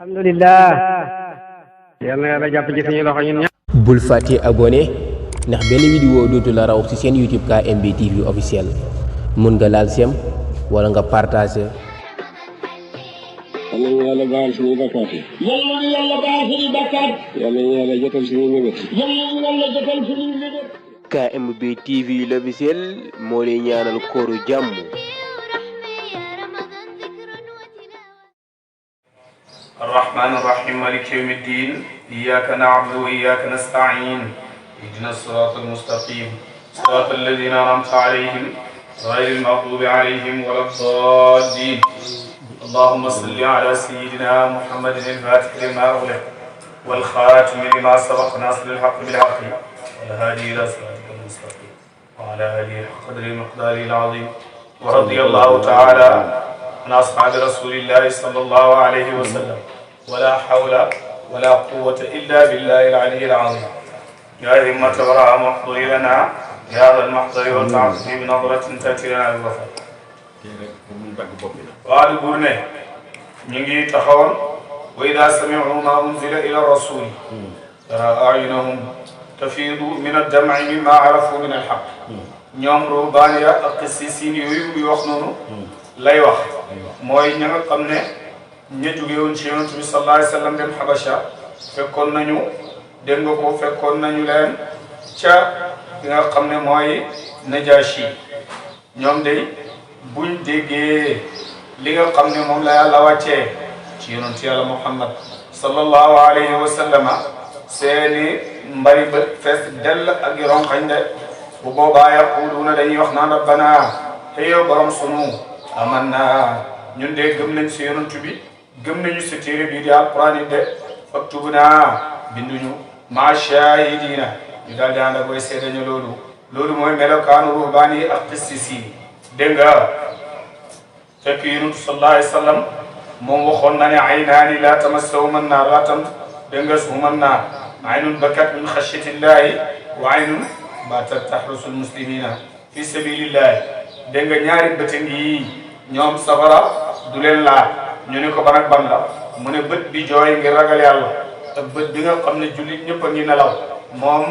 alhamdulillah yal na yàlla jàpp ci suñu loxo ñun ñëpp. bul fàtte abonné ndax benn vidéo dootu la raw ci seen YouTube KMB TV officiel mun nga laal sem wala nga partager. yal nañu yàlla baal suñuy bakkaat yi. yal nañu yàlla baal suñuy bakkaat. yal nañu yàlla jotal suñuy mébét. yal nañu yàlla jotal suñuy mébét. KMB TV l'officiel moo lay ñaanal kooru jàmm. الرحمن الرحيم مالك يوم الدين إياك نعبد وإياك نستعين اهدنا الصراط المستقيم صراط الذين أنعمت عليهم غير المغضوب عليهم ولا الضالين اللهم صل على سيدنا محمد الفاتح لما أغلق والخاتم لما سبق ناصر الحق بالحق والهادي إلى صراطك المستقيم وعلى آله حق قدره ومقداره العظيم ورضي الله تعالى عن أصحاب رسول الله صلى الله عليه وسلم ولا حول ولا قوة إلا بالله العلي العظيم يا همة وراء محضر لنا يا ذا المحضر والتعطف بنظرة تأتي لنا بالوفاء وعلى القرنة نيجي تخون وإذا سمعوا ما أنزل إلى الرسول ترى أعينهم تفيض من الدمع مما عرفوا من الحق ñoom ruubaaniya ak qissisiin yooyu wax noonu lay wax mooy ña nga xam ne ña jóge woon ci yonent bi sallallahu alayhi wa sallam dem Habasha fekkoon nañu dégg nga ko fekkoon nañu leen ca li nga xam ne mooy Najashi ñoom de buñ déggee li nga xam ne moom la yàlla wàccee ci yonent yàlla Muhammad sallallahu alayhi wa sallama seeni mbari ba fees dell ak i ronxañ de bu boobaa yaquluuna dañuy wax naan rabbana te yow borom sunu amanna ñun de gëm nañ si yonent bi gëm nañu si téere bii di alquran de faktubna binduñu maa shahidina ñu daal di ànd ak way seedañu loolu mooy melokaanu ruhbaani yi ak qissisi dégg nga fekk yonent sallallahu alayhi wa sallam moom waxoon na ne aynaani laa tamassahuma naar laa tam dégg nga suhuma naar aynun bakat min xashyatillahi wa aynun baatat tahrusul muslimina fi sabilillahi dégg nga ñaari bët ngi ñoom safara du leen laal ñu ne ko ban ak ban la mu ne bët bi jooy ngir ragal yàlla ak bët bi nga xam ne jullit ñëpp a ngi nelaw moom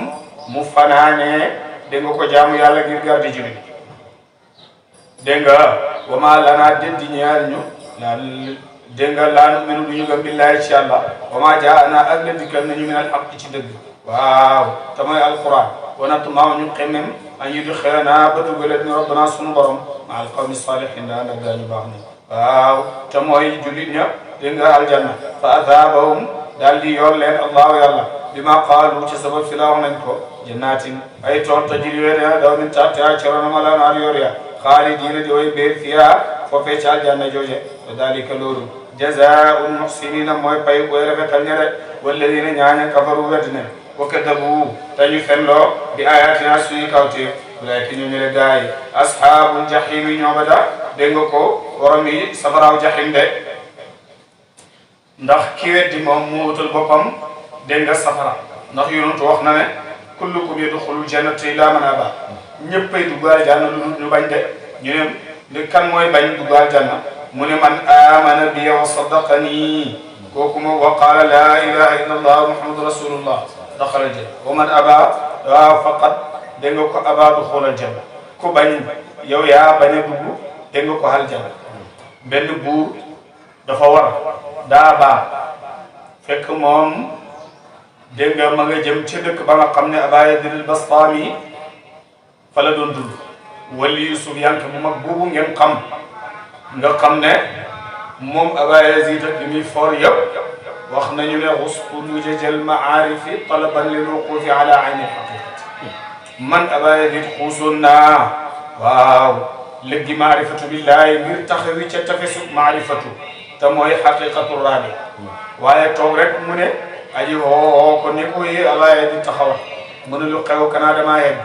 mu fanaanee dégg nga ko jaamu yàlla ngir gardi jullit dégg nga wama lanaa déddi ñeel ñu laal dégg nga laa numinu du ñu gëm billaahi ci yàlla wama jaana ak la dikkal nañu min al haqq ci dëgg waaw te mooy alquran wanatmaaw ñu xemmem an yudxilana ba dugalet ni rabbana sunu borom ma al qawmi salihin daa ndag daa ñu baax ni waaw te mooy jullit ña dégg nga aljanna fa athaabahum daal di yor leen allahu yàlla bi ma qaalu ci sabab fi la wax nañ ko jannatin ay tool tajri weene daw min tahtiha ci ronam ala naar yor ya xaalidiina di way béer fiha foofee ci aljanna jooje wa dalika loolu jazaa'ul muhsinina mooy pay koy rafetal ñe de walladina ñaaña kafaru weddine wa kadabu te ñu fenloo bi ayatina suñu kawte ulaayka ñu ñële gaay ashaabul jahim yi ñoo ba da dégg nga ko borom yi safaraaw jahim de ndax ki weddi moom mu wutal boppam dégg nga safara ndax yonentu wax na ne kullukum yadxulul jannata illa man aba ñëppay dugg aljanna lu ñu bañ de ñu ne kan mooy bañ dugg aljanna mu ne man amana bi wa saddaqani kooku moom wa qaala laa ilaha illa allah muhammadu rasulullah daxala janna wa man aba waaw faqat dégg nga ko aba duxulal janna ku bañ yow yaa bañ a dugg dégg nga ko aljanna benn buur dafa war daa baa fekk moom dégg nga ma nga jëm ca dëkk ba nga xam ne Aba Yazid al-Bastami fa la doon dund wali Yusuf yank bu mag boobu ngeen xam nga xam ne moom Aba Yazid ak li muy for yëpp wax nañu ne xusku lujajal maarifi talaban lil wuqufi ala ayni haqiqati man Aba Yazid xuusoon naa waaw léegi maarifatu billahi ngir taxawi ca tafesu maarifatu te mooy xaqiqatu rabi waaye toog rek mu ne aji hoo ko ni ko yi Aba Yazid taxawa mu ne lu xew kanaa damaa yegg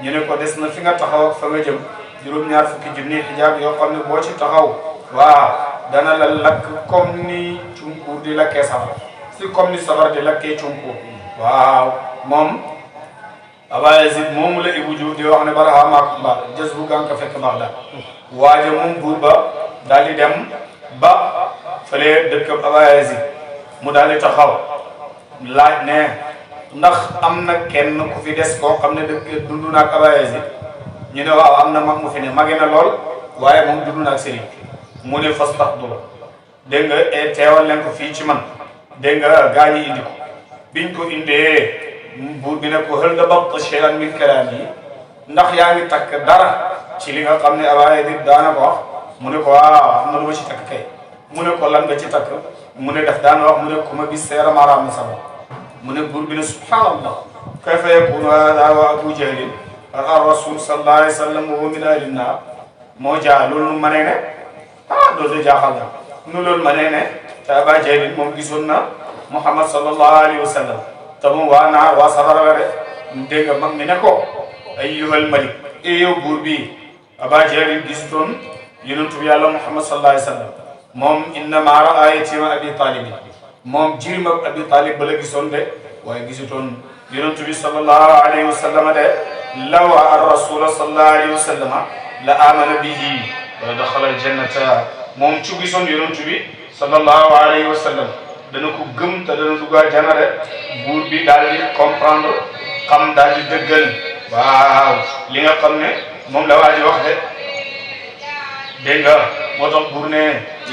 ñu ne ko des na fi nga taxaw ak fa nga jëm juróom-ñaar fukki junni xijaab yoo xam ne boo ci taxaw waaw dana la lakk comme ni cunkuur di lakkee safar si comme ni safar di lakkee cunkuur waaw moom Aba Yazid moomu la Ibou Diouf di wax ne baraxaamaak mbaar jës bu gànka fekk baax daal waaje moom buur ba daal di dem ba fële dëkk Aba Yazid mu daal di taxaw laaj ne ndax am na kenn ku fi des koo xam ne dëkk dund na ak Aba Yazid ñu ne waaw am na mag mu fi ne mage na lool waaye moom dund na ak sëriñ mu ne fas tax du dégg nga teewal leen ko fii ci man dégg nga gaa ñi indi ko biñ ko indee buur bi ne ko hal dabaqta shay'an min kalaami ndax yaa ngi takk dara ci li nga xam ne Aba Yazid daana ko wax mu ne ko waaw am na lu ma ci takk kay mu ne ko lan nga ci takk mu ne daf daan wax mu ne ku ma gis seeram araam na sama mu ne buur bi ne subhaanallah kayfa yakunu haadaa wa Abu Jahlin ar-rasul sallallahu alayhi wa sallam wa huwa min ahli nnaar moo jaa loolu nu mënee ne loolu de jaaxal na nu loolu mënee ne te Aba Jahlin moom gisoon na Muhammad sallallahu alayhi wa sallam te moom waa naar waa safara la de dégg nga mag mi ne ko ayyuhal malik yow buur bi Aba Jahlin gisutoon yonentu bi yàlla Muhammad sallallahu alayhi wa sallam moom innama raa yatima Abi Talib moom jirim ak Abi Talib ba la gisoon de waaye gisutoon yonentu bi sallallahu alayhi wa sallam de law ar-rasul sallallahu alayhi wa sallam la amana bihi wa daxala al-jannata moom ci gisoon yonentu bi sallallahu alayhi wa sallam dana ko gëm te dana dugg àjjana de buur bi daal di comprendre xam daal di dëggal waaw li nga xam ne moom la waa ji wax de dégg nga moo tax buur ne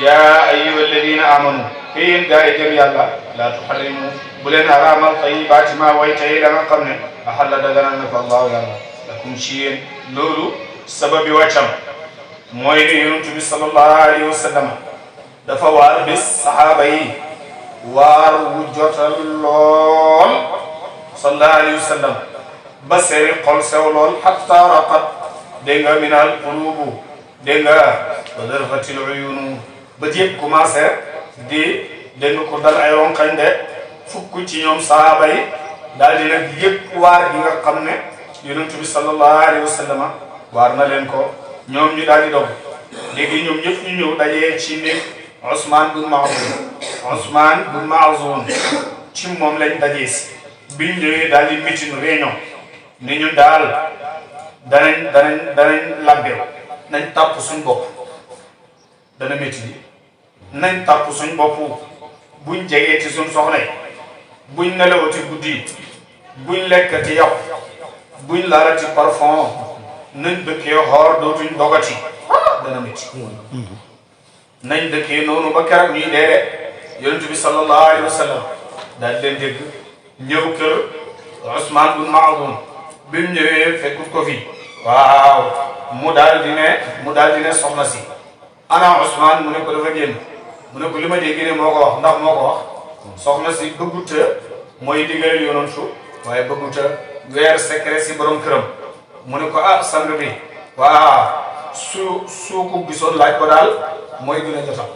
yaa ayyuha alladina amanu te yéen gaa yi gëm yàlla laa tuxarrimu bu leen araamal tayyibaati maa way tey la nga xam ne axalla daganal na ko allahu yàlla lakum ci yéen loolu sababi wàccam mooy ne yonent bi sallallahu alayhi wa sallam dafa waar bis saxaaba yi waar wu jotal lool sallallahu alayhi wa sallam ba seeni xol sew lool xatta raqat dégg nga minal qulubu dégg nga wa darfatil uyunu ba yëpp commencé di dégg nga ko dal ay ronkañ de fukk ci ñoom sahaaba yi daal di nag yëpp waar gi nga xam ne yonent bi sallallahu alayhi wa sallam waar na leen ko ñoom ñu daal di dog léegi ñoom ñëpp ñu ñëw dajee ci néeg Ousmane bun Maz'un ci moom lañ dajee si biñ ñëwee daal di meeting réunion ni ñu daal danañ labbe nañ tàpp suñ bopp dana métti bi nañ tàpp suñ bopp buñ jegee ci suñ soxna yi buñ nelawati guddi buñ lekkati yow buñ laalati parfum nañ dëkkee xoor dootuñ dogati dana métti nañ dëkkee noonu ba keroog ñuy dee de yonent bi sallallahu alayhi wa sallam daal leen dégg ñëw kër Ousmane bun Maz'un bi mu ñëwee fekkut ko fi waaw mu daal di ne soxna si ana Ousmane mu ne ko dafa génn mu ne ko li ma dégg ne moo ko wax ndax moo ko wax soxna si bëgguta mooy digal yonantu waaye bëgguta weer secret si borom këram mu ne ko ah sang bi waaw su ko gisoon laaj ko daal mooy gën a jotal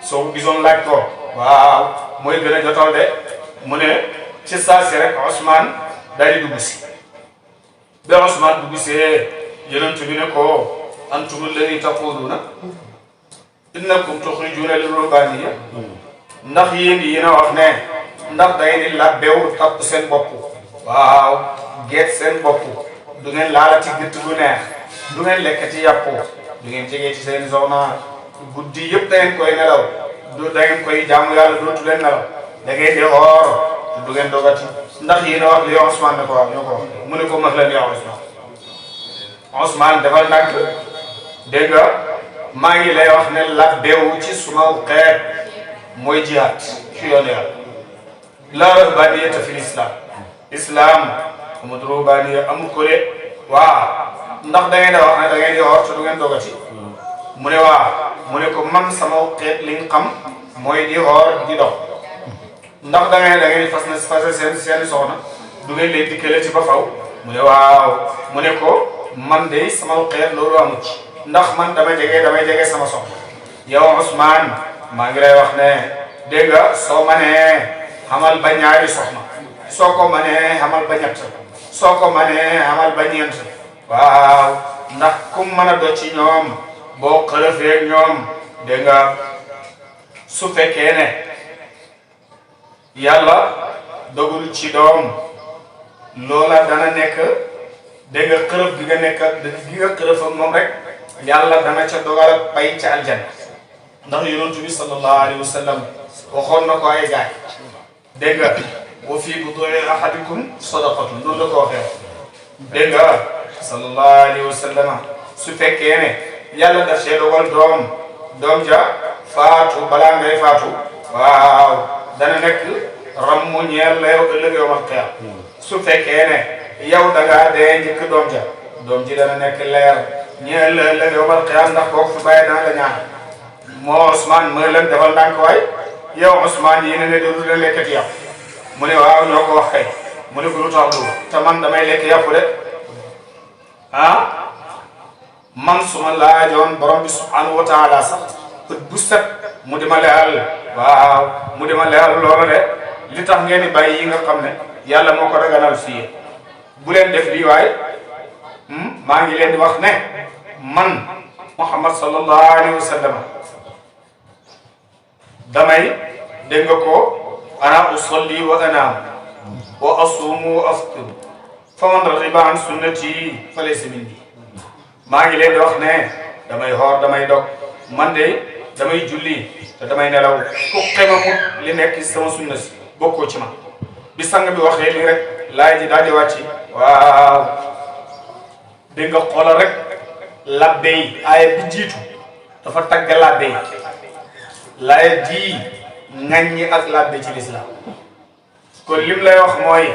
soo ko gisoon laaj ko waaw mooy gën a jotal de mu ne ci saa si rek Ousmane daal di dugg si ba Ousmane dugg see yonent bi ne ko antum alladi taquluuna innakum tuxrijuuna lirruhbaaniyya ndax yéen a wax ne ndax da ngeen di labbeew tapp seen bopp waaw geet seen bopp du ngeen laalati gëtt gu neex du ngeen lekkati yàpp du ngeen jegee ci seen soxna guddi yëpp da ngeen koy nelaw da ngeen koy jaamu yàlla dootu leen nelaw da ngeen di xoor du ngeen dogati ndax yéen a wax li Ousmane ne ko wax ñoo ko wax mu ne ko mag la li Ousmane defal nag dégg nga maa ngi lay wax ne labbeewu ci suma xeet mooy jihaad ci yoonu yàlla la rahbaaniyata fil islam amut rahbaaniya amul ko de waaw ndax da ngeen di wax ne da ngeen di xoor te du ngeen dogati mu ne waaw mu ne ko man sama xeet li nga xam mooy di xoor di dog ndax da ngeen di fase seen soxna du ngeen leen dikkale ci ba faw mu ne waaw mu ne ko man de sama xeet loolu amu ci ndax man damay jege sama soxna yow Ousmane maa ngi lay wax ne dégg nga soo manee xamal ba ñaari soxna soo ko manee xamal ba ñett soo ko manee xamal ba ñeent waaw ndax kum mën a do ci ñoom boo xërëfee ñoom dégg nga su fekkee ne yàlla dogul ci doom loola dana nekk dégg nga xërëf gi nga nekk gi nga xërëf ak moom rek yàlla dana ca dogal ak pay ca aljanna ndax yonent bi sallallahu alayhi wa sallam waxoon na ko ay gaay dégg nga wa fii butuuni ahadikum sadaqatun noonu la ko waxee dégg nga sallallahu alayhi wa sallam su fekkee ne yàlla daf see dogal doom ja faatu balaa ngay faatu waaw dana nekk rammu ñeel la yow ëllëg yawmal qiyaama su fekkee ne yow da ngaa dee njëkk doom ji dana nekk leer ñeel la ëllëg yawmal qiyaama ndax kooku fi bàyyi naa la ñaan moo Ousmane mooy leen defal ndànk waay yow Ousmane yéen a ne dootu la lekkati yàpp mu ne waaw ñoo ko wax kay mu ne ko lu tax loolu te man damay lekk yàpp de man su ma laajoon borom bi subhanahu wa taala sax bët bu set mu di ma leeral waaw mu di ma leeral loola de li tax ngeen di bàyyi yi nga xam ne yàlla moo ko daganal fii bu leen def lii waaye maa ngi leen di wax ne man Muhammad sallallahu alayhi wa sallam damay dégg nga ko ana usalli wa anaam wa asuumu wa aftir faman raxiba an sunnati fa laysa minni maa ngi leen di wax ne damay xoor damay dog man de damay julli te damay nelaw ku xemamut li nekk ci sama sunna si bokkoo ci man bi sang bi waxee lii rek laay ji daal di wàcci waaw dégg nga xoolal rek labbe yi aaya bi jiitu dafa tagg labbe yi laay ji ŋaññi ak labbe ci lislaam kon lim lay wax mooy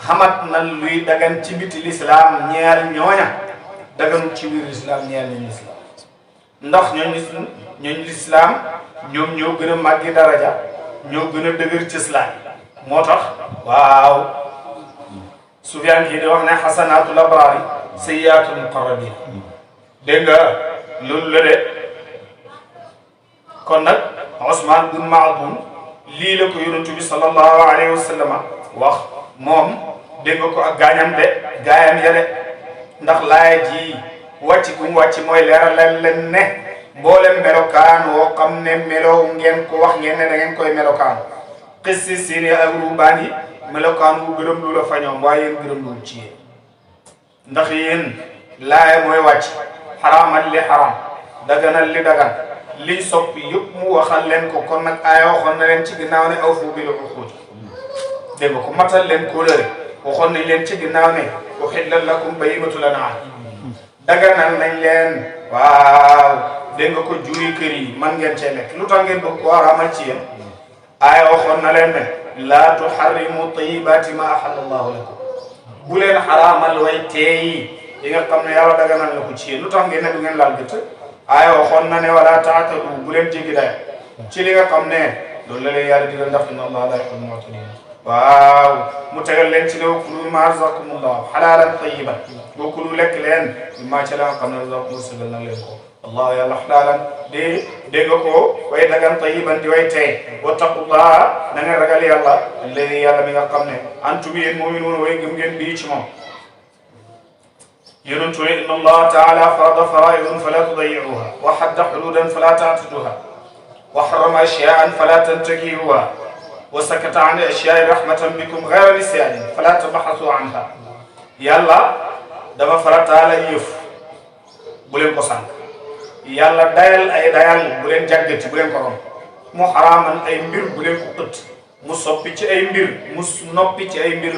xamat na luy dagan ci biti lislaam ñeel ñooña daganul ci biir lislaam ñeel nañ lislaam ndax ñooñu lislaam ñoom ñoo gën a màggi daraja ñoo gën a dëgër ci islaam moo tax waaw Sufyaan kii di wax ne xasanaatul abraari sayyiaatul muqarrabiin dégg nga loolu la de kon nag Usmaan bun Maz'un lii la ko yonentu bi sallallahu alayhi wa sallam wax moom dégg nga ko ak gaayam ya de ndax laaya ji wàcc gu mu wàcc mooy leeral leen ne mboolem melokaan woo xam ne meloo ngeen ko wax ngeen ne da ngeen koy melokaan xissi siini ak ruubaan yi melokaan wu gërëm lu la fa ñoom waaye yéen gërëm lu ci yéen ndax yéen laaya mooy wàcc xaraamal li xaraam daganal li dagan liñ soppi yëpp mu waxal leen ko kon nag aaya waxoon na leen ci ginnaaw ne awfu bil uquud dégg nga ko matal leen kóolëre waxoon nañ leen ci ginnaaw ne uhilla lakum bahiimatul an'aam daganal nañ leen waaw dégg nga ko juri kër yi man ngeen cee lekk lu tax ngeen bëgg ko araamal ci yéen aaya waxoon na leen ne laa tuharrimu tayyibaati ma ahalla Allahu lakum bu leen xaraamal way teeyi yi nga xam ne yàlla daganal na ko ci yéen lu tax ngeen ne du ngeen laal gët aaya waxoon na ne wala taatadu bu leen jéggi day ci li nga xam ne loolu la leen yàlla digal ndax inna Allaha laa yuhibbul mu'tadiin waaw mu tegal leen ci ne wa kulu mimmaa razaqakumullahu halaalan tayyiban wa kulu lekk leen mimmaa ca la nga xam ne razaqakum sëgal na leen ko allah yàlla halaalan dégg nga ko way dagan tayyiban di way tey wattaqullaha na ngeen ragal yàlla alladi yàlla mi nga xam ne antum yéen mu'minuun way gëm ngeen bii ci moom yonentu ne inna allaha taala farada faraa'idan fala tudayyi'uha wa hadda huduudan fala ta'taduha wa harrama ashya'an fala tantahiruha wa sakata an ashyaa'i rahmatan bikum ghayra nisyaanin fala tabhasu anha yàlla dafa farataal ay yëf bu leen ko sànq yàlla dayal ay dayal bu leen jàggati bu leen ko rom mu xaraamal ay mbir bu leen ko ëtt mu soppi ci ay mbir mu noppi ci ay mbir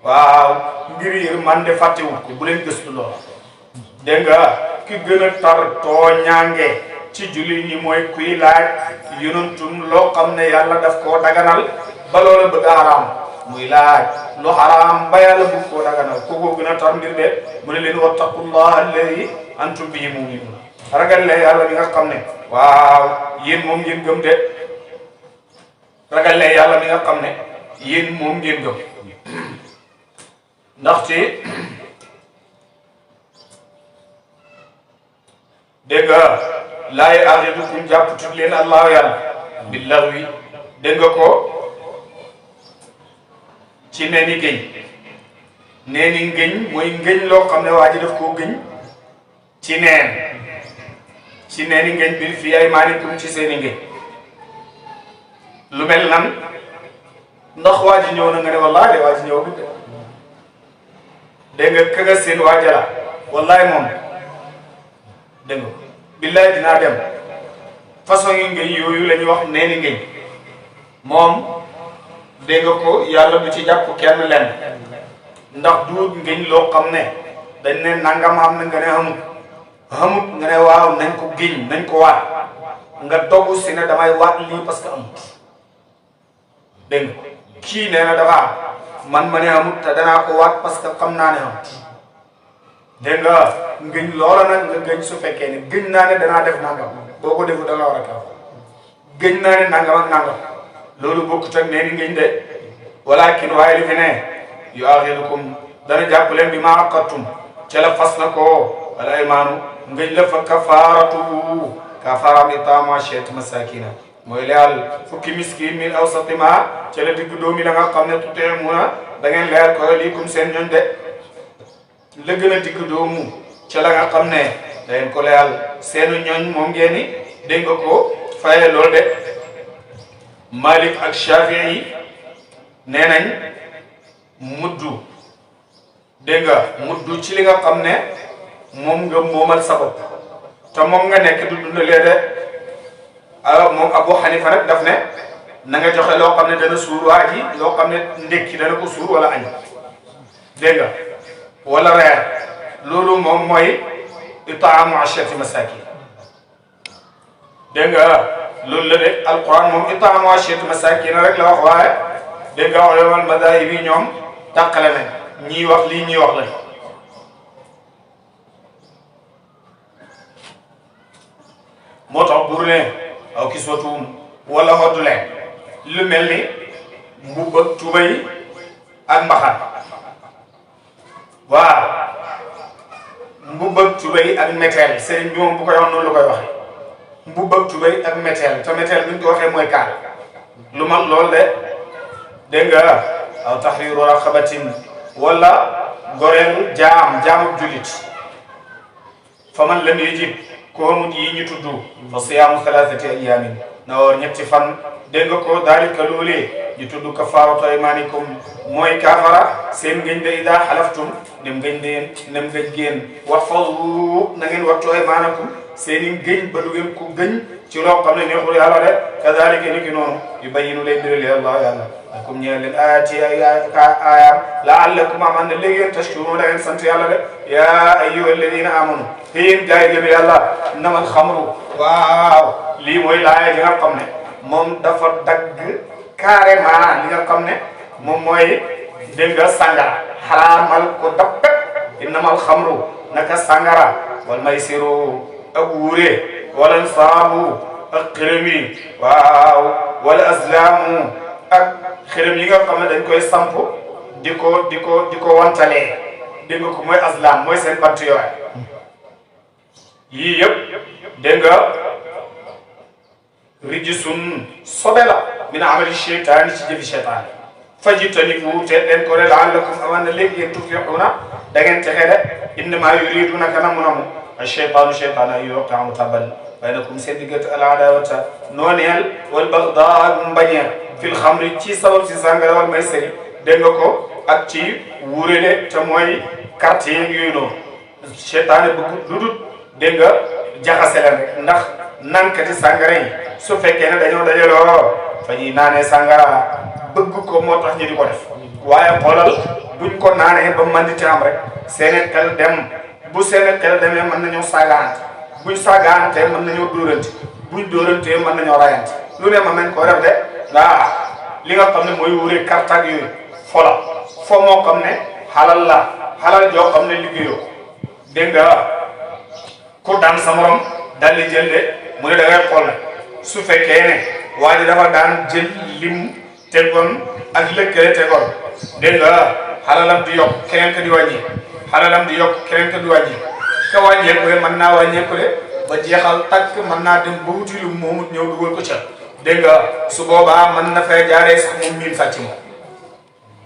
waaw mbir yi man de fàttewul ko bu leen gëstu lool dégg nga ki gën a tar tooñaange ci jullit ñi mooy kuy laaj yonentum loo xam ne yàlla daf koo daganal ba loola bëgg a xaraam muy laaj lu xaraam ba yàlla bëgg koo daganal kooku gën a tar mbir de mu ne leen wattaqullaha alladi antum bihi mu'minuun ragal leen yàlla mi nga xam ne waaw yéen moom ngeen gëm de ragal leen yàlla mi nga xam ne yéen moom ngeen gëm ndaxte dégg nga laay axidukum jàpp tut leen allahu yàlla billahi dégg nga ko ci neeni géñ neeni ngéñ mooy ngéñ loo xam ne waa ji daf koo gëñ ci neeni ngéñ bi fii ay maanikum ci seeni ngéñ lu mel nan ndax waa ji ñëw na nga ne wallaahi waa ji ñëw bi dégg nga këga seen waa jala wallaahi moom dégg nga billaay dinaa dem façon yi ngéñ yooyu la ñuy wax neeni ngéñ moom dégg nga ko yàlla du ci jàpp kenn lenn ndax duut ngiñ loo xam ne dañ ne nangam am na nga ne xamut nga ne waaw nañ ko giñ nañ ko waat nga dogu si ne damay waat lii parce que amut dégg nga kii nee na dafa man ma ne amut te danaa ko waat parce que xam naa ne amut dégg nga ngëñ loola nag nga gëñ su fekkee ne gëñ naa ne danaa def nangam boo ko defu da nga war a kaw gëñ naa ne nangam ak nangam loolu bokkut ak nee ni ngëñ de walakin waaye li fi ne yu axirukum dana jàpp leen bi maa aqattum ca la fas na ko al aymaanu ngëñ la fa kafaaratu kafaaraam itaamu asharati masakina mooy leyal fukki miskin min awsati ma ca la digg doomi la nga xam ne tuteemuna da ngeen leer ko liikum seen ñoñ de la gën a digg doomu ca la nga xam ne da ngeen ko leyal seenu ñoñ moom ngeen ni dégg nga ko faye loolu de Malik ak Shafii yi nee nañ muddu dégg nga muddu ci li nga xam ne moom nga moomal sa bopp te moom nga nekk du dundalee de moom Abu Hanifa rek daf ne na nga joxe loo xam ne dana suur waa ji loo xam ne ndékki dana ko suur wala añ dégg nga wala reer loolu moom mooy itaamu asharati masakin dégg nga loolu la de alquran moom itaamu asharati masakin rek la wax waaye dégg nga ulama madahib yi ñoom tàqale nañ ñii wax lii ñii wax lañ moo tax bur ne aw kiswatum wala hoddu leen lu mel ni mbubb ak tubay ak mbaxan waaw mbubb ak tubay ak méteel sëriñ bi moom bu koy wax noonu la koy waxee mbubb ak tubay ak méteel te méteel bi ñu ko waxee mooy kaal lu mag lool de dégg nga aw tahriru raqabatin wala goreel jaamub julit fa man lam yajid ko amut yi ñu tudd fa siyaamu thalathati ayaamin na woor ñetti fan dégg nga ko daalika loolee ñu tudd kafaaratu aymaanikum mooy kaafara seen ngëñ de idaa xalaftum nem ngëñ géen waxfazu na ngeen wattu aymaanakum seen i ngëñ ba du ngeen ko gëñ ci loo xam ne neexul yàlla de kadaalika ni ki noonu yubayyinu lay birali allah yàlla lakum ñeel leen ayaati ayaam laallakum aman na léegi yéen tashkuruun da ngeen sant yàlla de yaa ayyuha alladina amanu te yéen gaay gëm yàlla innamal xamru waaw lii mooy laaya li nga xam ne moom dafa dagg carrément li nga xam ne moom mooy dégg nga sàngara xaraamal ko dappet innamal xamru naka sàngara wal maysiru ak wuure wala saabu ak xërëm yi waaw wala aslaamu ak xërëm yi nga xam ne dañ koy samp di ko wantalee dégg nga ko mooy aslaam mooy seen bant yooyu yii yëpp dégg nga rijisun sobe la min amali cheytaani ci jëfi cheytaan fajtanibu te leen ko ne laallakum aman na léegi yéen tuflixuuna da ngeen texe de innama yuridu naka namu acheytaanu cheytaan ay yuqi'a mu tabal baynakum seen diggante al adawata nooneel wal bagdaa mbañeel fil xamri ci sabab si sàngara wal maysiri dégg nga ko ak ci wuurele te mooy carte yeeg yooyu noonu cheytaane bëgg lu dul dégg nga jaxase leen rek ndax nankati sàngara yi su fekkee ne dañoo dajaloo fa ñuy naanee sàngara bëgg ko moo tax ñu di ko def waaye xoolal buñ ko naanee ba mandite am rek seen xel dem bu seen xel demee mën nañoo saagaante buñ saagaante mën nañoo dóorante buñ dóorantee mën nañoo rayante lu ne mën nañ koo def de waaw li nga xam ne mooy wuree carte ak yooyu fola fo moo xam ne xalal la xalal joo xam ne liggéeyoo dégg nga ku daan sa morom daal di jël de mu ne da ngay xool su fekkee ne waa ji dafa daan jël lim tegoon ak lëkkale tegoon dégg nga xalalam di yokk keneen ka di wàññi xalalam di yokk keneen ka di wàññi ka wàññeeku mën naa wàññeeku de ba jeexal takk mën naa dem ba wuti lu moomut ñëw dugal ko ca dégg nga su boobaa mën na fay jaaree sax moom miin sàcc moom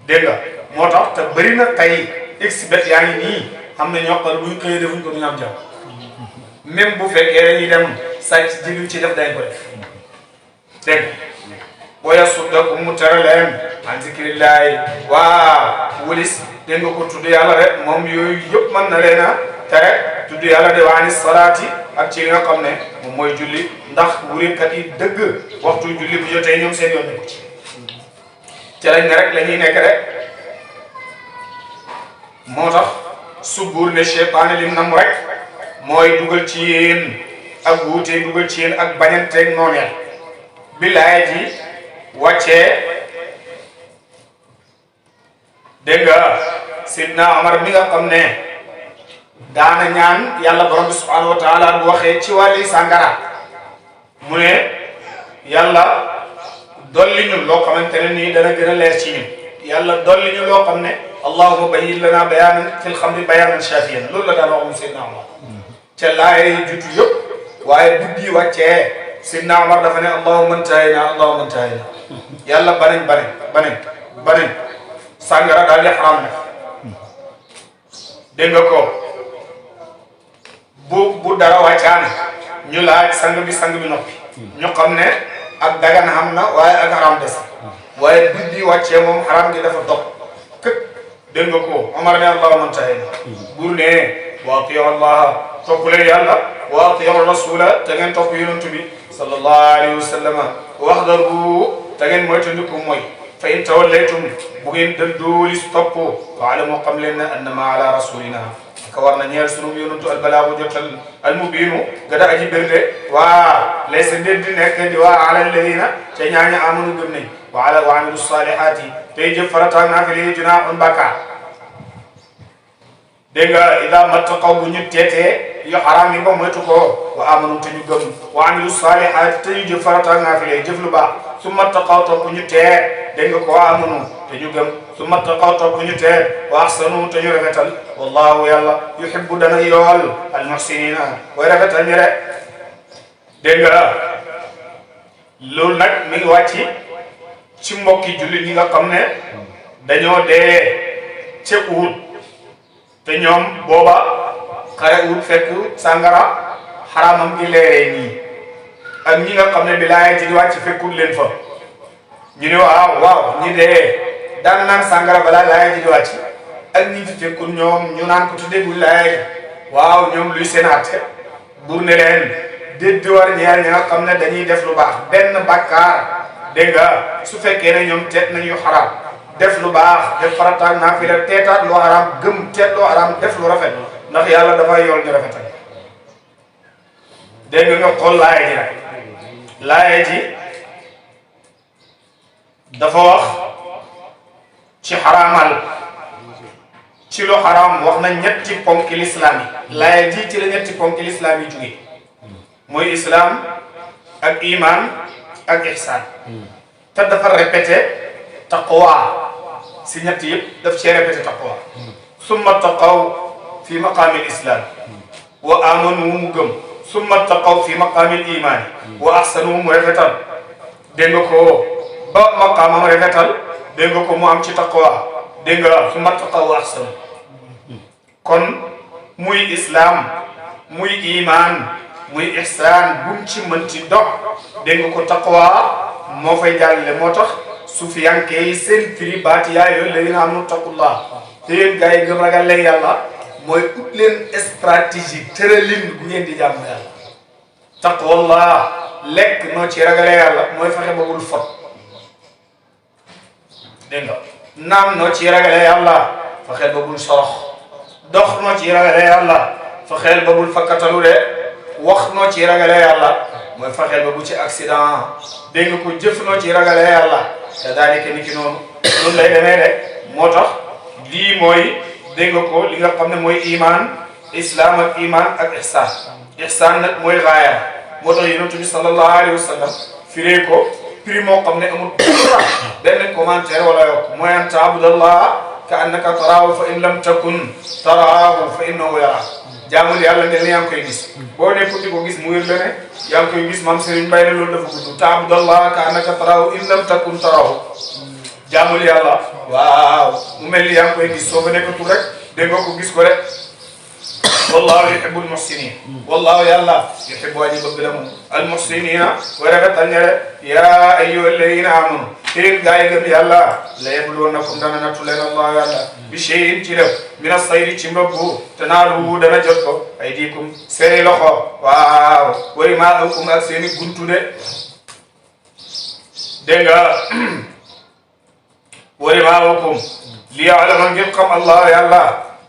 dégg nga moo tax te bëri na tey xbet yaa ngi nii xam ne ñoo xam buñ xëyee defuñ ko duñu am jàmm même bu fekkee dañuy dem sàcc jigéen ci def dañ ko def dégg booya suddaku mu tere leen an zikrillahi waa wulis dégg nga ko tudd yàlla rek moom yooyu yëpp mën na leen a tere tudd yàlla de waani salaati ak ci li nga xam ne moom mooy julli ndax wurikat yi dëgg waxtu julli bu jotee ñoom seen yoon nekku ci ca lañ ne rek la ñuy nekk rek moo tax su buur ne cheytaane lim nam rek mooy dugal ci yéen ak wuute dugal ci yéen ak bañanteeg nooneel bi laaya ji wàccee dégg nga Sidna Omar mi nga xam ne daana ñaan yàlla borom bi subhanahu wa taala bu waxee ci wàlli sàngara mu ne yàlla dolli ñu loo xamante ne nii dana gën a leer ci ñun yàlla dolli ñu loo xam ne allahumma bayyin lana bayanan fil xamri bayanan shafiyan loolu la daan wax moom Sidna Omar ca laay jutu yëpp waaye buddi wàccee Sidna Omar dafa ne allahumma intahayna yàlla banañ sàngara daal di xaram nag dégg nga ko bu dara wàccaane ñu laaj sang bi noppi ñu xam ne ak dagan xam na waaye ak xaram des waaye buddi wàccee moom xaram gi dafa dog këpp dégg nga ko Omar ne allahumma intahayna buur ne wa atiyu allah topp leen yàlla wa atiyu rasula te ngeen topp yonent bi sallallahu alayhi wa sallam waxdaru te ngeen moytandiku mooy fa in tawallaytum bu ngeen dëddooli si topp faalamu xam leen ne annama ala rasulina ka war na ñeel sunu yonentu albalaagu jotal almubiinu gada aji bérde waa laysa ndén di nekk di waa ala alladina te ñaaña amanu gëm nañ wa amilu salihati tey jëf farataag naafile junaaxun bàkkaar dégg nga ida mattaqaw bu ñu teetee yu xaraam yi ba moytu ko wa amanu te ñu gëm wa amilu salihati te ñu jëf farataag naafile jëf lu baax su mattaqaw topp ñu tee dégg nga ko wa amanu te ñu gëm su mattaqaw topp ñu tee wa ahsanu te ñu rafetal wallahu yàlla yuhibbu dana yool almuhsinina way rafetal ñi rek dégg nga loolu nag mi ngi wàcc ci mbokki jullit ñi nga xam ne dañoo dee ca Uhud te ñoom booba xare Uhud fekk sàngara xaraamam gi leeree nii ak ñi nga xam ne bi laaya ji di wàcc fekkul leen fa ñu ne waaw ñi dee daan naan sàngara balaa laaya ji di wàcc ak ñi fi fekkul ñoom ñu naan ko tuddee bu laaya waaw ñoom luy seen àtte buur ne leen déet di war ñeel ñi nga xam ne dañuy def lu baax benn bàkkaar dégg nga su fekkee ne ñoom teet nañu xaraam def lu baax def farataag naafila teetaat lu xaraam gëm teet lu xaraam def lu rafet ndax yàlla dafay yool ñu rafetal dégg nga xool laaya ji nag laaya ji dafa wax ci xaraamal ci lu xaraam wax na ñetti ponki lislaam yi laaya ji ci la ñetti ponki lislaam yi jóge mooy islam ak iman ak ihsan te dafa répété taqwa si ñett yëpp daf cee répété taqwa summa taqaw fi maqaamil islam wa amanu mu gëm summa taqaw fi maqaamil iman wa ahsanu mu rafetal dégg nga ko ba maqaamam rafetal dégg nga ko mu am ci taqwa dégg nga summa taqaw wa ahsanu kon muy islam muy iman muy ihsaan bu mu ci mënti dox dégg nga ko taqwa moo fay jàllale moo tax sufiyanke yi seen firi baati yaa yooyu la nga am nu taqullah te yéen gars yi gëm ragal leen yàlla mooy ut leen stratégie tëralin bu ngeen di jàmm yàlla taqwallah lekk noo ci ragalee yàlla mooy fexe ba bul fot dégg nga naam noo ci ragalee yàlla fexeel ba bul sorox dox noo ci ragalee yàlla fexeel ba bul fakkatalu de wax noo ci ragalee yàlla mooy fexeel ba bu ci accident dégg nga ko jëf noo ci ragalee yàlla te daal di ni ki noonu lay demee de moo tax lii mooy dégg nga ko li nga xam ne mooy iman islam ak iman ak ihsan nag mooy raaya moo tax yonent bi sallallahu alayhi wa sallam firee ko prix moo xam ne amul benn commentaire wala yokk mooy an taabudallah ka annaka taraahu fa in lam takun taraahu fa innahu yaraak jaamul yàlla ne yaa ngi koy gis boo nekkul di ko gis mu wér la ne yaa ngi koy gis maam Serigne Mbaye ne loolu dafa gudd taabudallah ka annaka taraahu in lam takun taraahu jaamul yàlla waaw mu mel ni yaa ngi koy gis soo ko nekkatul rek dégg nga ko gis ko rek wallahu yuhibbul muhsinin wallahu yàlla yuhibbu aji bëgg la moom al muhsinina wa rafetal ñere yaa ayyuhal ladina amanu yéen gaa yi gëm yàlla la yabluwannakum dana nattu leen allah yàlla bi shay'in ci lëf min as-sayri ci mbëbbu te naalu dana jot ko aydikum seeni loxo waaw wa rimaa'ukum ak seeni guntu de dégg nga wa rimaahukum li ya'lama ngir xam allah yàlla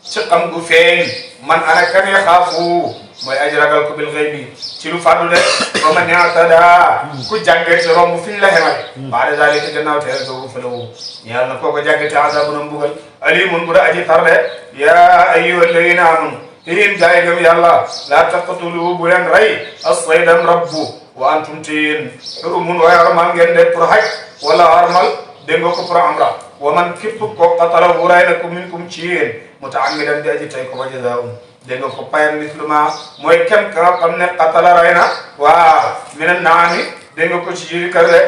ci xam gu feeñ man ana kan yaxaafu mooy aji ragal ko bil ghaybi ci lu fàddu de wa man i'tada ku jàngee ci romb fi ñu la xemale baada zalika gannaaw teel doogu fëlewu ñeel na kooko jàggete azabun a mbugal alimun bu da aji tarde ya ayyuha alladina amanu yéen jaay gëm yàlla laa taqtulu bu leen rey as-saydan rabbu wa antum tiin xurumun waaye armal ngeen de pour haj wala armal dégg nga ko pour amra wa man képp ko qatalahu ray na ko minkum ci yéen mutaammidan di aji tay ko ba jazaa'un dégg nga ko payam misluma mooy kem ka nga xam ne qatala ray na waa minan naami dégg nga ko ci jiri kër de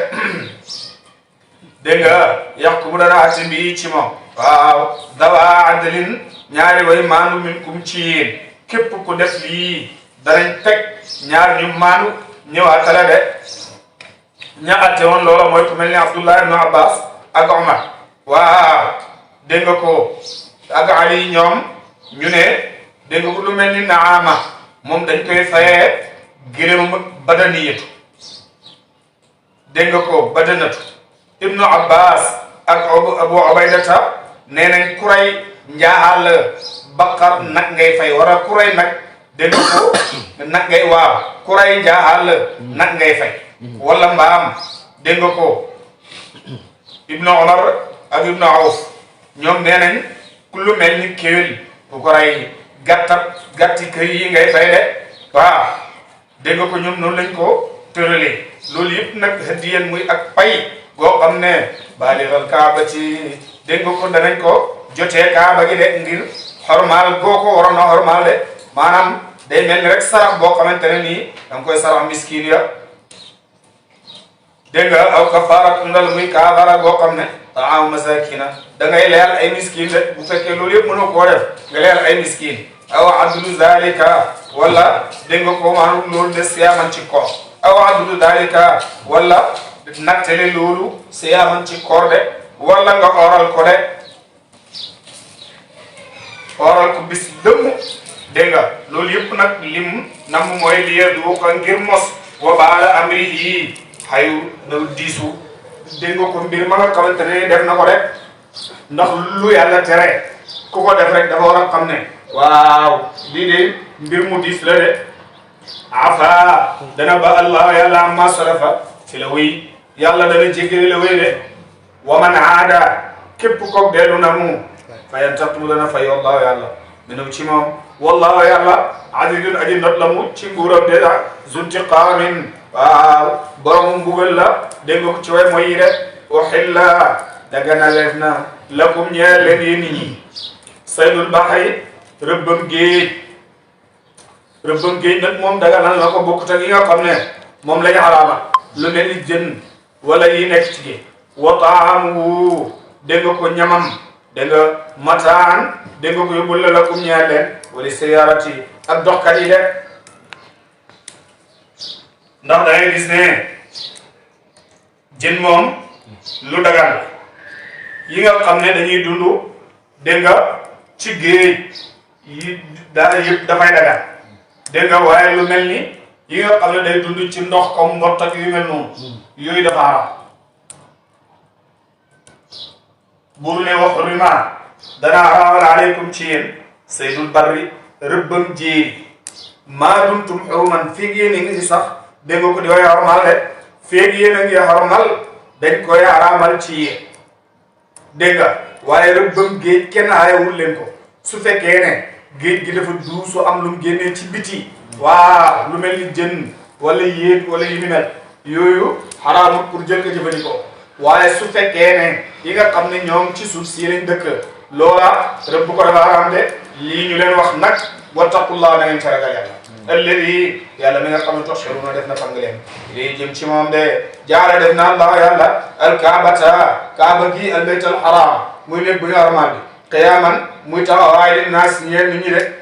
dégg nga yàq bu dana ati bi ci moom waaw dawa adlin ñaari way maanu minkum ci yéen képp ku def lii danañ teg ñaar ñu maanu ñëwaatala de ña atte woon loola mooy ku mel ni Abdullah ibn Abbas ak Omar waaw dégg nga ko ak Ali ñoom ñu ne dégg nga lu mel ni Naama moom dañ koy fayee gëléem badaniyatu dégg nga ko badanatu ibnu Abbas ak Abu Ubaydata nee nañ ku rey njaaxal baqar nag ngay fay wala ku rey nag dégg nga ko nag ngay waaw ku rey njaaxal nag ngay fay wala mbaam dégg nga ko ibnu Omar ak ibnu Awf ñoom nee nañ ku lu mel ni kéwél bu ko rey gàtti kër yi ngay fay de waaw dégg nga ko ñoom noonu lañ ko tëralee loolu yëpp nag hadiyan muy ak pay goo xam ne baaligal kaaba ci dégg nga ko danañ ko jotee kaaba gi de ngir xormaal goo ko waroon a xormaal de maanaam day mel ni rek sarax boo xamante ne nii da nga koy sarax miskin ya dégg nga aw kafaara ndal muy kaafara goo xam ne taamu masakina da ngay leyal ay miskin de bu fekkee loolu yëpp mënoo koo def nga leyal ay miskin aw adlu zalika wala dégg nga ko maanaam loolu de siyaaman ci koor aw adlu zalika wala nattale loolu siyaaman ci koor de wala nga oral ko de oral ko bis lëmm dégg nga loolu yëpp nag lim nam mooy liye du ko ngir mos wa baala amri yi xayu na diisu dégg nga ko mbir ma nga xamante ne def na ko rek ndax lu yàlla tere ku ko def rek dafa war a xam ne waaw lii de mbir mu diis la de afa dana ba allah yàlla amma salafa ci la wéy yàlla dana jéggale la wéy de wa man aada képp koog dellu na mu fayantaqmu dana fay wallahu yàlla minu ci moom wallahu yàlla azizun aji not la mu ci nguuram de la zuntiqaamin waaw borom mbugal la dégg nga ko ci way mooy yi de uhilla daganaleef na lakum ñeel leen yéen nit ñi saydul baxri rëbbam géej nag moom daganal na ko bokkut ak yi nga xam ne moom lañu xaraama lu mel ni jën wala yi nekk ci géej wa taamuhu dégg nga ko ñamam dégg nga mataan dégg nga ko yóbbul la lakum ñeel leen wala siyaarati ak doxkat yi de ndax da ngay gis ne jën moom lu dagan la yi nga xam ne dañuy dund dégg nga ci géej yi daal yëpp dafay dagan dégg nga waaye lu mel ni yi nga xam ne day dund ci ndox comme mbott ak yu mel noonu yooyu dafa haram buur ne wax rima dana haramal aleykum ci yéen saydul barri rëbbam jéeri maa dumtum xuruman fii yéen a ngi sax dégg nga ko di koy xormal de feeg yéen a ngi xormal dañ koy xaraamal ci yéen dégg nga waaye rëbbam géej kenn aayewul leen ko su fekkee ne géej gi dafa duusu am lu mu génnee ci biti waaw lu mel ni jën wala yéet wala yu ni mel yooyu xaraamul pour jël ko jëfandikoo waaye su fekkee ne yi nga xam ne ñoom ci suuf si lañ dëkk loola rëbb ko dafa xaraam de lii ñu leen wax nag wattaqullah na ngeen ca ragal yàlla alladi yàlla mi nga xam ne toxiruna def na fang leen lii jëm ci moom de jaara def na allah yàlla alkaabata kaaba gi albayt alxaram muy nekk bu ñu armal bi qiyaman muy taxawaay li naas ñeel nit ñi de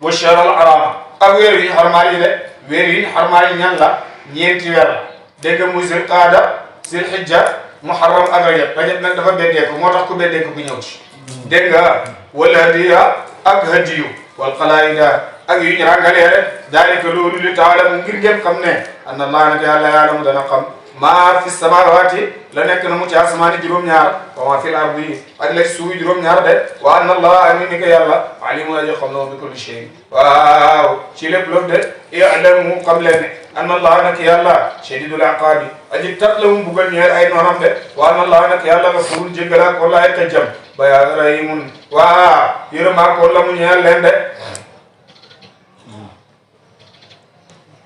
wa shahr alxarama ak weer yi ñu xarmaal yi de weer yi ñu xarmaal yi ñan la ñeenti weer la dégg nga muy zil qaada zil hijja muharram ak rajab nag dafa beddeeku moo tax ku beddeeku bu ñëw ci dégg nga wala hadiya ak hadiyu wal xalaayida ak yu ñu ràngalee rek daalika loolu li taala ngir ngeen xam ne anna allah nag yàlla yàlla mu dana xam maa fi samaawaati la nekk na mu ci asamaani juróom-ñaar wa maa fil ardi ak la ci suufi juróom-ñaar de wa anna allah ni ko yàlla alimun aji xam na bi kulli shay waaw ci lépp loolu de i'lamu xam leen ne anna allah nak yàlla shadidul iqaabi aji tat la mu buggal ñeel ay noonam de wa anna allah nak yàlla gafuurun jéggalaa ko laay tajjam ba yaa rahimun waa yërëmaa ko la mu ñeel leen de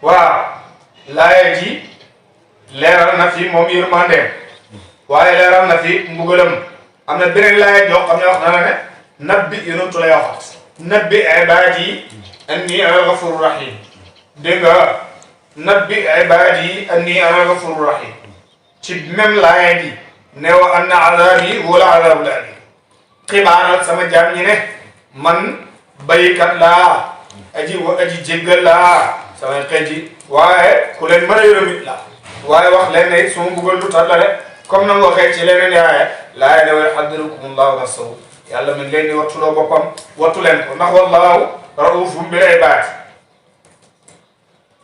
waaw laaya ji leeral na fi moom yërmandeem waaye leeral na fi mbugalam am na beneen laaya joo xam ne wax na la ne nabbi yonentu lay waxat nabbi ibaadi anni ana gafuru rahim dégg nga nabbi ibaadi anni ana gafuru rahim ci même laaya ji ne wa anna azabi wala azabul alim xibaaral sama jaam ñi ne man baykat laa aji jéggal laa samay xeji waaye ku leen mën a yërëmit la waaye wax leen ne su ma bëggoon lu tat la de comme na nga waxee ci leneen yaaye laaye ne way xaddirukumullahu nafsahu yàlla mi ngi leen di wattuloo boppam wattu leen ko ndax wallahu raufum bil ibaad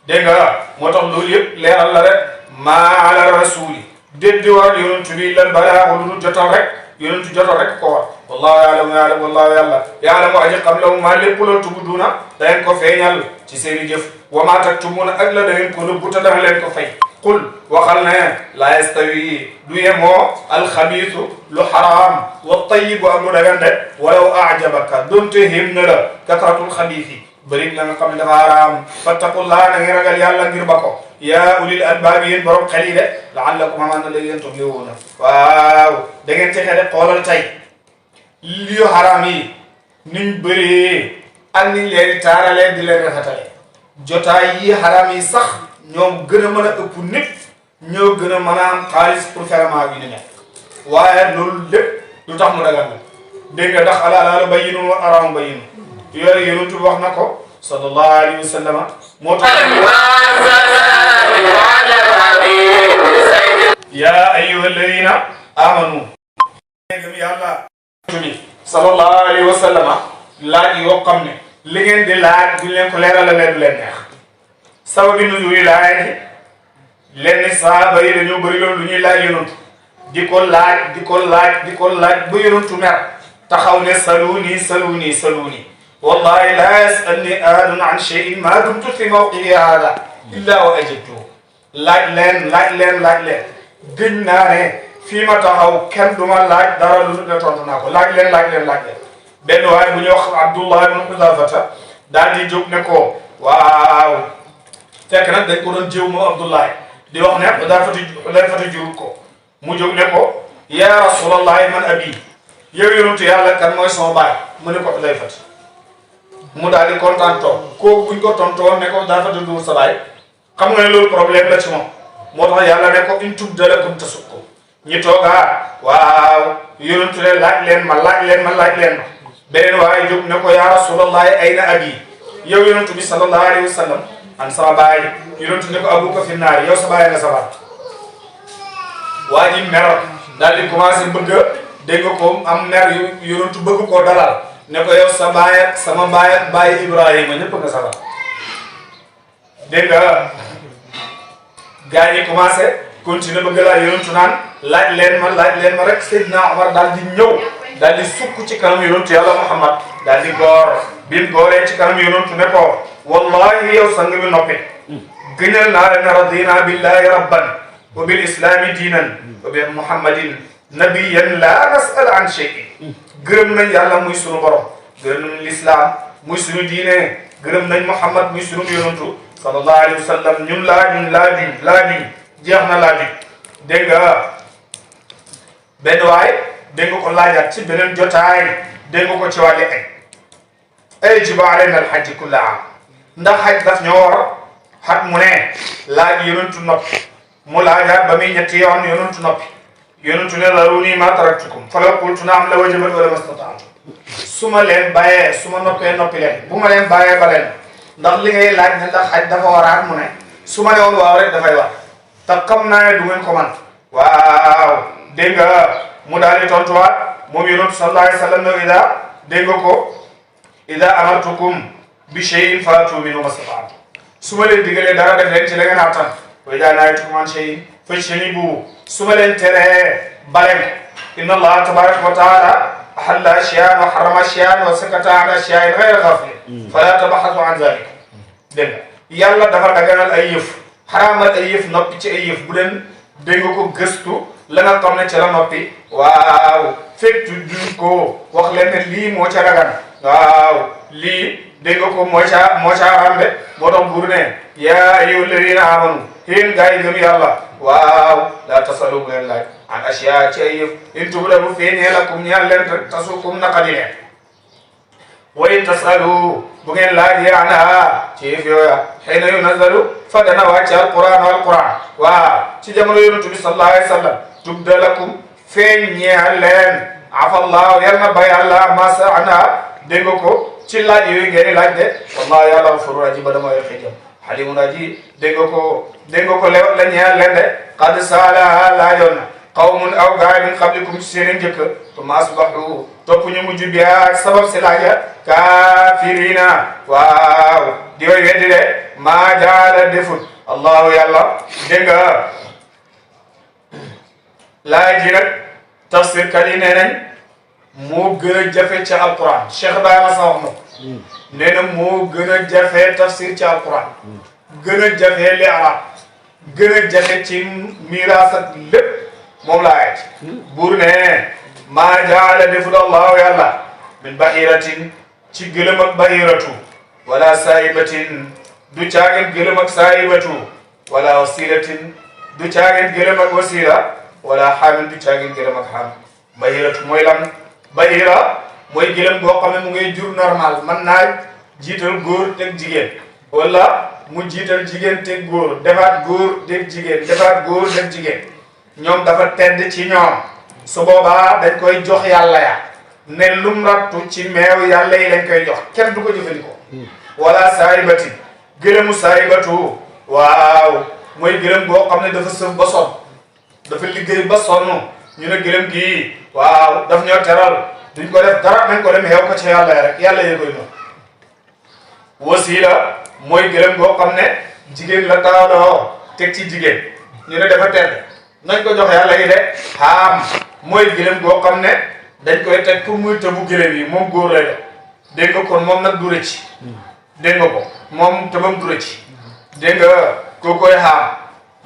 dégg nga moo tax loolu yëpp leeral la rek maa ala rasuli déddi war yonentu bi lan balaa lu dul jotal rek yonentu jotal rek ko war wallahu ya'lamu wallahu ya'lamu aji xam la maa lépp la tubduuna da ngeen ko feeñal ci seeni jëf wa maa taktumuuna ak la da ngeen ko nëbbu te da leen ko fay qul waxal ne laa yastawi du yemoo alxabiisu lu xaraam wa tayibu ak lu dagan de walaw ajabaka donte him na la kasratul xabiisi bëri la nga xam ne dafa xaraam fattaqullaa na ngeen ragal yàlla ngir ba ko yaa ulil albaab yéen borom xel yi de laallakum amaan na léegi yéen tuflihuuna waaw da ngeen texe de xoolal tey yu xaraam yi niñ bëree ak niñ leen di taaralee di leen rafetale jotaay yi xaraam yi sax ñoom gën a mën a ëpp nit ñoo gën a mën a am xaalis pour ferment bi ni nekk waaye loolu lépp lu tax mu dagal dégg nga ndax alaalaalu bayyinun wa araamu bayyinun yooyu yonent bi wax na ko sallallahu alayhi wa sallam moo tax yaa ayyuha alladina amanu gëm yàlla sallallahu alayhi wa sallam laaj yoo xam ne li ngeen di laaj duñ leen ko leeralalee du leen neex sababi nuzuli laaya ji lenn saaba yi dañoo bëri loolu lu ñuy laaj yonantu di ko laaj ba yonantu mer taxaw ne saluni wallahi la yasalni ahadun an shay'in ma dumtu fi mawqifi hada illa wa ajabtuhu laaj leen gëñ naa ne fii ma taxaw kenn du ma laaj dara lu ne tontu naa ko laaj leen benn waay bu ñuy wax Abdullah ibn Hudafata daal di jóg ne ko waaw fekk nag dañ ko doon jéew moom Abdullah di wax ne Hudafata jur ko mu jóg ne ko ya Rasulallah man abi yow yonentu yàlla kan mooy sama baay mu ne ko Hudafata mu daal di kontaan toog kooku buñ ko tontoon ne ko Hudafata du sa baay xam nga ne loolu problème la ci moom moo tax yàlla ne ko in tubda lakum tasukkum ñi toogaa waaw yonentu ne laaj leen ma beneen waaye jóg ne ko ya Rasulallah ayna abi yow yonentu bi sallallahu alayhi wa sallam an sama baay yonentu ne ko abuka fi naari yow sa baay nga sa waa ji mer daal di commencé bëgg a dégg nga ko am mer yonentu bëgg koo dalal ne ko yow sa baay ak sama baay ak baay Ibrahima ñëpp nga sa baay dégg nga gars yi commencé continuer bëgg laa yonentu naan laaj leen ma rek Seydina Omar daal di ñëw daal di sukk ci kanam yonentu yàlla Muhammad daal di goor bi mu gooree ci kanam yonentu ne ko wallahi yow sang bi noppi gëñal naa leen radina billahi rabban wa bil islami diinan wa bi muhammadin nabiyan la nasal an shay'in gërëm nañ yàlla muy sunu borom gërëm nañ l'islam muy sunu diine gërëm nañ Muhammad muy sunu yonentu sallallahu alayhi wa sallam ñun laajuñ jeex na laaj dégg nga benn waay dégg nga ko laajaat ci beneen jotaay dégg nga ko ci wàllu ay jiba alayna alhajj kulla am ndax xaj daf ñoo war xat mu ne laaj yonentu noppi mu laajaat ba muy ñetti yoon yonentu noppi yonentu ne laruni ma taraktukum falaw qultu naam la wajabat wala mastata'tu su ma leen bàyyee su ma noppee noppi leen bu ma leen bàyyee ba leen ndax li ngay laaj ne ndax xaj dafa waraat mu ne su ma ne woon waaw rek dafay war te xam naa ne du ngeen ko man waaw dégg nga mu daal di tontuwaat moom yonentu sallallahu alayhi wa sallam ne ida dégg nga ko ida amartukum bi shay'in fa'tu minhu mastata'tum su ma leen digalee dara def leen ci la ngeen attan wa ida nahaytukum an shay'in fajtanibu su ma leen teree balem inna allaha tabaraka wa taala ahalla ashyan wa harrama ashyan wa sakata an ashyan ghayra ghafilin fala tabahasu an zalik dégg nga yàlla dafa daganal ay yëf xaraamal ay yëf noppi ci ay yëf bu leen dégg nga ko gëstu la nga xam ne ca la noppi waaw fekk duñ ko wax leen ne lii moo ca dagan waaw lii dégg nga ko moo ca rambe moo tax buur ne yaa ayyuhal ladina amanu yéen gaa yi gëm yàlla waaw laa tasalu bu leen laaj an asiya ci ay yëf in tubda bu feeñee lakum ñaan leen tasukum naqadi leen wa in tasalu bu ngeen laajee anha ci yëf yooya xëy yunazzalu fa dana wàcc alquran waaw ci jamono yonent bi sallallahu alayhi wa sallam tubda lakum feeñ ñeel leen afallahu yal na bay àlla masa anha dégg nga ko ci laaj yooyu ngeen di laaj de wallahi yàlla ghafurun aji ba dama yor xiitam xalimun aji dégg nga ko la ñeel leen de qad saalaha laajoon na qawmun aw gaay min qablikum ci seen njëkk tuma asbahu topp ñu mujj bi ak sabab si laaja kaafirina waaw di way weddi de maa jaala defut allahu yàlla dégg nga laaj ji nag tafsir kat yi nee nañ moo gën a jafe ca alquran Cheikh Ibrahima sa wax na nee na moo gën a jafe tafsir ca alquran gën a jafe li arab gën a jafe ci miraas ak lépp moom laa ayet buur ne maa jaala defut allahu yàlla min bahiratin ci gëlëm ak bahiratu wala saayibatin du caagin gëlëm ak saayibatu wala wasilatin du caagin gëlëm ak wasila wala xaamin du caagin gëlëm ak xaam bahiratu mooy lan bahira mooy gëlëm boo xam ne mu ngay jur normal man naa jiital góor teg jigéen wala mu jiital jigéen teg góor defaat góor teg jigéen defaat góor teg jigéen ñoom dafa tedd ci ñoom su boobaa dañ koy jox yàlla ya ne lum rattu ci meew yàlla yi lañ koy jox kenn du ko jëfandikoo wala saayibati gëlëmu saayibatu waaw mooy gëlëm boo xam ne dafa sëf ba sonn dafa liggéey ba sonn ñu ne gëlëm gii waaw daf ñoo teral duñ ko def dara nañ ko dem xew ko ci yàlla rek yàlla yee koy noonu wasila mooy gëlëm boo xam ne jigéen la taawloo teg ci jigéen ñu ne dafa tedd nañ ko jox yàlla yi de xaam mooy gëlëm boo xam ne dañ koy teg pour muy tëbu gëlëm yi moom góor lay def dégg nga kon moom nag du rëcc dégg nga ko moom tëbam du rëcc dégg nga koo koy xaam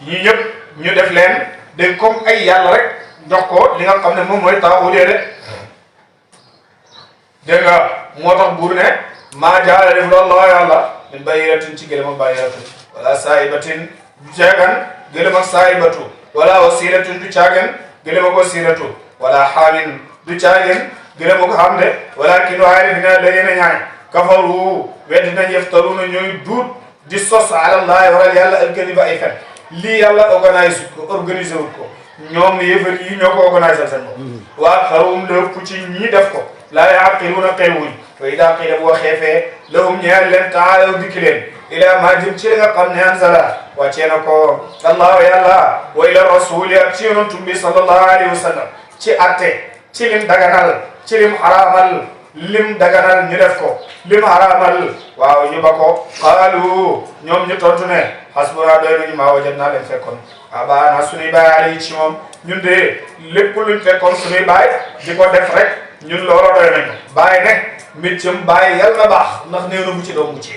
ñii ñëpp ñu def leen dégg comme ay yàlla rek jox ko li nga xam ne moom mooy taaxulee de dégg nga moo tax buur ne maa jaala def loolu la yàlla min bahiratin ci gëlëm ak bahiratin wala saayibatin du caagan gëlëm ak saayibatu wala wasilatin du caagan gëlëm ak wasilatu wala xaamin du caagan gëlëm ak xam de walakin waaye dina la yéen a ñaay kafaru weddi nañ yaftaruna ñooy duut di sos ala llahi waral yàlla alkadiba ay fen lii yàlla organisé wut ko ñoom yëfar yi ñoo ko organisé seen bopp waa xarum lépp ci ñii def ko laa yaqiluuna xeewuñ fa idaa qiila bu waxee fee lahum ñeel leen taalaw dikki leen ila maa jëm ci li nga xam ne anzala wàccee na ko allahu yàlla wa ila rasuli ak ci yonantum bi sallallahu alayhi wa sallam ci atte ci lim daganal ci lim xaraamal lim daganal ñu def ko lim xaraamal waaw ñu ba ko qaalu ñoom ñu tontu ne hasbuna doy nañu maa wajadnaa leen fekkoon abaana suñuy baay ali ci moom ñun de lépp luñ fekkoon suñuy baay di ko def rek ñun looloo doy nañu baay ne méccam baay yàlla na baax ndax nee na bu ci doom bu ci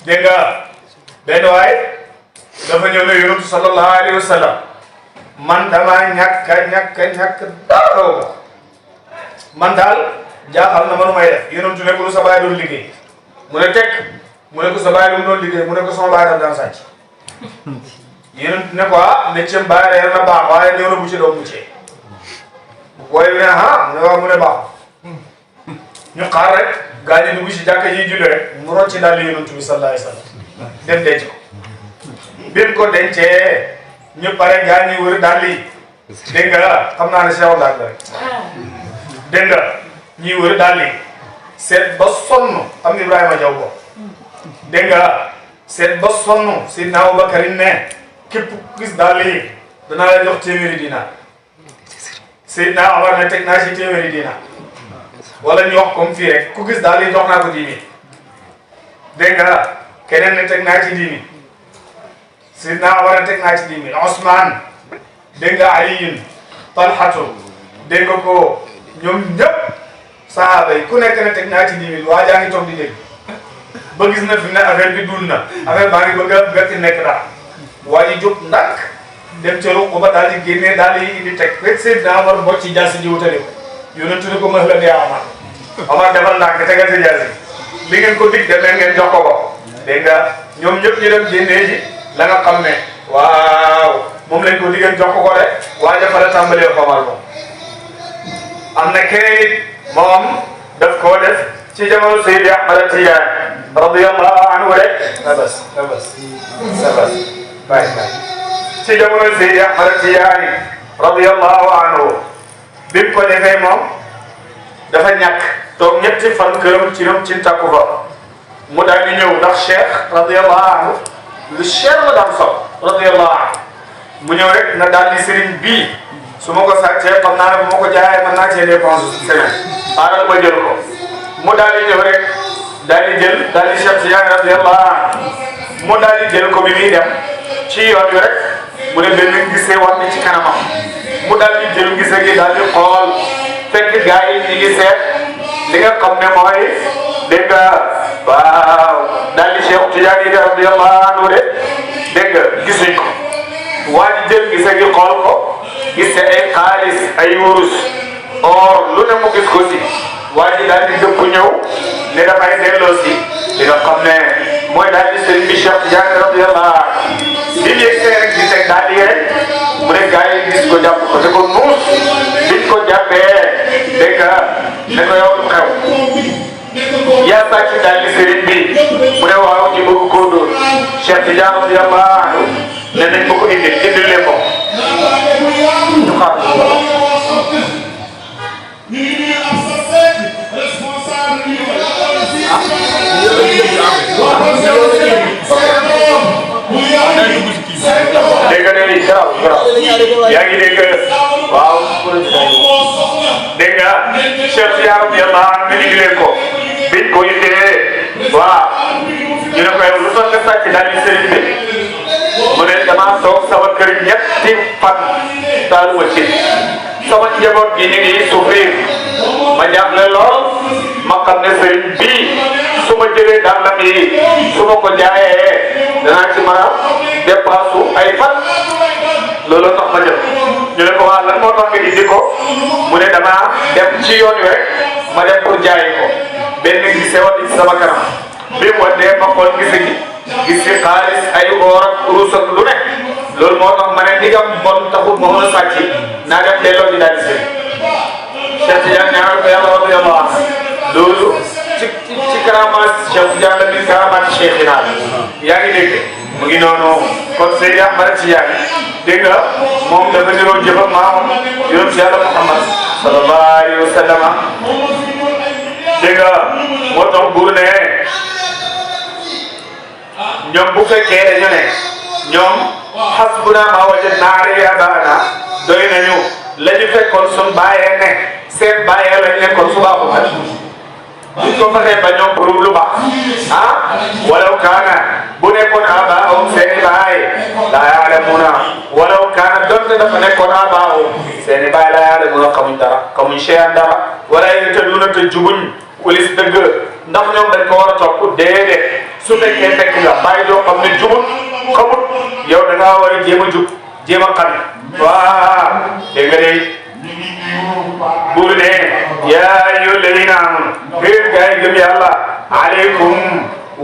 dégg nga benn waay dafa ñëw ne yonent sallallahu alayhi wa sallam man damaa ñàkk dara man daal jaaxal na ma nu may def yonent ne ko lu sa baay doon liggéey mu ne teg mu ne ko sa baay lu mu doon liggéey mu ne ko sama baay daf daan sàcc yonent ne ko ah méccam baay yàlla na baax waaye nee na bu ci doom bu ci booy bi ne ah mu ne waaw mu ne baax ñu xaar rek gaa ñi dugg ci jàkka yi julli rek mu rocc daal di yonent bi sallallahu alayhi wa sallam dem denc ko bi mu ko dencee ñu pare gaa ñi wër daal di dégg nga xam naa ne sew daal la rek dégg nga ñuy wër daal di seet ba sonn am Ibrahima Jaw ko dégg nga seet ba sonn Seydina Abubakar ne képp gis daal di danaa la jox téeméeri dinaar Seydina Omar ne teg naa ci téeméeri dinaar wala ñu wax comme fii rek ku gis daal di jox naa ko 10 000 dégg nga keneen ne teg naa ci 10 000 Sidna Omar teg naa ci 10 000 Ousmane dégg nga Aliyun Talhatu dégg nga ko ñoom ñëpp sahaaba yi ku nekk ne teg naa ci 10 000 waa jaa ngi toog di dégg ba gis na fi ne affaire bi dul na affaire baa ngi bëgg a gerte nekk daal waa ji jóg ndànk dem ca ruq ba daal di génnee daal di indi teg rek Seydina Omar bocc ci jaasi ji wutale ko yonent ne ko ma la dee Omar Omar defal ndànk tegal sa jaasi li ngeen ko dig dem ngeen jox ko ko dégg nga ñoom ñëpp ñu dem génnee ji la nga xam ne waaw moom lañ ko diggéen jox ko ko de waaye dafa la tàmbalee xamal ko am na keneen it moom daf koo def ci jamono Seydi Ahmad Tijaan radiyallahu anhu rek sabas bye ci jamono Seydi Ahmad Tijaan radiyallahu anhu bi mu ko defee moom dafa ñàkk toog ñetti fan këram ci ñoom ci takku fa mu daal di ñëw ndax Cheikh radiyallahu anhu lu cher la daan sol radiyallahu anhu mu ñëw rek na daal di sëriñ bii su ma ko sàccee xam naa ne bu ma ko jaayee mën naa cee dépense semaine xaaral ma jël ko mu daal di ñëw rek daal di jël daal di Cheikh Tidiane radiyallahu anhu mu daal di jël ko bi muy dem ci yoon wi rek mu ne benn gisee wax ni ci kanamam mu daal di jël gisee gi daal di xool fekk gars yi ñu ngi seet li nga xam ne mooy dégg nga waaw daal di Cheikh Tidiane radiyallahu anhu de dégg nga gisuñ ko waa ji jël gisee gi xool ko gis ay xaalis ay wurus or lu ne mu gis ko si waa ji daal di dëpp ñëw ne dafay delloo si li nga xam ne mooy daal di sëriñ bi Cheikh Tidiane radiyallahu anhu bi ñu yegsee rek di teg daal di rek mu ne gars yi gis ko jàpp ko te ko nuus biñ ko jàppee dégg nga ne ko yow lu xew yaa sàcc daal di sëriñ bi mu ne waaw ci bëgg koo dóor Cheikh Tidiane radiyallahu anhu ne nañ ko ko indil leen ko ñu xaar dégg nga ne garaaw yaa ngi dégg waaw dégg nga Cheikh Tidiane radiyallahu anhu ne indi leen ko biñ ko indee waaw ñu ne ko yow lu tax nga sàcc daal di sëriñ bi mu ne damaa toog sama kër ñetti fan daal wëcc sama njaboot gi ñu ngi souffrir ma jaaxle lool ma xam ne sëriñ bii su ma jëlee dàllam yi su ma ko jaayee danaa ci mën a dépense ay fan loolu tax ma jël ñu ne ko waa lan moo tax nga indi ko mu ne damaa dem ci yoon wi rek ma dem pour jaayi ko benn gi sewat ci sama kanam bi mu wadee ma xool gis ci xaalis ay or ak urus ak lu ne loolu moo tax ma ne digam bon taxul ma mën a sàcc naa dem delloo ji daal di sëriñ Cheikh Tidiane ñaanal ko yàlla radiyallahu anhu loolu ci karamaat Cheikh Tidiane la min karamaat Cheikhina yaa ngi dégg mu ngi noonu kon Seydi Ahmad Tidiane dégg nga moom dafa niroo jëfam maamam yonent yàlla Muhammad sallallahu alayhi wa sallam dégg nga moo tax buur ne ñoom bu fekkee dañu ne ñoom hasbuna ma wajadna alayhi abaana doy nañu la ñu fekkoon sun bàyyee ne seen bàyyee lañ nekkoon su baaxul xel buñ ko fexee ba ñoom pour lu baax ah walaw kaana bu nekkoon abaahum seen i baay laa ya'lamuuna walaw kaana donte dafa nekkoon abaahum seen i baay laa ya'lamuuna xamuñ dara xamuñ shay'an dara wala yahtaduuna te jubuñ walis dëgg ndax ñoom dañ ko war a topp déedéet su fekkee fekk nga bàyyi joo xam ne jubut xamut yow da ngaa war a jéem a jub jéem a xam waaw dégg nga de buur ne yaa ayyuhal ladina amanu xëy gaa yi gëm yàlla aleykum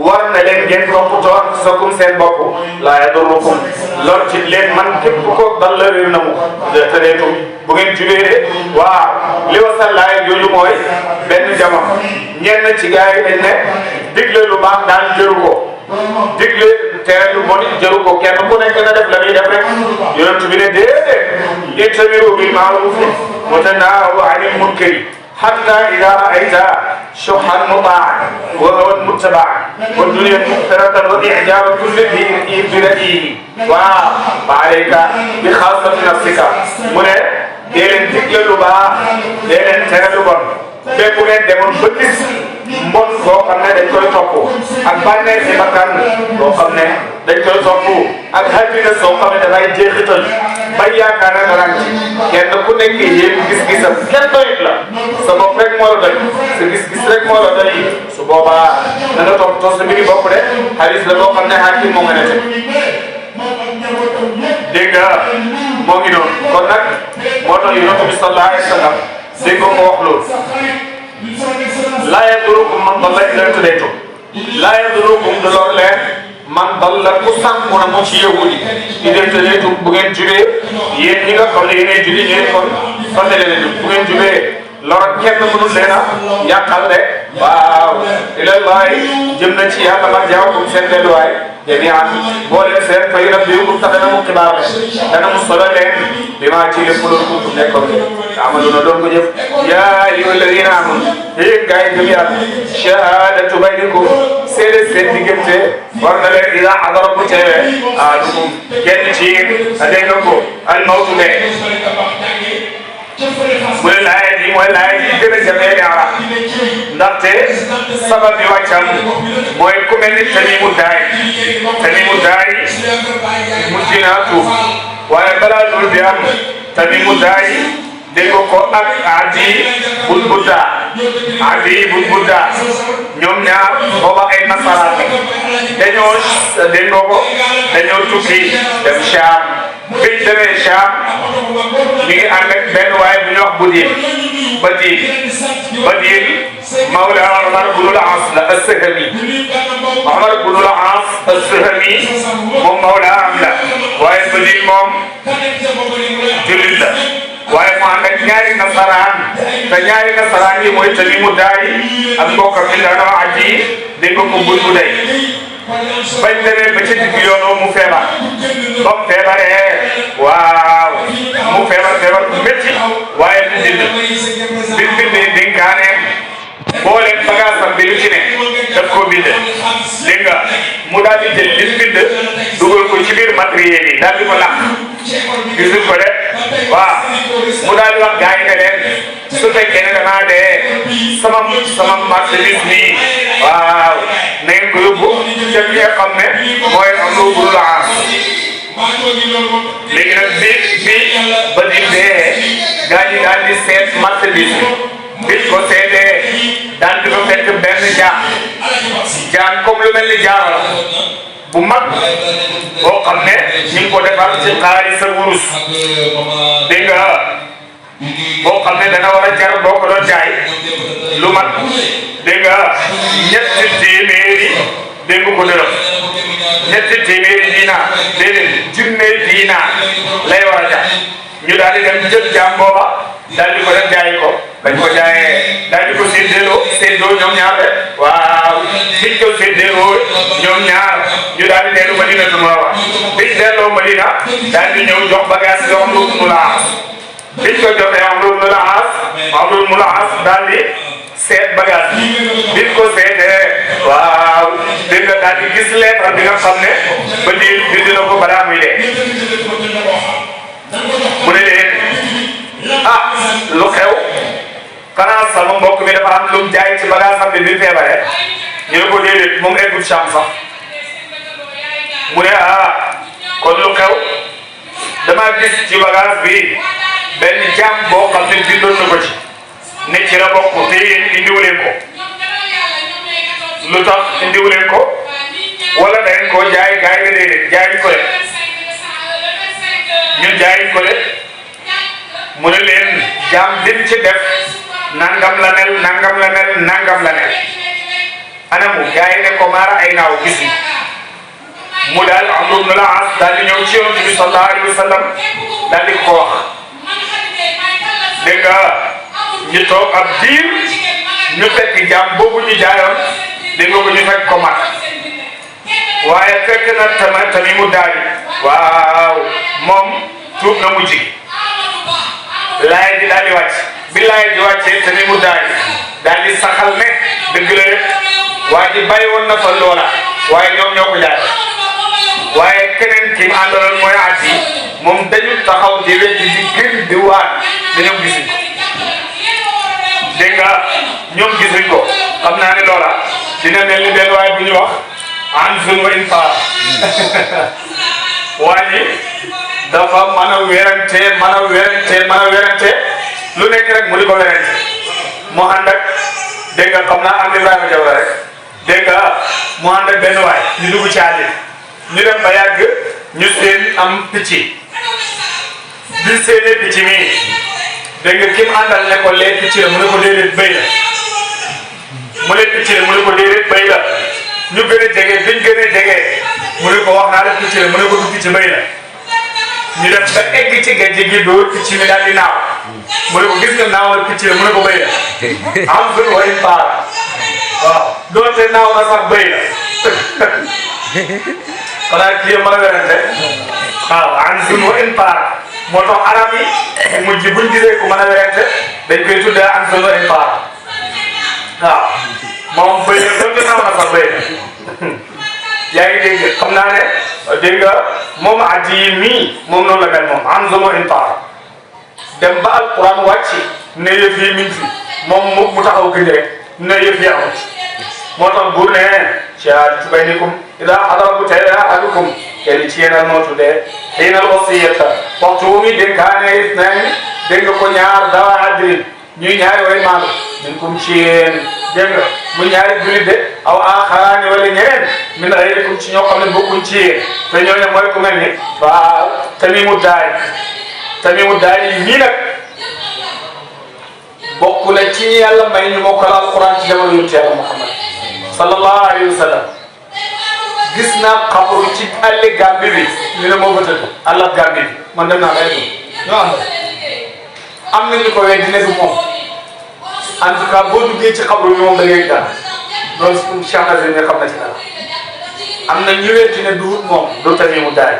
war na leen ngeen toppatoo anfusakum seen bopp laa yadurrukum lor ci leen man képp ko dal la réer na mu tëreetum bu ngeen jubee waaw li wasal laay jooju mooy benn jamono ñenn ci gaa yi dañ ne digle lu baax daal jëru ko digle tere lu bon jëru ko kenn ku nekk na def la muy def rek yonent bi ne déedéet i'tamiru bil ma'ruf wa tanhaw 'anil munkari hatta idha ra'ayta shuhhan muta'an wa hawan muttaba'an wa dunyan mu'taratan wa i'jaba kulli dhi bira'yihi wa alayka bi khassati nafsika mu ne dee leen digle lu baax dee leen tere lu bon te bu ngeen demoon ba gis mbon boo xam ne dañ koy topp ak bànneex si bakkan boo xam ne dañ koy topp ak àddina soo xam ne dafay jeexital bay yaakaar ne dara ci kenn ku nekk yéen gis-gisam kenn doyut la sa bopp rek moo la doy sa gis-gis rek moo la doy su boobaa da nga topp tos mbiri bopp de xaalis la boo xam ne xaakim moo nga ne teg dégg nga moo ngi noonu kon nag moo tax yonent bi sallallahu alayhi wa sallam dégg nga ko wax loolu laa yadurukum man dalla ilaa htadaytum laa yadurukum du lor leen man dalla ku sànku na mu ci yahudi ilaa htadaytum bu ngeen jubee yéen ñi nga xam ne yéenay julli ngeen kon fàttali leen bu ngeen jubee lor ak kenn mënul leen a yàqal de waaw ilallahi jëm na ci yàlla marja'ukum seen delluwaay jami'an boo leen seen fa yunabbi'ukum tax dana mu xibaar leen dana mu solo leen bi maa ci lépp loolu kuntum nekkoon ta'maluuna doon ko jëf yaa ayyuhal ladiina aamanu yéen gaa yi gëm yàlla shahaadatu baynikum seede seen diggante war na leen idaa hadara bu teewee ahadukum kenn ci yéen dégg nga ko al mawtu de mu ne laaya ji mooy laaya ji gën a jafee ñaara ndaxte sabab bi wàccam mooy ku mel ni Tamiimu Daari mujj naa tuub waaye balaa loolu bi am Tamiimu Daari dégg ko ak Adi bun Budda ñoom ñaar booba ay nasaraan dañoo dégg ko dañoo tukki dem Shaam biñ demee Shaam mi ngi ànd ak benn waaye bu ñuy wax Badiil mawla Umar ibnul Aas la as-Sahmi Umar ibnul Aas as-Sahmi moom mawla am la waaye Badiil moom jullit la waaye mu ànd ak ñaari nasaraan te ñaari nasaraan yi mooy Tamiimu Daari ak mbokkam mi nga doon aji dégg ko bul bu day bañ demee ba ca digg yoon mu feebar ba mu feebaree waaw mu feebar bu métti waaye du bind bi bindee dénkaaneem booleeg bagaasam bi lu ci ne daf koo bind dégg nga mu daal di jël li bind dugal ko ci biir matériel yi daal di ko làq gisul ko de waaw mu daal di wax gars yi ne leen su fekkee ne damaa dee sama marchandise nii waaw na ngeen ko yóbbu ca ki nga xam ne mooy am lu bul laas léegi nag bi ba di dee gars yi daal di seet marchandise bi ko seetee daal di ko fekk benn jaan comme lu mel ni jaaro bu mag boo xam ne ñu ngi ko defar ci xaalis ak wurus dégg nga boo xam ne dana war a jar boo ko doon jaay lu mat dégg nga ñetti téeméeri dégg ko dërëm ñetti téeméeri diinaar déedéet junne diinaar lay war a jar ñu daal di dem jël jaam booba daal di ko def jaayi ko bañ ko jaayee daal di ko séddoo ñoom ñaar de waaw biñ ko séddoo ñoom ñaar ñu daal di dellu Madinatu Munawwara biñ delloo Madina daal di ñëw jox bagage yi Amru ibnul Aas biñ ko joxee Amru ibnul Aas daal di seet bagage bi biñ ko seetee waaw dégg nga daal di gis lettre bi nga xam ne ba di bind na ko balaa muy dee mu ne leen lu xew xanaa sama mbokk mi dafa am lu mu jaay ci bagage am bi bi feebaree ñu ne ko déedéet moom eggul Sham sax mu ne kon lu xew dama gis ci bagage bi benn jaam boo xam ne bindoon na ko ci ne ci la bokk te yéen indiwu leen ko lu tax indiwu leen ko wala da ngeen koo jaay gaay nga déedéet jaayuñ ko de ñun jaayuñ ko de mu ne leen jaam dim ci def nangam la mel nangam la mel nangam la mel anamu gaay ne ko maara ay naaw gis mu daal Amru ibnul Aas daal di ñëw ci Yonent bi sallallahu alayhi wa sallam daal di ko wax dégg nga ñu toog ab diir ñu fekk jaam boobu ñu jaayoon dégg nga ko ñu fekk ko mat waaye fekk na Tamiimu Daari waaw moom tuub na mujj gi laay ji daal di wàcc bi laay ji wàccee Tamiimu Daari daal di saxal ne dëgg la rek waa ji bàyyi woon na fa loola waaye ñoom ñoo ko jaay waaye keneen ki mu àndaloon mooy at yi moom dañu taxaw di wécc di gën di waat dañoo gis dégg nga ñoom gisuñ ko xam naa ne loola dina mel ni benn waay bu ñu wax anzun wa infaar waa ji dafa mën a werante lu nekk rek mu di ko werante mu ànd ak dégg nga xam naa am Ibrahima Jaw la rek dégg nga mu ànd ak benn waay ñu dugg ci àll ñu dem ba yàgg ñu seen am picc bi seenee picc mi dégg nga ki mu àndal ne ko lee picc la mu ne ko déedéet béy la mu ne picc la mu ne ko déedéet béy la ñu gën a jege biñ gën a jege mu ne ko wax naa la picc la mu ne ko du picc béy la ñu def ba egg ci gàncax gi dóor picc mi daal di naaw mu ne ko gis nga naawal picc la mu ne ko béy la am suñu way paara waaw doonte naaw na sax béy la xanaa kii mën a werante waaw am suñu way paara moo tax arab yi mujj buñ gisee ku mën a werante dañ koy tuddee am suñu way paara waaw moom béy la doonte naaw na sax béy la yaa ngi dégg xam naa ne dégg nga moom aji yi mii moom noonu la mel moom am suñu way paara dem ba alquran wàcc ne yëf yi mi ngi fi moom mu taxaw gën rek ne yëf yi amut moo tax buur ne shahaadatu baynikum idaa hadara ahadukum kenn ci yéen moo tuddee hiinal wasiyata waxtu wu muy dénkaane isnaani dégg nga ko ñaar dawa adrin ñuy ñaari way maandu minkum ci yéen dégg nga mu ñaari julit de aw aaxaraani wala ñeneen min ghayrikum ci ñoo xam ne bokkuñ ci yéen te ñooñu mooy ku mel ni waaw Tamiimu Daari mii nag bokk na ci yàlla may ñu mokkal alquran ci jamono yonent Yàlla Muhammad sallallahu alayhi wa sallam gis naa xabru ci àlli Gàmbi bi ñu ne moo fa tëdd àllab Gàmbi bi man dem naa bay ñoo am na ñu ko weddi ne du moom en tout cas boo duggee ci xabru bi moom da ngay daal loolu Cheikh Nazir nga xam na ci dara am na ñu weddi ne du moom du Tamiimu Daari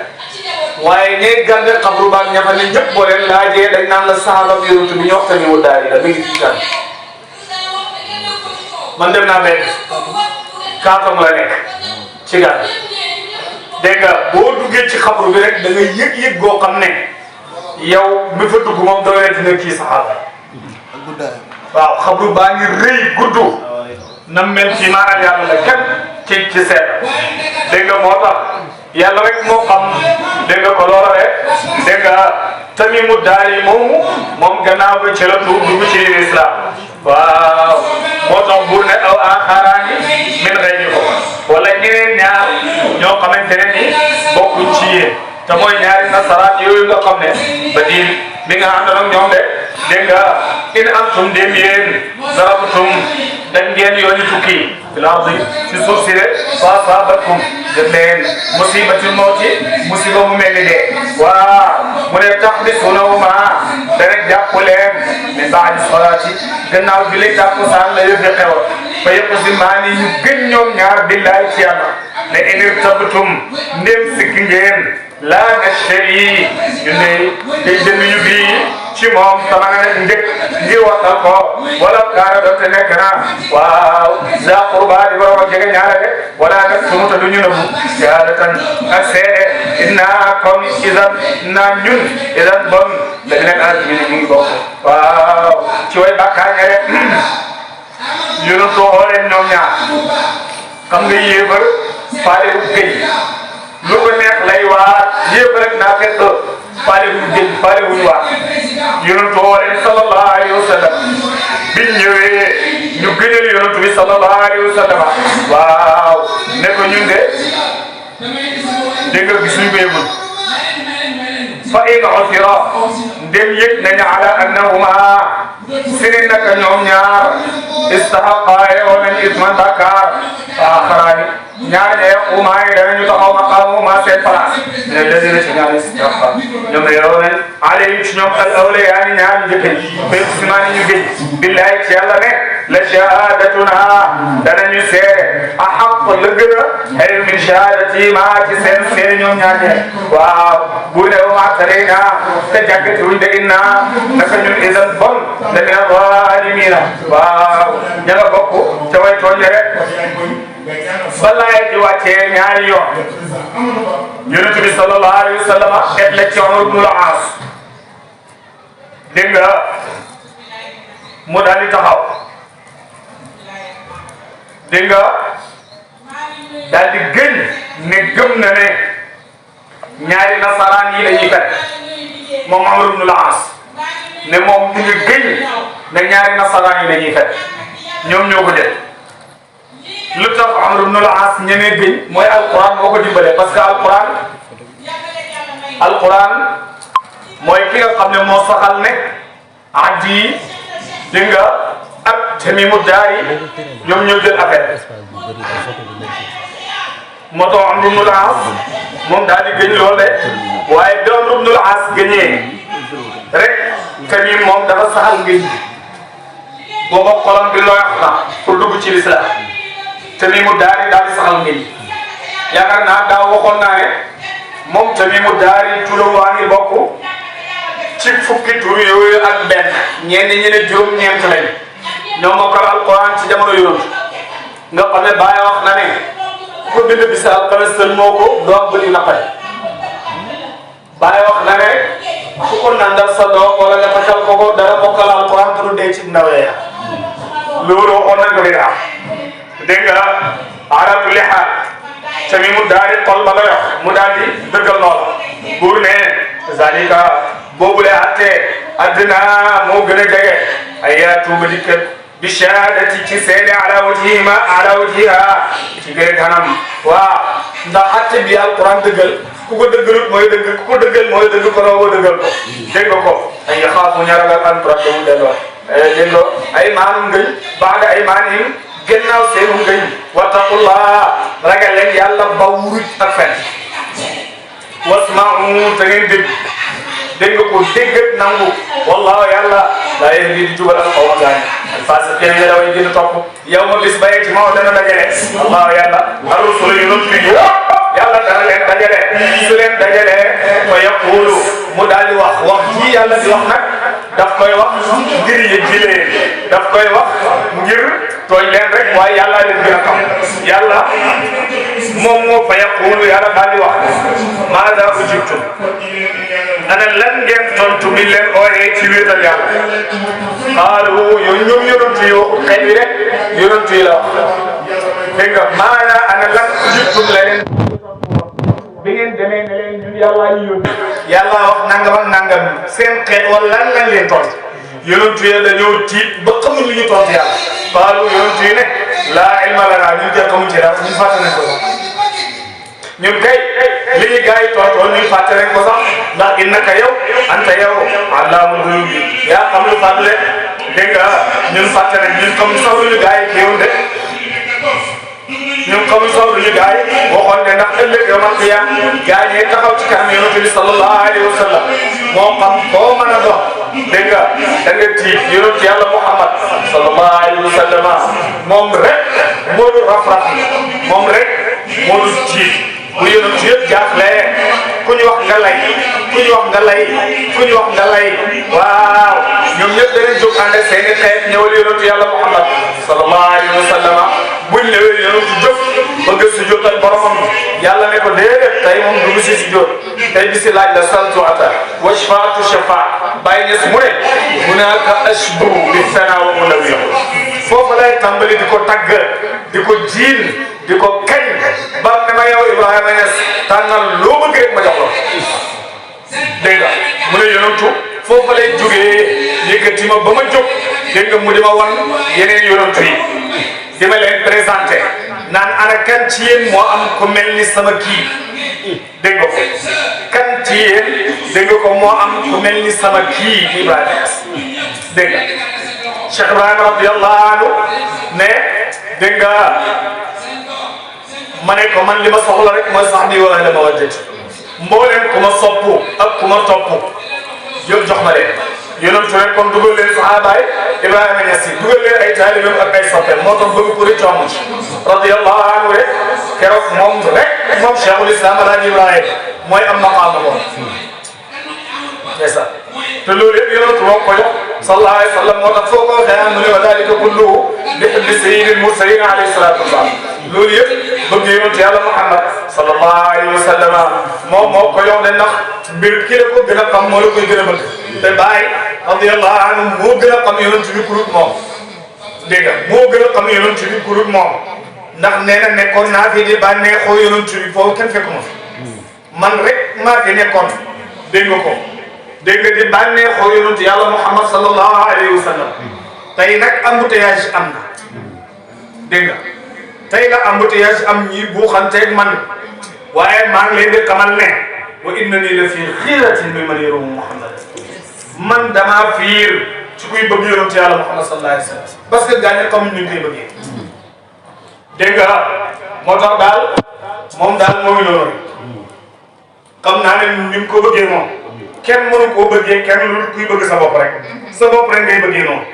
waaye ñooy gànde xabru baag ña fa ne ñëpp boo leen laajee dañ naan la saxaaba bi yonent bi ñu wax Tamiimu Daari la mi ngi ci kan man dem naa benn kaatam la nekk ci gànn dégg nga boo duggee ci xabru bi rek da nga yëg-yëg goo xam ne yow mi fa dugg moom doo leen dina kii saxaaba waaw xabru baa ngi rëy gudd na mel ci maanaam yàlla la kenn ci seet dégg nga moo tax yàlla rek moo xam dégg nga ko loola rek dégg nga Tamiimu Daari moom gannaaw ba ci la tuub dugg ci islam waaw moo tax buur ne aw aaxaraani min ghayrikum wala ñeneen ñaar ñoo xamante ne ni bokkuñ ci yéen te mooy ñaari nasaraan yooyu nga xam ne ba diin mi nga àndoon ak ñoom de dégg nga in antum dem yéen darabtum dañ ngeen yooni tukki fil ardi ci suuf si de fa asabatkum def leen musibatul mawti musiba mu mel ni de waaw mu ne taxbisuunahuma dana jàpp leen min baadi salaati gannaaw bi lay tàkkusaan la yëf xew fa yaqsimaani ñu gën ñoom ñaar billahi ci yàlla ne in irtabtum ndem sikki ngeen laa nashtari ñu ne day jënd ñu bii ci moom sama nga ne njëkk ngir waxtal ko wala kaara doonte nekk na waaw za qurba di borom ak jege ñaare de wala nag sumuta du ñu nëbbu shahadatan ak seede inna comme idan naa ñun idan bon dañ leen aar ñu ngi bokk waaw ci way bàkkaar nga de ñu too leen ñoom ñaar xam nga yéefar faale bu gëj lu ko neex lay waat yéefar rek naa fekk faale bu gëj faale bu ñu waat yonentu leen sallallahu alayhi wa sallam biñ ñëwee ñu gënal yonentu bi sallallahu alayhi wa sallam waaw ne ko ñun de dégg nga gisuñu ko yëgul fa in usira ndem yëg nañu ala annahuma sini naka ñoom ñaar istahaqa yoon nañ isman bakkaar axaraani ñaar ñe umaa yi danañu taxaw maqaamuma seen place ne ladina ci ñaar istahaqa ñoom yoon nañ alayhim ci ñoom al awliyaani ñaar njëkk yi simaani ñu géej billahi ci yàlla ne la shahadatuna danañu seede ahaq la gën a ay min shahadati ma ci seen seede ñoom ñaar ñe waaw bu ne wa tarina te jàggati wuñ de inna naka ñun idan bon la min zalimina waaw ña nga bokk ca way tooñ rek balaay di wàccee ñaari yoon yonent bi sallallahu alayhi wa sallam et la ci Amr ibn al-As dégg nga mu daal di taxaw dégg nga daal di gën ne gëm na ne ñaari nasaraan yi dañuy kat moom Amr ibn al-As ne moom mi ngi gën ne ñaari nasaraan yi dañuy kat ñoom ñoo ko def lu tax Amr ibn al-As ñemee gën mooy alquran moo ko dimbale parce que alquran mooy ki nga xam ne moo saxal ne addi dégg nga ak Tamimu Daari ñoom ñoo jël affaire moo tax Amr ibn al-As moom daal di gëñ lool de waaye bi Amr ibn al-As gëñee rek Tamim moom dafa saxal ngëñ booba xolam bi looyax na pour dugg ci l'islam Tamimu Daari daal di saxal ngëñ yaakaar naa daaw waxoon naa ne moom Tamimu Daari turam waa ngi bokk ci fukki tur yooyu ak benn ñenn ñi ne juróom-ñeent lañ ñoo mokkal alquran ci jamono yooyu nga xam ne Baay wax na ne ku ko bind bisa alxames sël moo ko doom bëri na pare Baay wax na ne ku ko nandal sa doom wala nga fajal ko dara mokkal alquran te du dee ci ndawee loolu waxoon nañ ko fi daal dégg nga ala kulli haal Tamimu Daari xol ba la yox mu daal di dëggal loola buur ne zalika boobule atte addina moo gën a jege ay yaatu ba dikkat bi shahadati ci seede ala wajhiha ci gën kanam waaw ndax atte bi alquran dëggal ku ko dëggalut mooy dëgg ku ko dëggal mooy dëgg ko noo dëggal ko dégg nga ko ay yaxaafu ñaragal an turadda mu delloo dégg nga ay maanum ngëñ baada ay maanim gannaaw seenu ngëñ wattaqullah ragal leen yàlla ba wuruj ak fen wasma'u te ngeen dégg nga ko dégg nangu wallahu yàlla laa yahdi di jubal al qawma gaañ fasiqin yi daway gën a topp yow ma bis bayee ci moo dana dajale wallahu yàlla ar-rusul yonent yi yàlla dana leen dajale su leen dajale fa yaqulu mu daal di wax ji yàlla di wax nag daf koy wax ngir yëjji leen daf koy wax ngir tooñ leen rek waaye yàlla leen gën a xam yàlla moom moo fa yaqulu yàlla daal di wax maada ujibtum ana lan ngeen tontu mi leen ooyee ci wéetal yàlla xaalu ñoom yonent yi wax xel bi rek yonent yi la wax dégg nga maana ana lan ujibtum la leen bi ngeen demee ne leen ñun yàlla ñu yónni yàlla wax nangam ak nangam seen xeet wala lan lañ leen tontu yonent yi dañoo tiit ba xamuñ lu ñu tontu yàlla xaalu yonent yi ne laa ilma lanaa ñun jël xamuñ ci dara ñun fàtte nañ ko ñun kay li ñu gars yi tontoo ñun fàtte nañ ko sax ndax innaka yow anta yow allaamul ghuyuub yaa xam lu fàttale dégg nga ñun fàtte nañ ñun comme sax lu ñu gars yi kéewoon de ñun comme sax lu ñu gars yi waxoon ne ndax ëllëg yawmal qiyaam gars yi taxaw ci kanam yonent bi sallallahu alayhi wa sallam moo xam koo mën a dox dégg nga da nga tiit yonent yàlla Muhammad sallallahu alayhi wa sallam moom rek moo du raf-raf moom rek moo du tiit bu yonent yëpp jaaxle ku ñu wax nga lay ku ñu wax nga lay ku ñu wax nga lay waaw ñoom ñëpp danañ jóg ànd ak seen i xeet ñëwal yonent yàlla Muhammad sallallahu alayhi wa sallam buñ ñëwee yonent jóg bëgg si jotal boromam yàlla ne ko déedéet tey moom du si jot tey bi si laaj la saltu ata wa shafaatu shafa bàyyi ñes mu ne hunaaka ashbu bi sana wa munawiya foofu lay tàmbali di ko tagg di ko jiin di ko kañ ba ne ma yow Ibrahima Niass tànnal loo bëgg rek ma jox la dégg nga mu ne yonantu foofu lay jógee yëkkati ma ba ma jóg dégg nga mu di ma wan yeneen yonantu yi di ma leen présenté naan ana kan ci yéen moo am ku mel ni sama kii dégg nga ko kan ci yéen dégg nga ko moo am ku mel ni sama kii Ibrahima Niass dégg nga Cheikh Ibrahima radiyallahu anhu ne dégg nga ma ne ko man li ma soxla rek mooy sax di wala ma wàjjati mbooleem ku ma soppu ak ku ma topp yëpp jox ma leen yonent rek kon dugal leen saxaabaay Ibrahima Niass dugal leen ay taalibeem ak ay soppeem moo tax bëgg ko rëcc amu ci radiyallahu anhu rek keroog moom rek moom Cheikhul Islam Alaaji Ibrahima mooy am maqaama moom c'est ça te loolu yëpp yonent moo ko jox sallallahu alayhi wa sallam moo tax foo ko waxee mu ne wa dalika kulluhu bi hibbi sayyidil mursalin alayhi salaatu wa salaam loolu yëpp bëgg yonent yàlla Muhammad sallallahu alayhi wa sallam moom moo ko jox de ndax mbir kii la ko gën a xam moo la koy gën a bëgg te Baay radiyallahu anhu moo gën a xam yonent bi kurut moom dégg nga moo gën a xam yonent bi ku dul moom ndax nee na nekkoon naa fi di bànneexoo yonent bi foofu kenn fekkuma fi man rek maa fi nekkoon dégg nga ko dégg nga di bànneexoo yonent yàlla Muhammad sallallahu alayhi wa sallam tey nag embouteillage am na dégg nga tey la embouteillage am ñi buuxanteeg man waaye maa ngi leen di xamal ne wa innani la fi xiiratin mimman yarumu Muhammad man damaa fiir ci kuy bëgg yonent yàlla Muhammad sallallahu alayhi wa sallam parce que gars yi xamuñ ñu koy bëggee dégg nga moo tax daal moom daal mooy loolu xam naa ne ni mu ko bëggee moom kenn mënu koo bëggee kenn lu kuy bëgg sa bopp rek ngay bëggee noonu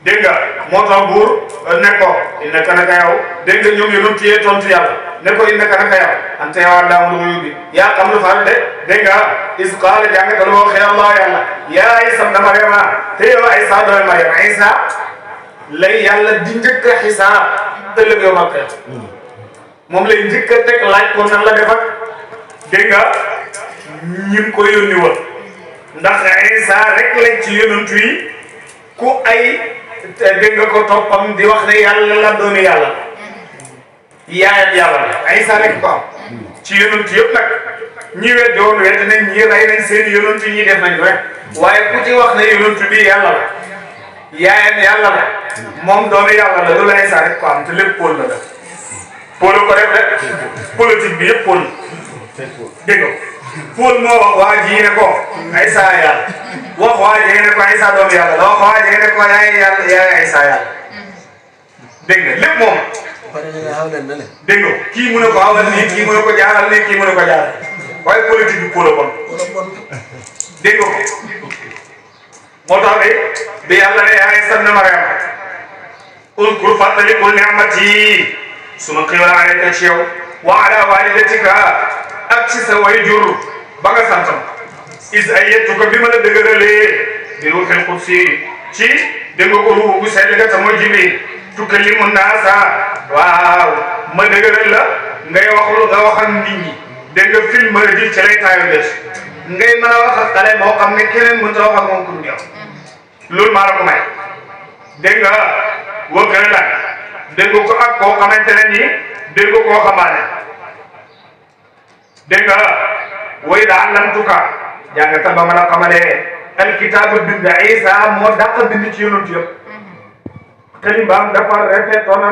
dégg nga moo tax buur ne ko innaka naka yow dégg nga ñoom yonent yee tontu yàlla ne ko innaka naka yow anta yow allaamul ghuyubi yaa xam lu faal de dégg nga is qaala jàngatal woo xëy allah yàlla yaa Isa ibna Maryama te yow Isa doomu Maryam Isa lay yàlla di njëkk a xisaab ëllëg yow mag moom lay njëkk a teg laaj ko nan la def ak dégg nga ñi ko yónni woon ndax Isa rek lañ ci yonent yi ku ay dégg nga ko toppam di wax ne yàlla la doon yàlla yaayam yàlla la Isa rek ko am ci yonent yëpp nag ñi wet doon wet nañ ñi rey nañ seen yonent ñi def nañ rek waaye ku ci wax ne yonent bi yàlla la yaayam yàlla la moom doomu yàlla la loolu Isa rek ko am te lépp Paul la def Paul ko def rek politique bi yëpp Paul dégg nga Paul moo wax waa ji ne ko Isa yàlla wax waa ji ne ko Isa doomu yàlla la wax waa ji ne ko yaay Isa yàlla dégg nga lépp moom dégg nga kii mu ne ko awal nii kii mu ne ko jaaral nii kii mu ne ko jaaral waaye politique bi Paul la bon dégg nga moo tax bi yàlla ne yaa Isa ibna Maryam uzkur fàttalikul ni'mati suma xéwal alayka ci yow wa ala walidatika ak ci sa wayjur ba nga santam is ayyatuka bi ma la dëgëralee bi ruuhil qudsi ci dégg nga ko ruuhu bu sell ga ta mooy Jibril tukallimu naasa waaw ma dëgëral la ngay wax ak nit ñi dégg nga film ji ci lay taayu des ngay mën a wax ak xale moo xam ne keneen mënut a wax ak moom ku dul yow loolu maa la ko may dégg nga wëkkale la dégg ko ak koo xamante ne nii dégg koo xamaane dégg nga way daa lamtuka jàngatal ba ma la xamalee alkitaaba bind Isa moo dàq bind ci yonent yëpp kalimaam dafa rafetoon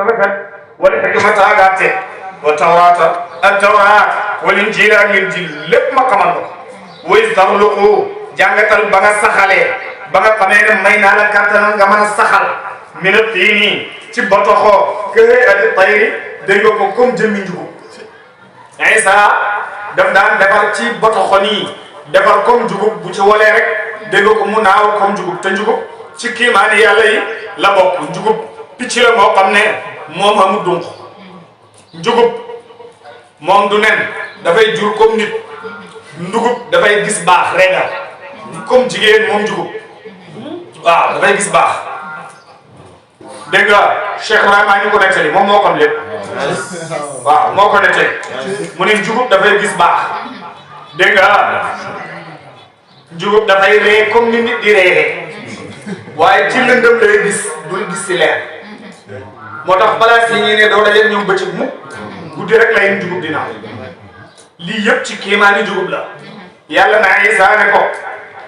rafet wala hikmata gàtte wa tawraata ak tawraat wala injiil ak injiil lépp ma xamal ko way taxluqu jàngatal ba nga saxalee ba nga xamee ne may naa la kàttan nga mën a saxal mina tiini ci botoxoo këhëy ati tayri dégg nga ko comme jëmmi njugub Isa daf daan defar ci botoxo nii defar comme njugub bu ci walee rek dégg nga ko mu naaw comme njugub te njugub ci kiimaani yàlla yi la bokk njugub picc la moo xam ne moom amul dunq njugub moom du nen dafay jur comme nit ndugub dafay gis baax regal comme jigéen moom njugub waaw dafay gis baax dégg nga Cheikh Ibrahima ñu ko nettali moom moo xam lépp waaw moo ko nettali mu ne njugub dafay gis baax dégg nga njugub dafay ree comme ni nit di reeree waaye ci lëndëm lay gis dul gis si leer moo tax balaa si ñi ne doo dajeeg ñoom bëccëg mu guddi rek lay njugub dina lii yëpp ci kéemaani njugub la yàlla na Isa ne ko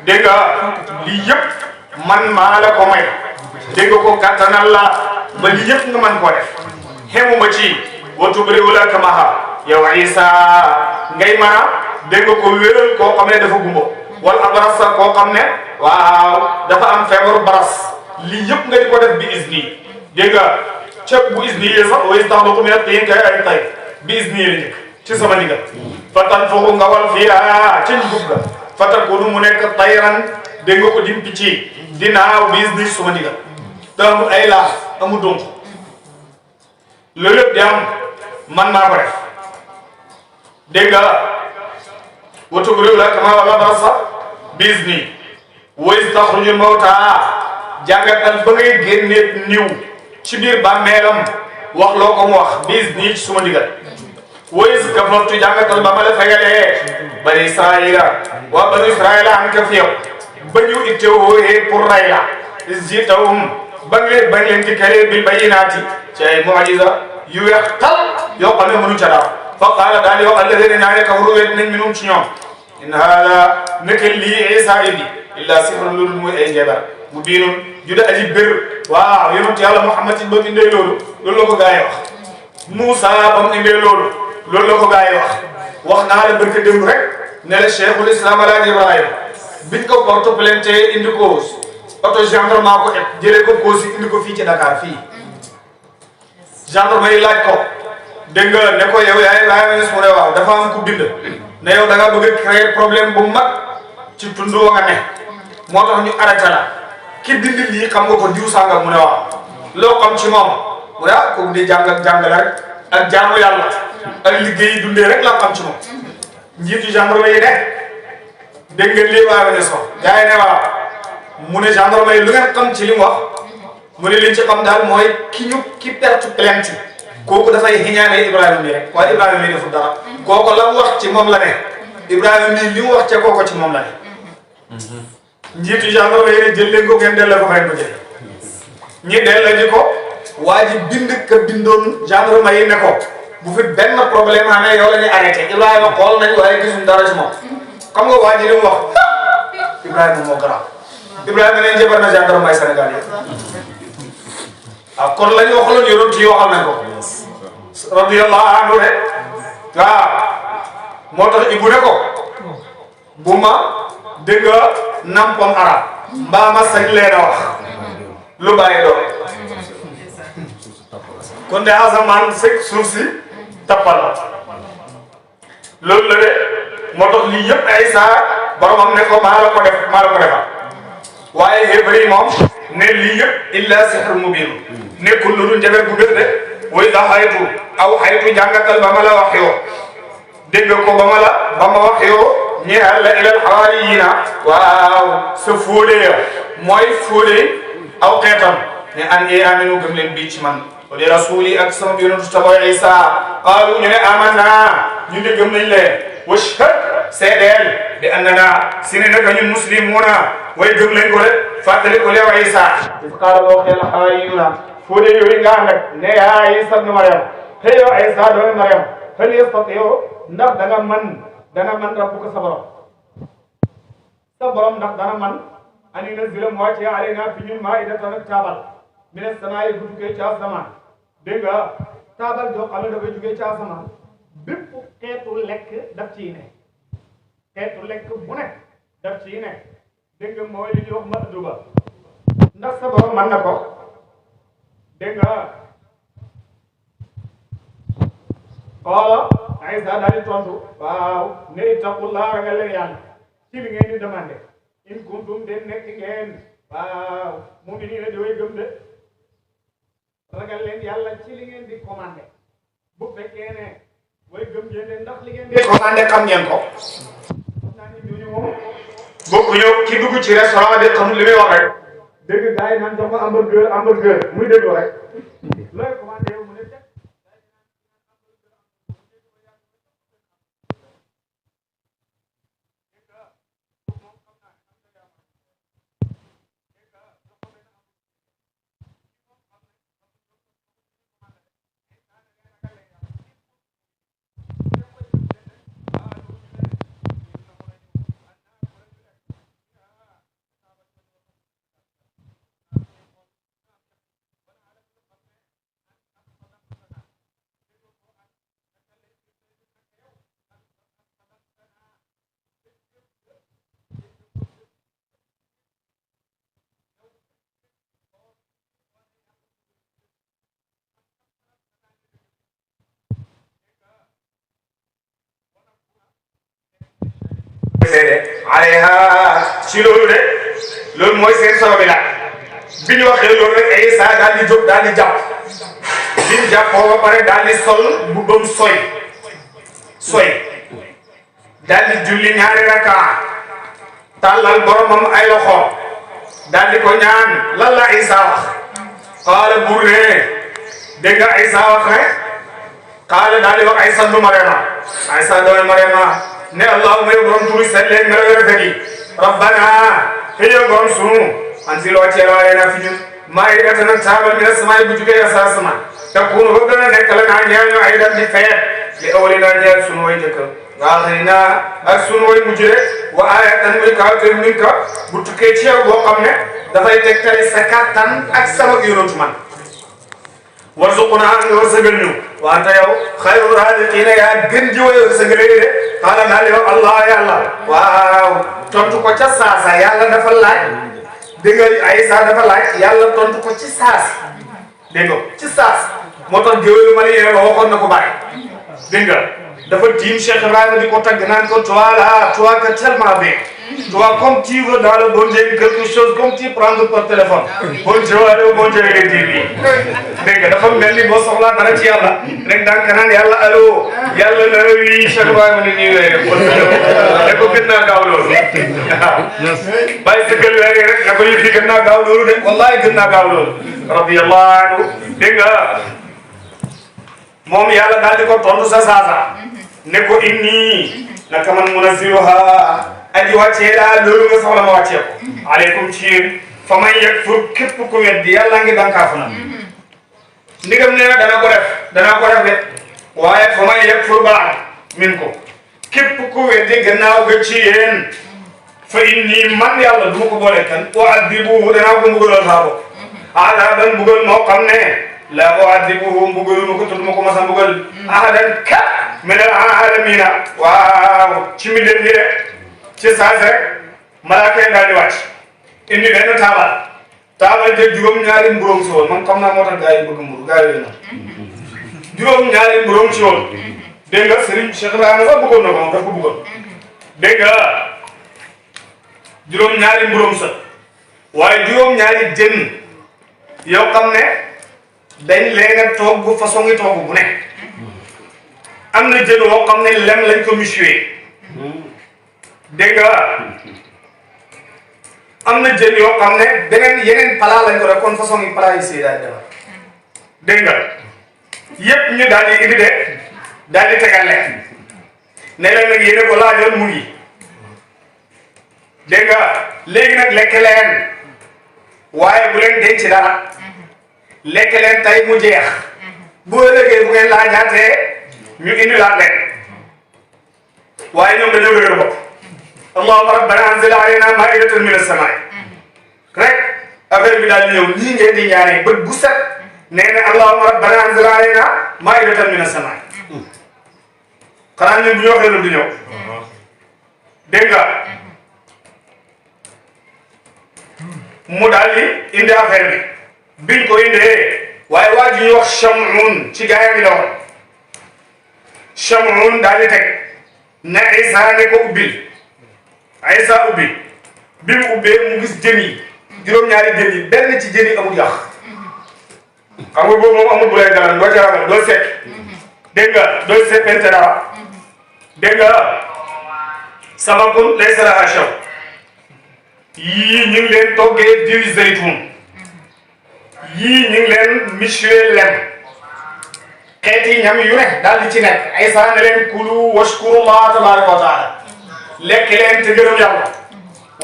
dégg nga lii yëpp man maa la ko may dégg nga ko kattanal la ba lii yëpp nga mën koo def xemuma ci wa tubri'ul akmaha yow Isa ngay mën a dégg nga ko wéral koo xam ne dafa gumbo wala abrasa koo xam ne waaw dafa am feebaru baras lii yëpp nga di ko def bi isni dégg nga ceeb bu isni yi sax wa taxluqu mina tiin kay ay tay bi isni la njëkk ci sama ndigal fa tanfuxu nga wal fiihaa ca njugub ga fa takunu mu nekk tayran dégg nga ko dim picc di naaw bi isni sama ndigal te amul ay laaf amul donc loolu yëpp di am man maa ko def dégg nga wa tubri'ul akmaha wal abrasa bi izni wa taxrujul mawtaa jàngatal ba ngay génne niw ci biir bàmmeelam wax loo ko mu wax bi izni ci suma ndigal wa iz kafartu jàngatal ba ma la fegalee bani Israaïla banu Israaïla an ka fi yow ba ñu ittewoo pour ray la is jiitawum bañ leen dikkalee bil bayyinaati ci ay mu'jiza yu weex tal yoo xam ne mënu ca dara fa qaala daal di wax alladina ñaare kafaru wet nañ minum ci ñoom in haada naka lii Isa indi illa sihrun loolu muy ay njabar mu biinun juda aji bér waaw yonent yàlla Muhammad ba mu indee loolu la ko gaa yi wax Moussa ba mu indee loolu la ko gaa yi wax naa la barke démb rek ne la Cheikhul Islam Alaaji Ibrahima biñ ko porte plainte indi ko auto gendarme ko jëlee ko Kossy indi ko fii ci Dakar fii gendarme yi laaj ko dégg nga ne ko yow yaay Ibrahima Niass mu ne waaw dafa am ku bind ne yow da nga bëgg a créer problème bu mag ci tund wa nga ne moo tax ñu arrêté la ki bind lii xam nga ko diw sàngam mu ne waaw loo xam ci moom mu ne ah kooku di jàngale rek ak jaamu yàlla ak liggéey dundee rek la xam ci moom njiitu gendarme yi ne dégg ngeen lii Ibrahima Niass wax gars yi ne waaw mu ne gendarme yi lu ngeen xam ci li mu wax mu ne liñ ci xam daal mooy ki perte plainte kooku dafay xiñaane Ibrahima mi rek waaye Ibrahima mi deful dara kooku la mu wax ci moom la ne Ibrahima mi li mu wax ca kooku ci moom la ne njiitu gendarme yi ne jël leen ko ngeen delloo ko fay ko jël ñi delloo ji ko waa ji bind ka bindoon gendarme yi ne ko bu fi benn problème amee yow la ñuy arrêté Ibrahima xool nañ waaye gisuñ dara ci moom xam nga waa ji li mu wax Ibrahima moo garaaw Ibrahima ne njëbar na gendarme ay Sénégal yi kon la ñu waxaloon yonent yi waxal nañ ko radiyallahu anhu de waaw moo tax Ibu ne ko bu ma dégg nga nampam arab mbaa ma sañ leen a wax lu bàyyi doon kon de asamaan fekk suuf si tappal loolu la de moo tax lii yëpp ay saa boromam ne ko maa la ko defal waaye Hébreu moom ne lii yëpp illa sihr mubin nekkul lu dul njabar bu gën de way da xaytu aw xaytu jàngatal ba ma la wax yoo dégg ko ba ma wax yoo ñeexal la ilal xawaariyina waaw sa fóode ya mooy fóode aw xeetam ne an ee aminu gëm leen bii ci man wa li rasuli ak sama yonentu tabaw Isa qaalu ñu ne amanna ñu ne gëm nañ leen washhad seedeel bi annana si ne naka ñun muslimuna way gëm lañ ko de fàttali ko leew Isa qaala boo xeel xawaariyuna fóode yooyu nga ànd ak ne yaa Isa ibn Maryam te yow Isa doomi Maryam hal yastati'u ndax danga man rabbuka sa borom ndax dana man an yunazzila mu wàcce alaynaa fi ñun maa'idatan ak taabal mina samaa'i bu tukkee ci asamaan dégg nga taabal joo xam ne dafay jugee ci asamaan bépp xeetu lekk daf ciy ne xeetu lekk bu nekk daf ciy ne dégg nga mooy li ñuy wax matduba ndax sa borom mën na ko dégg nga xoola Isa daal di tontu waaw ne ittaqullah ragal leen yàlla ci li ngeen di demandé in kuntum de nekk ngeen waaw mu'miniina di way gëm de ragal leen yàlla ci li ngeen di commandé bu fekkee ne way gëm ngeen de ndax li ngeen di commandé xam ngeen ko naa ni ñooñu moom bokku ñëw ki dugg ci restaurant de xam li muy wax rek dégg gars yi naan jox ko hamburger muy déglu rek looy commandé yow mu ne alayha ci loolu de loolu mooy seen solo bi la bi ñu waxee loolu rek Isa daal di jóg daal di jàpp bi ñu jàppoo ba pare daal di sol mbubbam soy daal di julli ñaari raka tàllal boromam ay loxo daal di ko ñaan lan la Isa wax qaala buur ne dégg nga Isa wax ne qaala daal di wax Isa du Mariama Isa doomu Mariama ne allahumma yow borom turi set leen melo yor fegi rabbana te yow borom sunu anzil wàcceel waaye na fi ñun maa ngi gàtt nag taabal mi ne sama bu jugee sa sama te kuunu ba dana nekk la naa ñaan ñu ay dal di feet li awli naa ñaan sunu way njëkk waa xëy naa ak sunu way mujj rek wa aayatan muy kawte min ka bu tukkee ci yow boo xam ne dafay tegtali sa kattan ak sama yonantu man warzuqnaa nga wërsëgal ñu wante yow xayrul raziqiina yaa gën ji way wërsëgalee de xaala daal yow allah yàlla waaw tontu ko ca saasa yàlla dafa laaj dégg nga Aysa dafa laaj yàlla tontu ko ci saas dégg nga ci saas moo tax géwélu malien ba waxoon na ko bàyyi dégg nga dafa tiim Cheikh Ibrahima di ko tagg naan ko toi là toi que tellement bien toi comme tu veux dans le bon Dieu quelque chose comme tu prends par téléphone bon Dieu allo bon Dieu lay dégg dégg nga dafa mel ni boo soxlaa dara ci yàlla rek daan ka naan yàlla allo yàlla na oui Cheikh Ibrahima ni nii lay def ko gën naa gaaw loolu waaw bàyyi sa gël léegi rek na ko yëf yi gën naa gaaw loolu de wallahi gën naa gaaw loolu radiyallahu anhu dégg nga moom yàlla daal di ko tontu sa saasa ne ko inni naka man munazziluha aji wàccee laa loolu nga soxla ma wàccee ko aleykum ci yéen fa man yakfur képp ku weddi yàlla ngi dankaafu na ndigam nee na dana ko def de waaye fa man yakfur ba'd min ko képp ku weddi gannaaw ga ci yéen fa inni man yàlla du ma ko boole kan u'adhibuhu danaa ko mbugalal saa bopp adaban mbugal moo xam ne la u'adhibuhu mbugalu ma ko tudd ma ko masa mbugal ahadan ka min al-aalamiina waaw ci mi dem ni rek ci saas rek malaaka yi daal di wàcc indi benn taabal jël juróom-ñaari mburóom si woon man xam naa moo tax gars yi bëgg mburu gars yi na juróom-ñaari mburóom si woon dégg nga Serigne Cheikh Ibrahima sax bëggoon na ko moom daf ko bëggoon dégg nga juróom-ñaari mburóom sa waaye juróom-ñaari jën yow xam ne dañ leen a togg façon yi togg bu ne am na jën woo xam ne lem lañ ko michué dégg nga am na jën yoo xam ne yeneen plat lañ ko def kon façon yi plat yi si daal defar dégg nga yëpp ñu daal di indi de daal di tegal leen ne leen nag yéene ko laajoon mu ngi dégg nga léegi nag lekk leen waaye bu leen denc dara lekk leen tey mu jeex bu ëllëgee bu ngeen laajaatee ñu indi laat leen waaye ñoom dañoo dëgër bopp allahumma rabbana anzil alayna ma'idatan min as-samaa'i rek affaire bi daal di ñëw nii ngeen di ñaanee bët bu set nee na allahumma rabbana anzil alayna ma'idatan min as-samaa'i xanaa ñun bu ñu waxee lu di ñëw dégg nga mu daal di indi affaire bi biñ ko indee waaye waa ji ñuy wax Shamun ci gaayam yi la woon Shamun daal di teg ne Isa ne ko ubbil Isa ubbi bi mu ubbee mu gis jën yi juróom-ñaari jën yi benn ci jën yi amul yàq xam nga boobu moom amul bu lay dara doo ca ragal doo seet dégg nga doo seetante dara dégg nga samakun laysa lahaa shaw yii ñu ngi leen toggee diwi zaytun yii ñu ngi leen michué lem xeeti ñam yu ne daal di ci nekk ay saa ne leen kulu washkurullaha tabaraka wa taala lekk leen te gërëm yàlla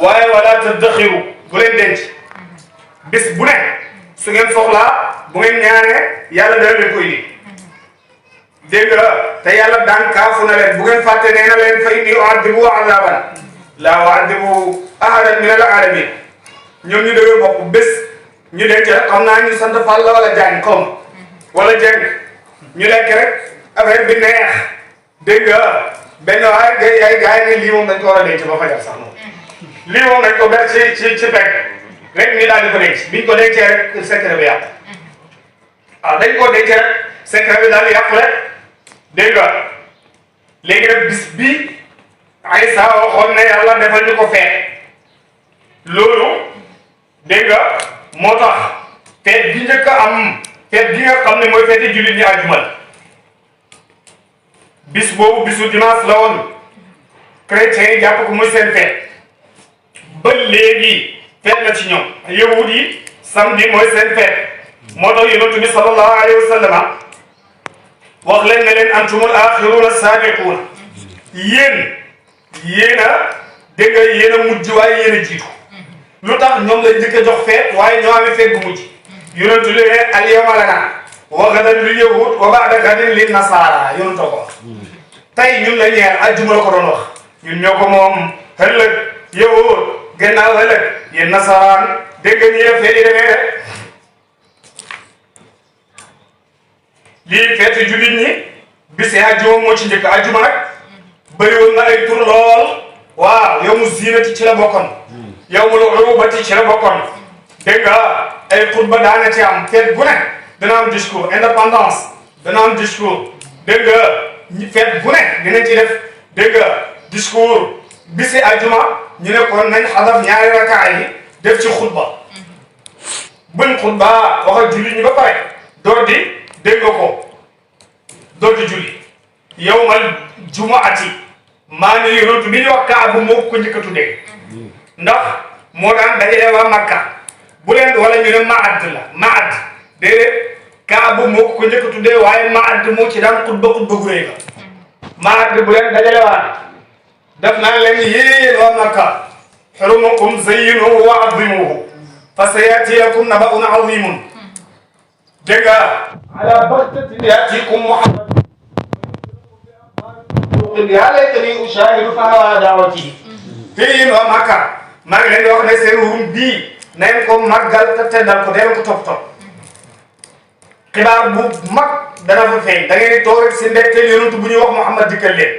waaye wala taddaxiru bu leen denc bis bu ne su ngeen soxlaa bu ngeen ñaanee yàlla dana leen koy indi dégg nga te yàlla daan kaafu na leen bu ngeen fàtte nee na leen fa inni u'adhibu azaban la u'adhibu ahadan min al-alamin ñoom ñu dëgër bopp bés ñu denc rek xam naa ñu sant Fall la wala Diagne comme wala Dieng ñu lekk rek affaire bi neex dégg nga benn waay ay gars yi ne lii moom dañ ko war a denc ba fajar sax moom lii moom dañ ko ber ci pegg rek ñu daal di ko denc biñ ko dencee rek secret bi yàqu waaw dañ ko denc rek secret bi daal di yàqu rek dégg nga léegi nag bis bi Aysa waxoon ne yàlla defal ñu ko feet loolu dégg nga moo tax feet bi njëkk a am feet bi nga xam ne mooy feeti jullit ñi àjjuma bis boobu bisu dimanche la woon chrétiens yi jàpp ko muy seen feet ba léegi feet la ci ñoom yahud yi samedi mooy seen feet moo tax yonent bi sallallahu alayhi wa sallam wax leen ne leen antumul axiruuna saabiquuna yéen a dégg nga yéen a mujj waaye yéen a jiitu lu tax ñoom lañ njëkk a jox feet waaye ñoo amee feet bu mujj yonent li ne al yawma lana wa gadan lil yahud wa ba'da gadin lin nasara yonent ko tey ñun la ñeel àjjuma la ko doon wax ñun ñoo ko moom ëllëg yahud gannaaw ëllëg yéen nasaraan dégg nga ñi la fee di demee de lii feetu jullit ñi bisi àjjuma moo ci njëkk àjjuma nag bëri woon na ay tur lool waaw yow mu ziinati ci la bokkoon yow mu urubati ci la bokkoon dégg nga ay xutba daana ci am feet bu ne dana am discours indépendance dana am discours dégg nga feet bu ne dina ci def dégg nga discours bisi àjjuma ñu ne kon nañ xadaf ñaari rakaa yi def ci xutba buñ xutba wax ak jullit ñi ba pare door di dégg nga ko door di julli yawmal jumaati maa ngi yonent bi ñu wax Kaabu moo ko njëkk a tuddee ndax moo daan dajale waa Makka bu leen wala ñu ne Maad la Maad déedéet Kaabu moo ko njëkk a tuddee waaye Maad moo ci daan xutba gu rëy la Maad bu leen dajale waa def naa leen yéen waa Makka xurumakum zayyinuhu wa azimuhu fa sayatiyakum naba'un azimun dégg nga ala baxtatin yatikum Muhammad yaa laytanii ushaahidu fa hawaa daawati te yéen waa Makka maa ngi leen di wax ne seen wurum bii na ngeen ko màggal te teddal ko dee ko topp xibaar bu mag dana fa feeñ da ngeen di toog rek si ndetteel yonent bu ñuy wax Muhammad dikkal leen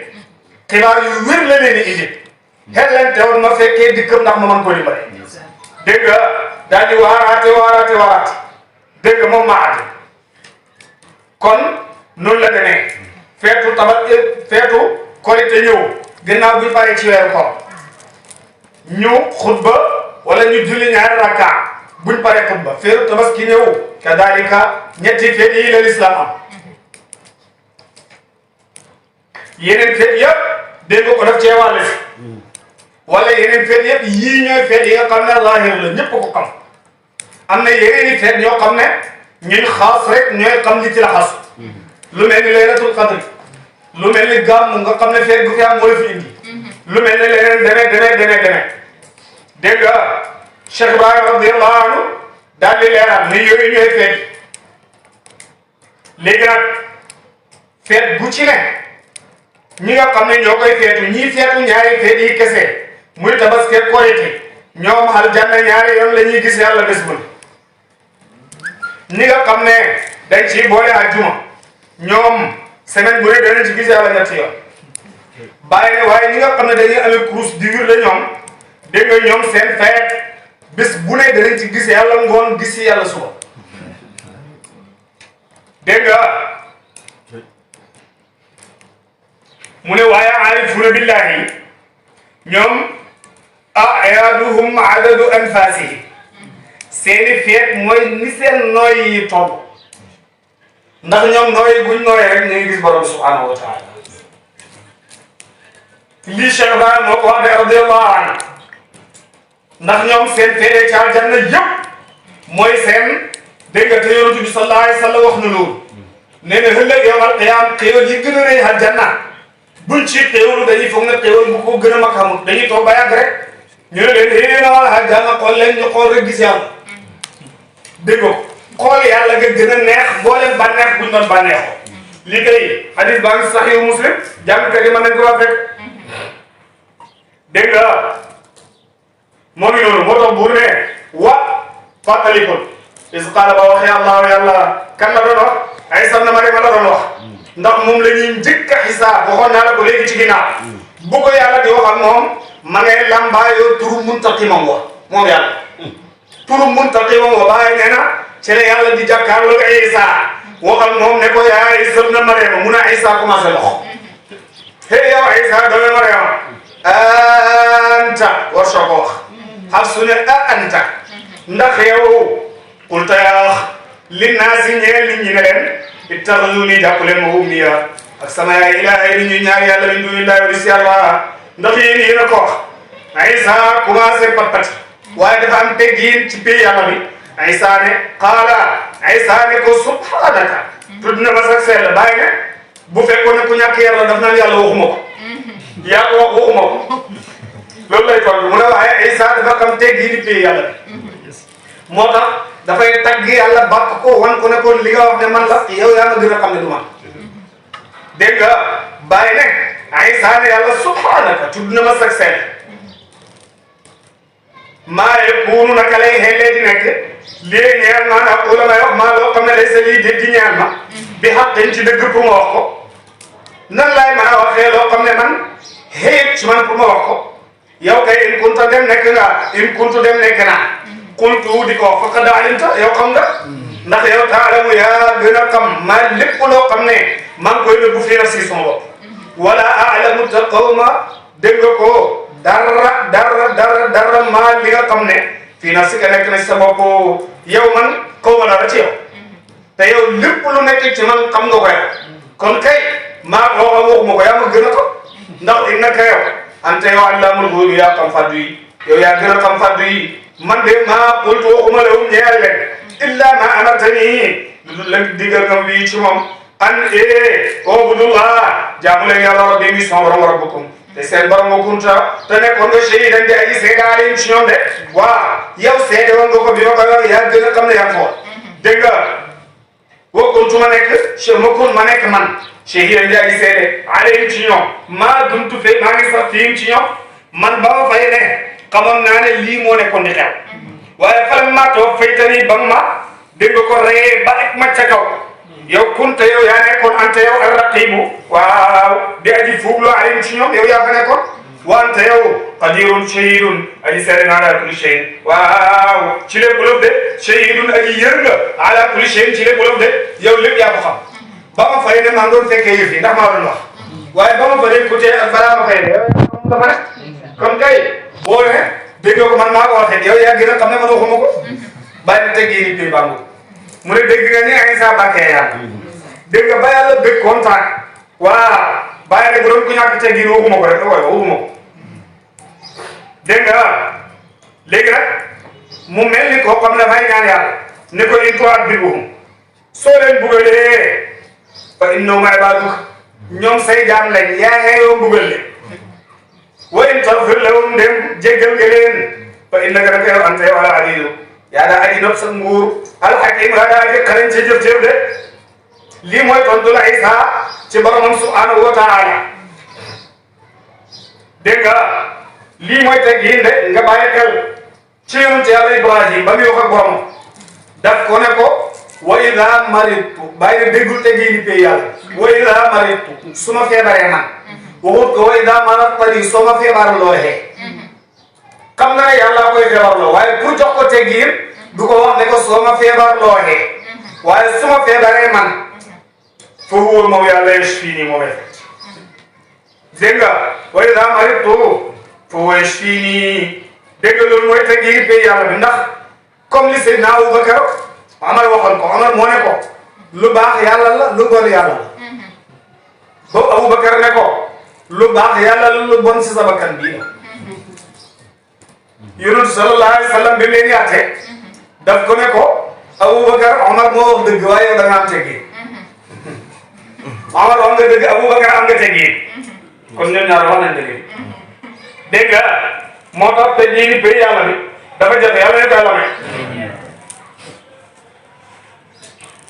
xibaar yu wér la leen di indi xel leen teewoon ma fekkee dikkam ndax ma mën ko dimbale dégg nga daal di waaraate dégg nga moom maa kon noonu la demee feetu tabat feetu korite ñëw gannaaw bu ñu paree ci weeru koor ñu xutba wala ñu julli ñaari rakka buñ paree xutba feetu tabaski ñëw kadalika ñetti feet yi la lislaam am yeneen feet yëpp dégg nga ko def cee wàll si wala yeneen feet yëpp yii ñooy feet yi nga xam ne zahir la ñëpp ko xam am na yeneen i feet ñoo xam ne ñuy xaas rek ñooy xam li ci la xas lu mel ni laylatul qadr lu mel ni gàmm nga xam ne feet gu fi am moo la fi indi lu mel ni leneen demee dégg nga Cheikh Ibrahima radiyallahu anhu daal di leeral ne yooyu ñooy feet léegi nag feet gu ci ne ñi nga xam ne ñoo koy feetu ñii feetu ñaari feet yi kese muy tabaski korite ñoom aljanna ñaari yoon la ñuy gis yàlla bés bu ñi nga xam ne dañ ciy boole àjjuma ñoom semaine bu ne danañ ci gis yàlla ñetti yoon bàyyi ne waaye ñi nga xam ne dañuy amee kurus di wir la ñoom dégg nga ñoom seen feet bés bu ne danañ ci gis yàlla ngoon gis si yàlla suba dégg nga mu ne waaye aarifuuna billahi ñoom ayaduhum adadu anfasihi seeni feet mooy ni seen nooy yi toll ndax ñoom nooy buñ nooyee rek ñu ngi gis borom subhanahu wa taala lii Cheikh Ibrahima moo ko wax de radiyallahu anhu ndax ñoom seen feetee ci aljanna yëpp mooy seen dégg nga te yonent bi sallallahu alayhi wa sallam wax na loolu nee na ëllëg yawmal qiyaam xéewal yi gën a rëy aljanna buñ ci xéewalu dañuy foog ne xéewal bu ko gën a mag xamul dañuy toog ba yàgg rek ñu ne leen yéen a wal aljanna xool leen ñu xool rek gis yàlla dégg nga xool yàlla nga gën a neex mboolem bànneex buñ doon bànneexoo li kay hadis baa ngi Sahih Muslim jàngkat yi mën nañ ko wax fekk dégg nga moo ngi noonu moo tax buur ne wa fàttalikul is qaala ba waxee allahu yàlla kan la doon wax Isa ibn Maryam la doon wax ndax moom la ñuy njëkk a xisaab waxoon naa la ko léegi ci ginnaaw bu ko yàlla di wax ak moom ma ngay lambaayoo turu muntaqimam wa moom yàlla turu muntaqimam wa bàyyi nee na ci la yàlla di jàkkaarloo ak Isa wax ak moom ne ko yaa Isa ibn Maryam mu ne Isa commencé loxo hey yow Isa doomu Maryam anta war soo ko wax Hafsu ne anta ndax yow qulta yaa wax linnaasi ñeel nit ñi ne leen ittaxazuuni jàpp leen ma ummiya ak sama yaay ilaahay ni ñuy ñaar yàlla min duunillaahi wa dis yàlla ndax yéen a ko wax Isa commencé pat-pat waaye dafa am teggiin ci pays yàlla bi Isa ne qaala Isa ne ko subhaanaka tudd na ma sax sell bàyyi ne bu fekkoon ne ku ñàkk yàlla daf naan yàlla waxuma ko yaa ko wax waxuma ko loolu lay toll mu ne waaye Isa dafa xam teggiin ci pays yàlla bi moo tax dafay tagg yàlla bàkk ko wan ko ne ko li nga wax ne man la yow yaa ma gën a xam ne du man dégg nga bàyyi ne Isa ne yàlla subhanaka tudd na ma sax seen maa yakunu naka lay xelee di nekk lii ñeel maa ndax la may wax maa loo xam ne day sa lii di ñeel ma bi xaqin ci dëgg pour ma wax ko nan laay mën a waxee loo xam ne man xëyit ci man pour ma wax ko yow kay in kunta dem nekk nga in kuntu dem nekk naa kuntu di ko wax faqad alimta yow xam nga ndax yow taalamu yaa gën a xam ma lépp loo xam ne maa ngi koy nëbbu fii na si sama bopp wala alamu te xaw ma dégg nga ko dara maa li nga xam ne fii na si ka nekk na si sa bopp yow man xaw ma dara ci yow te yow lépp lu nekk ci man xam nga ko yow kon kay maa ko waxuma ko yaa ma gën a ko ndax innaka yow anta yow allaamul ghuyuub yaa xam fàddu yi yow yaa gën a xam fàddu yi man de maa qultu waxuma lahum ñeel leen illa ma amartani lu la digal nga bii ci moom an ubudullah jaamu leen yàlla rabbi mi sama borom wa rabbukum te seen borom wa kunta te nekkoon nga shahidan di aji seede alayhim ci ñoom de waaw yow seede woon nga ko bi ma koy wax yaa gën a xam ne yaa ko dégg nga wa kuntu ma nekk man shahidan di aji seede alayhim ci ñoom maa dumtu fe maa ngi sax fiim ci ñoom man ba ma fay ne xamoon naa ne lii moo nekkoon di xew waaye fan ma toog faytani ba ma dégg nga ko reyee ba ek ma ca kaw yow kunte yow yaa nekkoon ante yow al raqibu waaw di aji fuuglu alayhim ci ñoom yow yaa fa nekkoon wante yow qadirun shahidun aji seede nga ala kulli shay'in waaw ci lépp lëf de shahidun aji yër nga ala kulli shay'in ci lépp lëf de yow lépp yaa ko xam ba ma fay ne maa ngi doon fekkee yëf yi ndax maa doon wax waaye ba ma fa dee côté ak balaa ma fay ne dafa ne kon kay boo ne dégg nga ko man maa ko waxee yow yaa gën a xam ne man waxuma ko bàyyi na teggi ni pay bàngu mu ne dégg nga ni Isa bàkkee yàlla dégg nga ba yàlla bëgg kontaan waaw bàyyi ne bu doon ku ñàkk teggi ni waxuma ko rek da koy waxuma ko dégg nga léegi nag mu mel ni koo xam ne dafay ñaan yàlla ne ko in tu'adhibhum soo leen bugalee fa innahum ibaaduk ñoom say jaam lañ yaa xeeyoo mbugal leen wa in taghfir lahum dem jéggal nga leen fa innaka naka yow anta yow al aziizu yaa daa aji not sa nguur al hakiim yaa daa aji xarañ ci jëf-jëf de lii mooy tontu la Isa ci boromam subhanahu wa taala dégg nga lii mooy teggin de nga bàyyi xel ci yonent yàlla Ibrahim ba muy wax ak boromam daf ko ne ko wa idaa maridtu bàyyi ne déggul teggin pay yàlla wa idaa maridtu su ma feebaree man waxut ko wa idaa maradtanii soo ma feebar looxee xam nga ne yàlla koy feebar loo waaye pour jox ko teggin du ko wax ne ko soo ma feebar looxee waaye su ma feebaree man fa huwa moom yàlla yashfiini moo fekk dégg nga wa idaa maridtu fa huwa yashfiini dégg nga loolu mooy teggin pay yàlla bi ndax comme li Seydina Abubakar Omar waxoon ko Omar moo ne ko lu baax yàlla la lu bon yàlla la boobu Abubakar ne ko lu baax yàlla la lu bon si sa bakkan bii la Yonent sallallahu alayhi wa sallam bi leen yaate daf ko ne ko Abubakar Omar moo wax dëgg waaye yow da nga am teggin Omar wax nga dëgg Abubakar am nga teggin kon ñoom ñaar wax nañ dëgg dégg nga moo tax teggin ni pay yàlla bi dafa jafe yàlla ne ko yàlla may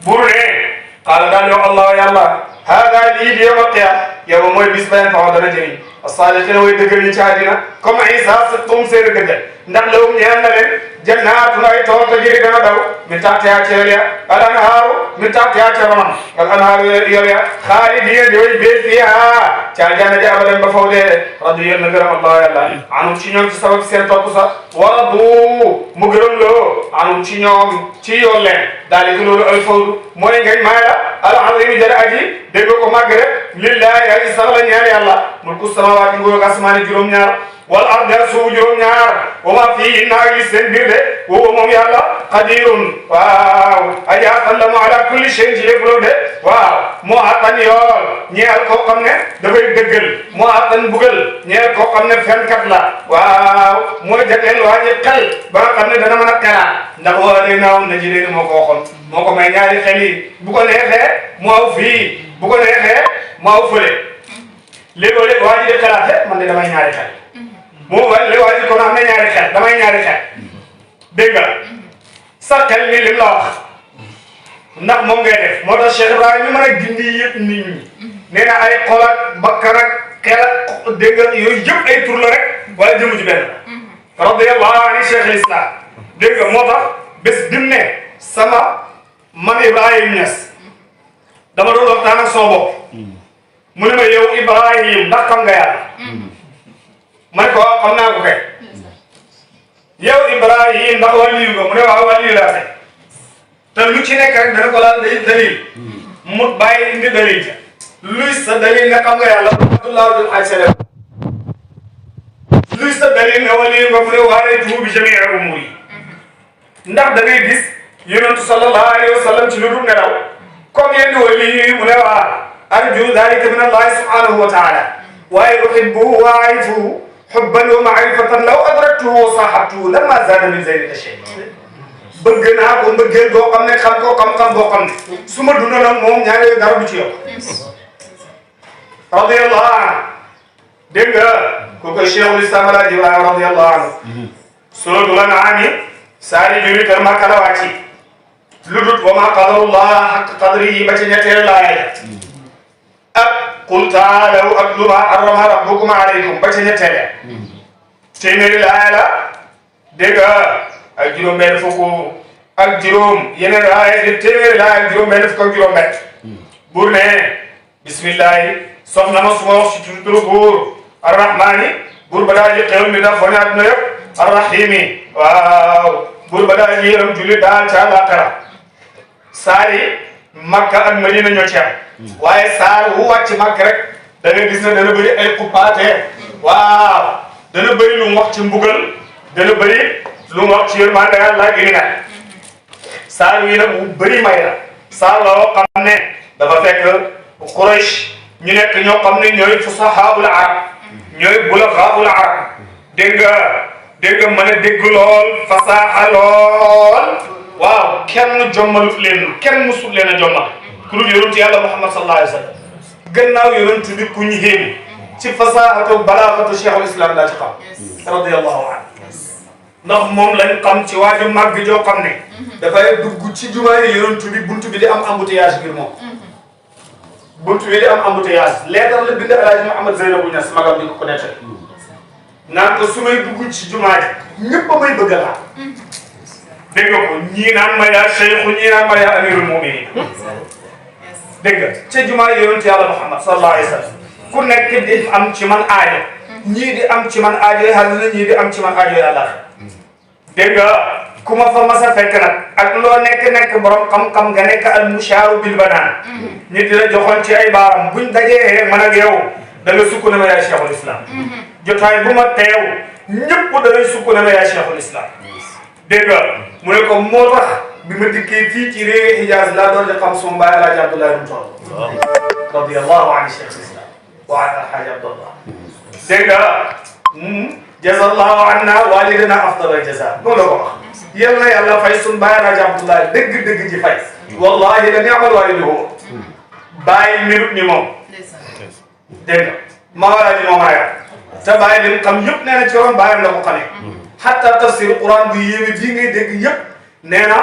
buur ne qaala daal yow allah yàlla haadaa lii di yawmal qiyaama yow mooy bis ba yanfa'u dana jëriñ as-saadiqiina way dëggal ñi ci àddina comme Isa sëtum seen dëggal ndax lahum ñeel na leen jannaatun ay tool tajri dana daw min tahtihaa ca ya al anhaaru min tahtihaa ca ronam al anhaaru yow ya xaalidiina di way bee fiihaa ca aljanna ja abadan ba faw dee radiyallahu na gërëm allah yàlla anum ci ñoom ci sabab seen topp sax wa radu mu gërëm loo anum ci ñoom ci yoon leen daalika loolu al fawzu mooy ngañ maaya al azim jara aji dégg ko màgg rek lillahi aji sax la ñeel yàlla mulku samaawaati nguur ak asmaani juróom-ñaar wal ardi suuf juróom-ñaar wa ma fiihinna ak li seen biir de woo moom yàlla qadirun waaw aji àttallamu ala kulli shay'in ci lépp loolu de waaw moo àttan yool ñeel koo xam ne dafay dëggal moo àttan bugal ñeel koo xam ne fenkat la waaw mooy jagleel waa ji xel ba nga xam ne dana mën a xelaat ndax waa day naawam na ji leen moo ko waxoon moo ko may ñaari xel yi bu ko neexee mu aw fii bu ko neexee mu aw fële léegoo-léeg waa ji di xelaate man de damay ñaari xel moo wàllu waa ji kon am na ñaari xel damay ñaari xel dégg nga sa xel ni lim la wax ndax moom ngay def moo tax Cheikh Ibrahima mën a gindi yëpp nit ñi nee na ay xol ak bakkan ak xel ak dégg nga yooyu yëpp ay tur la rek wala jëmu ci benn radiyallahu anhu Cheikh al-Islam dégg nga moo tax bés bi mu ne sama man Ibrahima Niass dama doon waxtaan ak sama bopp mu ne ma yow Ibrahima ndax xam nga yàlla ma ne ko waaw xam naa ko kay yow Ibrahima ndax wàllu nga mu ne waaw wàllu laa tey te lu ci nekk rek dana ko laal dalil mu bàyyi indi dalil ja luy sa dalil nga xam nga yàlla Abdullah dul Aysele luy sa dalil nga wàllu nga mu ne waaraytuhu bi jamii umuri ndax da ngay gis yonentu sallallahu alayhi wa sallam ci lu dul nelaw comme yenn wàllu yi mu ne waa arju dalika min allahi subhanahu wa taala waaye uhibbuhu wa arifuhu hubban wa ma'rifatan law adraktuhu wa sahabtuhu lama zada min zalika shay bëgg naa ko mbëggeel boo xam ne xam ko xam-xam boo xam ne su ma dund nag moom ñaari yooyu dara du ci yokk radiyallahu anhu dégg nga ko koy Cheikhul Islam Alaaji Ibrahima radiyallahu anhu suratul An'am saari juri kër Makka la wàcci lu dut wa ma qadarullah haqqa qadrihi ba ci ñetteel laaya ak qul taalaw atlu ma harrama rabbukum alaykum ba ci ñetteel téeméeri laaya la dégg nga ak juróom benn fukk ak juróom yeneen laaya di téeméeri laaya ak juróom benn fukk ak juróom benn buur ne bismillahi soxna ma suma wax ci turu buur arrahmani buur ba daa ji xewal mi daa fone àdduna yëpp arrahimi waaw buur ba daa ji yërëm julli daal ca àllaaxira saari Makka ak Madina ñoo ci am waaye saar wu wàcc Makka rek da nga gis ne dana bëri ay xuppaate waaw dana bëri lu mu wax ci mbugal dana bëri lu mu wax ci yërmande Yàlla gi ni nag saar wi nag mu bëri may la saar la woo xam ne dafa fekk Quraysh ñu nekk ñoo xam ne ñooy fusahaul arab ñooy bulaghaul arab dégg nga mën a dégg lool fasaaxa lool waaw kenn jommalut leen kenn musul leen a jommal ku dul yonent Yàlla Muhammad sallallahu alayhi wa sallam gannaaw yonent bi ku ñu xéemi ci fasaaxatu balaaxatu Cheikhul Islam laa ci xam radiyallahu anhu ndax moom lañ xam ci waaju màgg joo xam ne dafay dugg ci jumaa yi yonent bi buntu bi di am embouteillage ngir moom buntu bi di am embouteillage leetar la bind Alaaji Mouhamed Zeynabou Niass magam di ko nettali naan ko su may dugg ci jumaa ji ñëpp a may bëgg a laal dégg nga ko ñii naan ma yaa cheikhu ñii naan ma yaa amirul muminin dégg nga ca jumaa yi yonent Yàlla Muhammad sallallahu alayhi wa sallam ku nekk di am ci man aajo ñii di am ci man aajo yi àddina ñii di am ci man aajo yi àllaaxira dégg nga ku ma fa mas a fekk nag ak loo nekk borom xam-xam nga nekk al mushaaru bil banaan ñi di la joxoon ci ay baaram buñ dajee man ak yow da nga sukk ne ma yaay cheikhul islam jotaay bu ma teew ñëpp danañ sukk ne ma yaay cheikhul islam dégg nga mu ne ko moo tax bi ma dikkee fii ci réewi Hijaaz laa doon di xam suma baay Alaaji Abdoulaye mu toll radiyallahu anhu cheikhul islam wa an alhaaji Abdallah dégg nga jazallahu anna walidana afdal jaza noonu la ko wax yal na yàlla fay sun baay Alaaji Abdoulaye dëgg-dëgg ji fay wallahi la ni'mal walidu bàyyi minute ni moom dégg nga Mawalaaji moom a te bàyyi lim xam yëpp nee na ci woon bàyyam la ko xamee hatta tafsir Quran bu yéeme bii ngay dégg yëpp nee na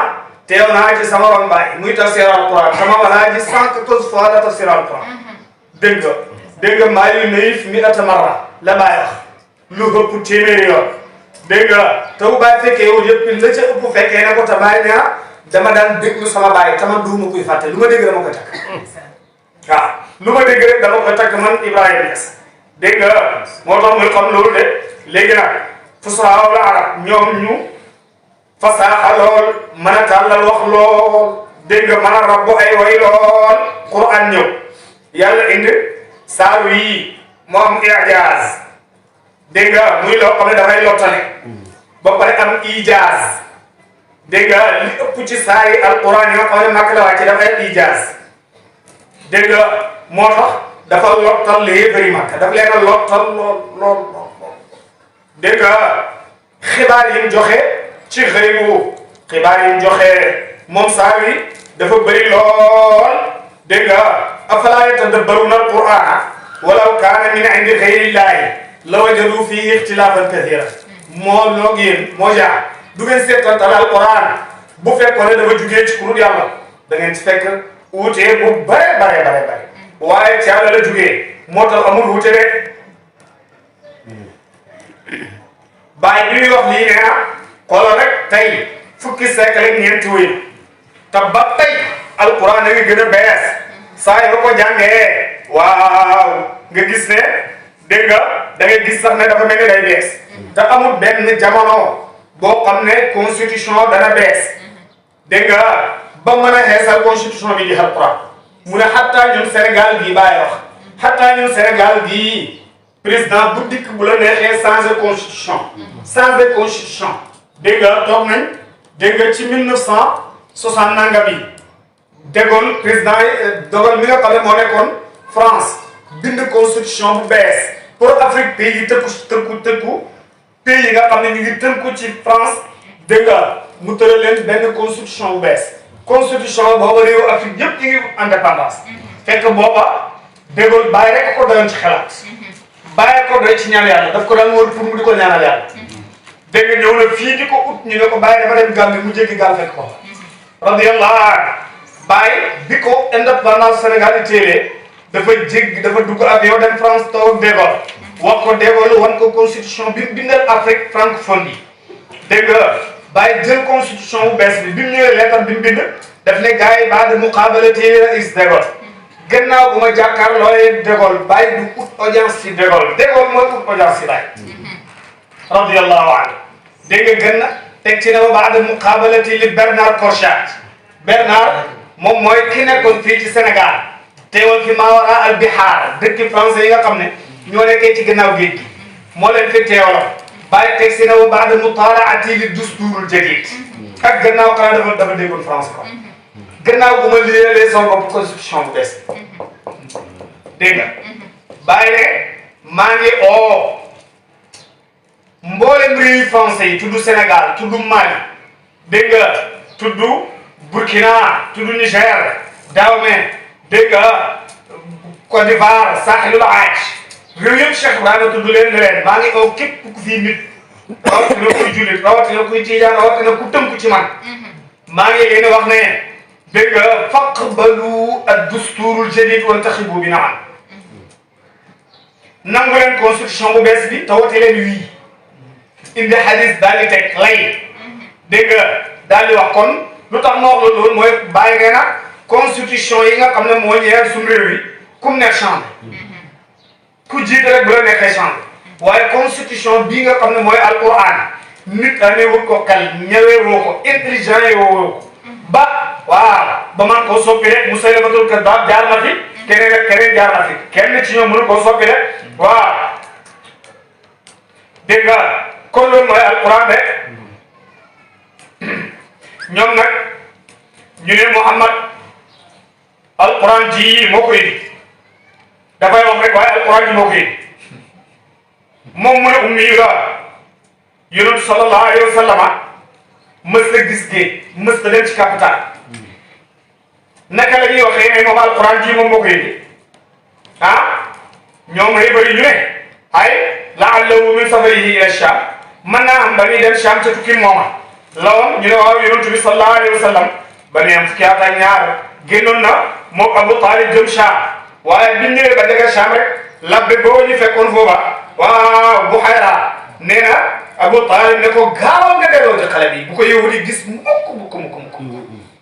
teew naa ci sama ron bàyyi muy tafsir al Quran sama Mawalaaji 114 fois la tafsir al Quran dégg nga maa yu nayif mi ata marra la bàyyi wax lu ëpp téeméeri yoon dégg nga te bu bàyyi fekkee yow yëpp la ca ëpp fekkee ne ko te bàyyi nee na dama daan déglu sama bàyyi te man duuma kuy fàtte lu ma dégg dama koy takk waaw lu ma dégg rek dama koy takk man Ibrahima Niass dégg nga moo tax muy xam loolu de léegi nag fusahaa'ul arab ñoom ñu fasaaxa lool mën a tàllal wax lool dégg nga mën a rabbu ay way lool Quran ñëw yàlla indi saar wi moo am ijaaz dégg nga muy loo xam ne dafay lottale ba pare am ijaaz dégg nga li ëpp ci saari alquran yi nga xam ne Makka la wàcce dafay ijaaz dégg nga moo tax dafa lottal li bëri Makka daf leen a lottal lool dégg nga xibaar yi mu joxe ci xëybu xibaar yi mu joxe moom saar wi dafa bëri lool dégg nga afalaa yatadabbaruuna al-qur'aana walaw kaana min indi ghayri llaahi lawajaduu fiihi ixtilaafan kathiiran moo loog yéen moo jaar du ngeen seetantal alquran bu fekkoon ne dafa jugee ci kurut yàlla da ngeen ci fekk wuute bu bare waaye ci yàlla la jugee moo tax amul wuute rek bàyyi bi muy wax lii nee na xoolal rek tey fukki siècle ak ñeenti wéy te ba tey alquran a ngi gën a bees saa yoo ko jàngee waaw nga gis ne dégg nga da ngay gis sax ne dafa mel ni day bees te amul benn jamono boo xam ne constitution dana bees dégg nga ba mën a xeesal constitution bi di alquran mu ne xattaa ñun Sénégal gii bàyyi wax xattaa ñun Sénégal gii président bu dikk bu la neexee changer constitution dégg nga toog nañ dégg nga ci 1960 nangam yi de Gaulle président de Gaulle mi nga xam ne moo nekkoon France bind constitution bu bees pour Afrique pays yi tëkku pays yi nga xam ne ñu ngi tënku ci France dégg nga mu tëral leen benn constitution bu bees constitution booba réewu Afrique yëpp ñu ngi indépendance fekk booba de Gaulle bàyyi rek ko doyoon ci xalaat bàyyi ko doy ci ñaan yàlla daf ko daan wóor pour mu di ko ñaanal yàlla dégg nga ñëw na fii di ko ut ñu ne ko bàyyi dafa dem Gambie mu jéggi gaal fekk ko radiyallahu bàyyi bi ko indépendance Sénégal yi téelee dafa dugg avion dem France toog de Gaulle wax ko de Gaulle wan ko constitution bi bindal Afrique francophone bi dégg nga bàyyi jël constitution bu bees bi mu ñëwee lettre bi mu bind daf ne gars yi baada muqaabalati rais de Gaulle gannaaw bu ma jàkkaarloo de Gaulle bàyyi du ut audience ci de Gaulle mooy ut audience ci bàyyi radiyallahu anhu dégg nga gën na teg ci ne ma baada muqaabalati li Bernard Korchak Bernard moom mooy ki nekkoon fii ci Sénégal teewal fi Mawara al Bihar dëkk français yi nga xam ne ñoo nekkee ci gannaaw géej gi moo leen fi teewaloon bàyyi teg si ne ma baada mutalaati li dusturul jadid ak gannaaw xanaa dafa déggoon français ko gannaaw bu ma liyalee sama bopp constitution bu bees dégg nga bàyyi ne maa ngi oo mboolem réew français yi tudd Sénégal tudd Mali dégg nga tudd Burkina tudd Niger Dahomey dégg nga Côte d'Ivoire Sahel Aaj réew yëpp Cheikh Ibrahima tudd leen maa ngi oo képp ku fii nit rawatina kuy jullit rawatina kuy tiijaan rawatina ku tënku ci man maa ngi leen wax ne dégg nga faqbalu ad-dusturul jadid wantaxibu bi na'am nangu leen constitution bu bees bi te wote leen wii indi hadis daal di teg lay dégg nga daal di wax kon lu tax ma wax la loolu mooy bàyyi ngeen na constitution yi nga xam ne moo ñëwee suñu réew yi kum nekk chambre ku jiite rek bu la nekkee chambre waaye constitution bii nga xam ne mooy alquran nit a newul ko kal ñëwee woo ko intelligent yi woo ko ba waaw ba man koo soppi rek Musaylamatul Kaddaab jaar na fi keneen ak keneen jaar na fi kenn ci ñoom mënu koo soppi rek waaw dégg nga kon loolu mooy alquran de ñoom nag ñu ne Muhammad alquran ji moo ko indi dafay wax rek waaye alquran ji moo ko indi moom mu ne ummi yu la yonent sallallahu alayhi wa sallama mës la gis géej mës la dem ci capital naka la ñuy waxee ne moom alquran ji moom moo ko indi ñoom rek bëri ñu ne ay la'allahu min safarihi ila Sham mën naa am ba ñuy dem Sham ca tukki mooma lawoon ñu ne waaw yonent bi sallallahu alayhi wa sallam ba ne am fukki at ak ñaar génnoon na moom Abu Talib jëm Sham waaye biñ ñëwee ba dëgg Sham rek labbe boo ñu fekkoon foofa waaw Buhayra nee na Abu Talib ne ko gaaw nga delloo ci xale bi bu ko yëwu di gis mukk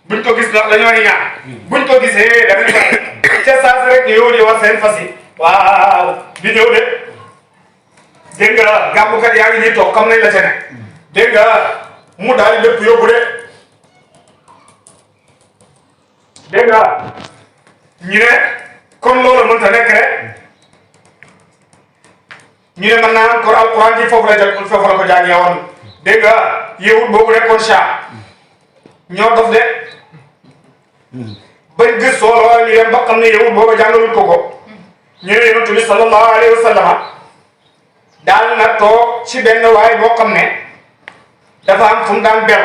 buñ ko gis ndax dañoo ñaan buñ ko gisee dañuy ca saas rek yow di war seen fas yi waaw di ñëw de dégg nga gàmmukat yaa ngi nii toog xam nañ la ca ne dégg nga mu daal lépp yóbbu de dégg nga ñu ne kon loolu mënta nekk rek ñu ne mën naa ko alquran ji foofu la ko jàngee woon dégg nga yewut boobu nekkoon Sham ñoo dof de bañ gis soo ñu dem ba xam ne yewut boobu jàngalul ko ñu ne yonent bi sallallahu alayhi wa sallam daal na toog ci benn waay boo xam ne dafa am fu mu daan ber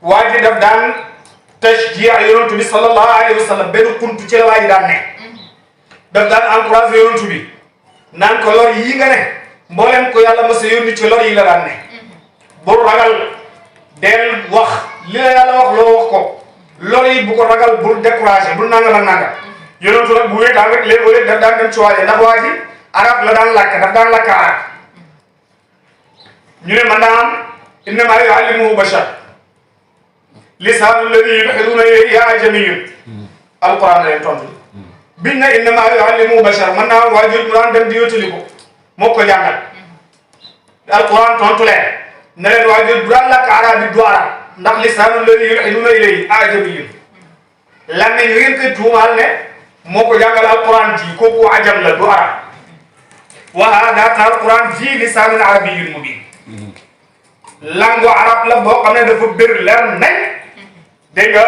waa ji daf daan tashjiya yonent bi sallallahu alayhi wa sallam benn kuntu ci la waa ji daan ne daf daan encouragé yonent bi naan ko lor yi nga ne mboolem ko yàlla mos a yónni ci lor yi la daan ne bul ragal del wax li kii bu ko ragal bul découragé bul nangam ak nangam yonentu nag bu wéetaan rek léeg-léeg daf daan dem ci waaje ndax waa ji arab la daan làkk daf daan làkk arab ñu ne maanaam innama yuallimuhu bashar lisaanu alladi yulhiduuna ilayhi ajamiyyun alquran leen tontu biñ ne innama yuallimuhu bashar man naa waajur mu daan dem di yóotali ko moo ko jàngal alquran tontu leen ne leen waajur bu daan làkk arab bi du arab ndax lisaanu alladi yulhiduuna ilayhi ajamiyyun lan ne ñu ngeen koy tuumaal ne moo ko jàngal alquran ji kooku ajam la du arab wa hada ta alquran ji lisaanun arabiyyun mubin langue arab la boo xam ne dafa bëri leer nañ dégg nga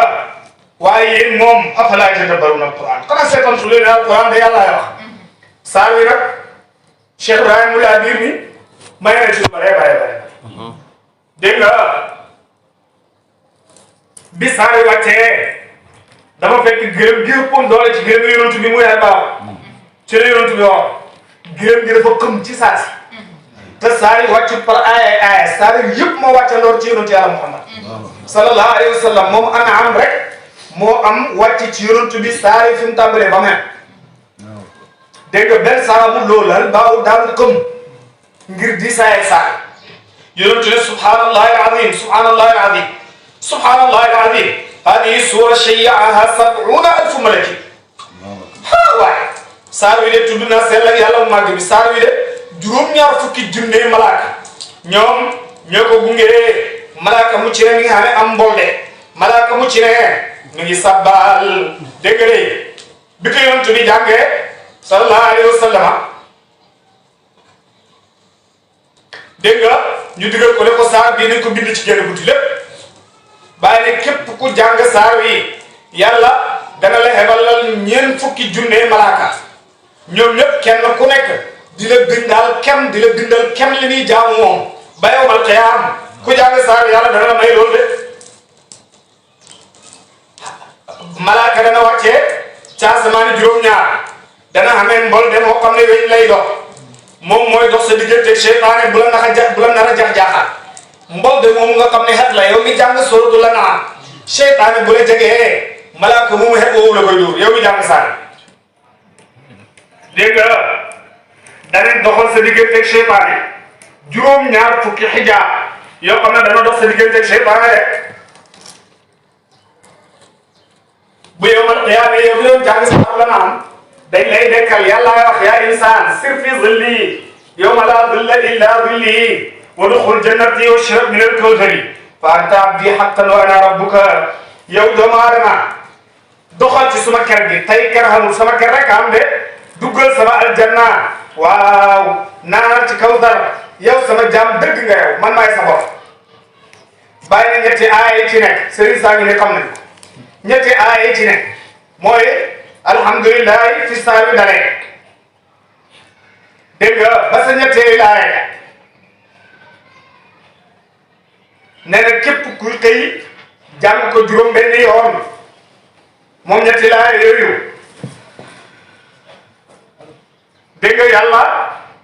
waaye yéen moom afalaa yatadabbaruuna alquran kana seetaan su leen alquran da yàlla wax saa wi nag Cheikh Ibrahima Moulay Adir mi may na ci lu bare dégg nga bi saa wi wàccee dafa fekk gërëm gi ëppoon doole ci gërëm yonent bi muy ay baaw ci la yonent bi wax gërëm gi dafa xëm ci saa si te saa yi wàccut par aaya saa yi yëpp moo wàccandoor ci yonent yàlla Muhammad sallallahu alayhi wa sallam moom ana am rek moo am wàcc ci yonent bi saa yi fi mu tàmbalee ba mel dégg nga benn saa mu loolal baaw daal xëm ngir di saa saa yonent ne subhanallahi alazim subhanallahi alazim subhanallahi alazim hadihi suura shayya'aha 70,000 malaki waaye saar wi de tudd na sell ak yàlla mu màgg bi saar wi de juróom-ñaar fukki junne malaaka ñoom ñoo ko gungee malaaka mu ci ne mi nga xam ne am mbolde malaaka mu ci ne mi ngi sabbal dégg nga bi ko yonent bi jàngee sallallahu alayhi wa sallam dégg nga ñu digal ko ne ko saar bii nañ ko bind ci génn guddi lépp bàyyi ne képp ku jàng saar wi yàlla dana la xebalal ñeent fukki junne malaaka ñoom ñëpp kenn ku nekk di la bindal kem di la bindal kem li muy jaamu moom ba yawmal qiyaam ku jàng saar wi yàlla dana la may loolu de malaaka dana wàccee ca asamaani juróom-ñaar dana xamee mbol de moo xam ne weñ lay dox moom mooy dox sa diggante seytaane bu la nar a jax-jaaxal mbol de moom nga xam ne xet la yow mi jàng sóoratu la naa seytaane bu la jegee malaaka moomu xet woowu la koy dóor yow mi jàng saar dégg nga danañ doxal sa digganteeg seytaane juróom-ñaar fukki xijaab yoo xam ne dana dox sa digganteeg seytaane rek bu yawmal qiyaama yow mi doon jàng saar la naan dañ lay dekkal yàlla wax yaa insaan sir fi zilli yawma laa zilla illaa zilli wadxul jannati washrab min al-kawsari fa anta abdi haqqan wa ana rabbuka yow doomu aadama doxal ci suma ker gi tey ker xamul sama ker rek am de duggal sama aljanna waaw naan ci kawsar yow sama jaam dëgg nga yow man maay sa bopp bàyyi na ñetti aaya yi ci nekk sëriñ saa ngi ne xam nañ ñetti aaya yi ci nekk mooy alhamdulillahi fi saa wi dalee dégg nga ba sa ñettee aaya nee na képp kuy xëy jàng ko juróom benn yoon moom ñetti laaya yooyu dégg nga yàlla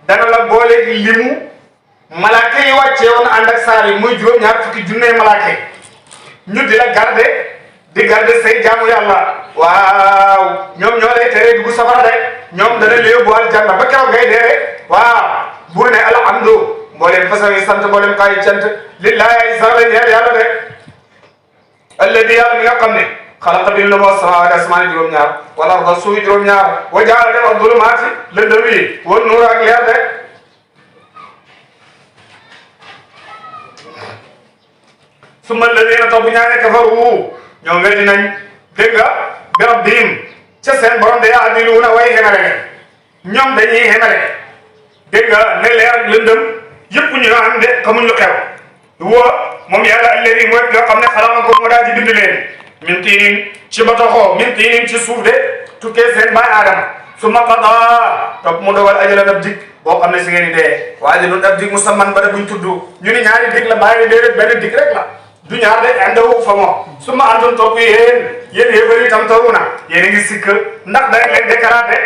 dana la booleeg limu malaaka yi wàccee woon ànd ak saar yi muy juróom-ñaar fukki junne malaaka yi ñu di la garde di garde say jaamu yàlla waaw ñoom ñoo lay tere dugg safara de ñoom dana la yóbbu aljanna ba keroog ngay dee rek waaw buur ne alhamdu mbooleem façon yi sant mbooleem kaay cant lillahi ay sax la ñeel yàlla de alladi yàlla mi nga xam ne xalaqa bind na moo samaawaati asmaani juróom-ñaar wala arda suufi juróom-ñaar wa jaala def ak zulumaati lëndëm yi wa nuur ak leer de summa alladina topp ñaane kafaru ñoom weddi nañ dégg nga bi rabbihim ca seen borom de yaadiluuna way xemale ne ñoom dañuy xemale dégg nga ne leer ak lëndëm yëpp ñu am de xamuñ lu xew wa moom yàlla alladi mooy nga xam ne xalaqa ko moo daal di bind leen min tiinin ci batoxoo min tiinin ci suuf de tukkee seen baay aadama su ma qadaa topp mu dogal ajalan ab dig boo xam ne si ngeen di dee waaye nun ab dig musamman ba da buñ tudd ñu ni ñaari dig la bàyyi déedéet benn dig rek la du ñaar de andawu fa moom su ma andoon topp yéen yéefar yi tam tawu na yéen a ngi sikk ndax day leen déclaré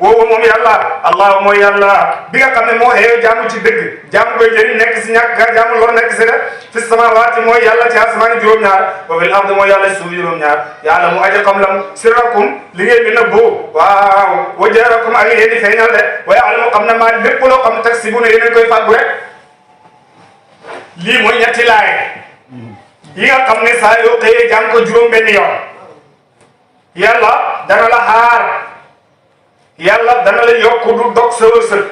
woowu moom yàlla allah mooy yàlla bi nga xam ne moo xëyoo jaamu ci dëgg jaamu koy jëriñ nekk si ñàkk ga jaamu loolu nekk si de fi samawaati mooy yàlla ci asamaani juróom-ñaar wa fil ardi mooy yàlla suuf juróom-ñaar yàlla mu aji xam lam sirrakum li ngeen bi nëbbu waaw wa jahrakum ak yéen di feeñal de wa ya'lamu xam na maa lépp loo xam ne taksibuuna yéen koy fàggu rek lii mooy ñetti laay yi nga xam ne saa yoo xëyee jàng ko juróom-benn yoon yàlla dana la xaar yàlla dana la yokk du dog sa wërsëg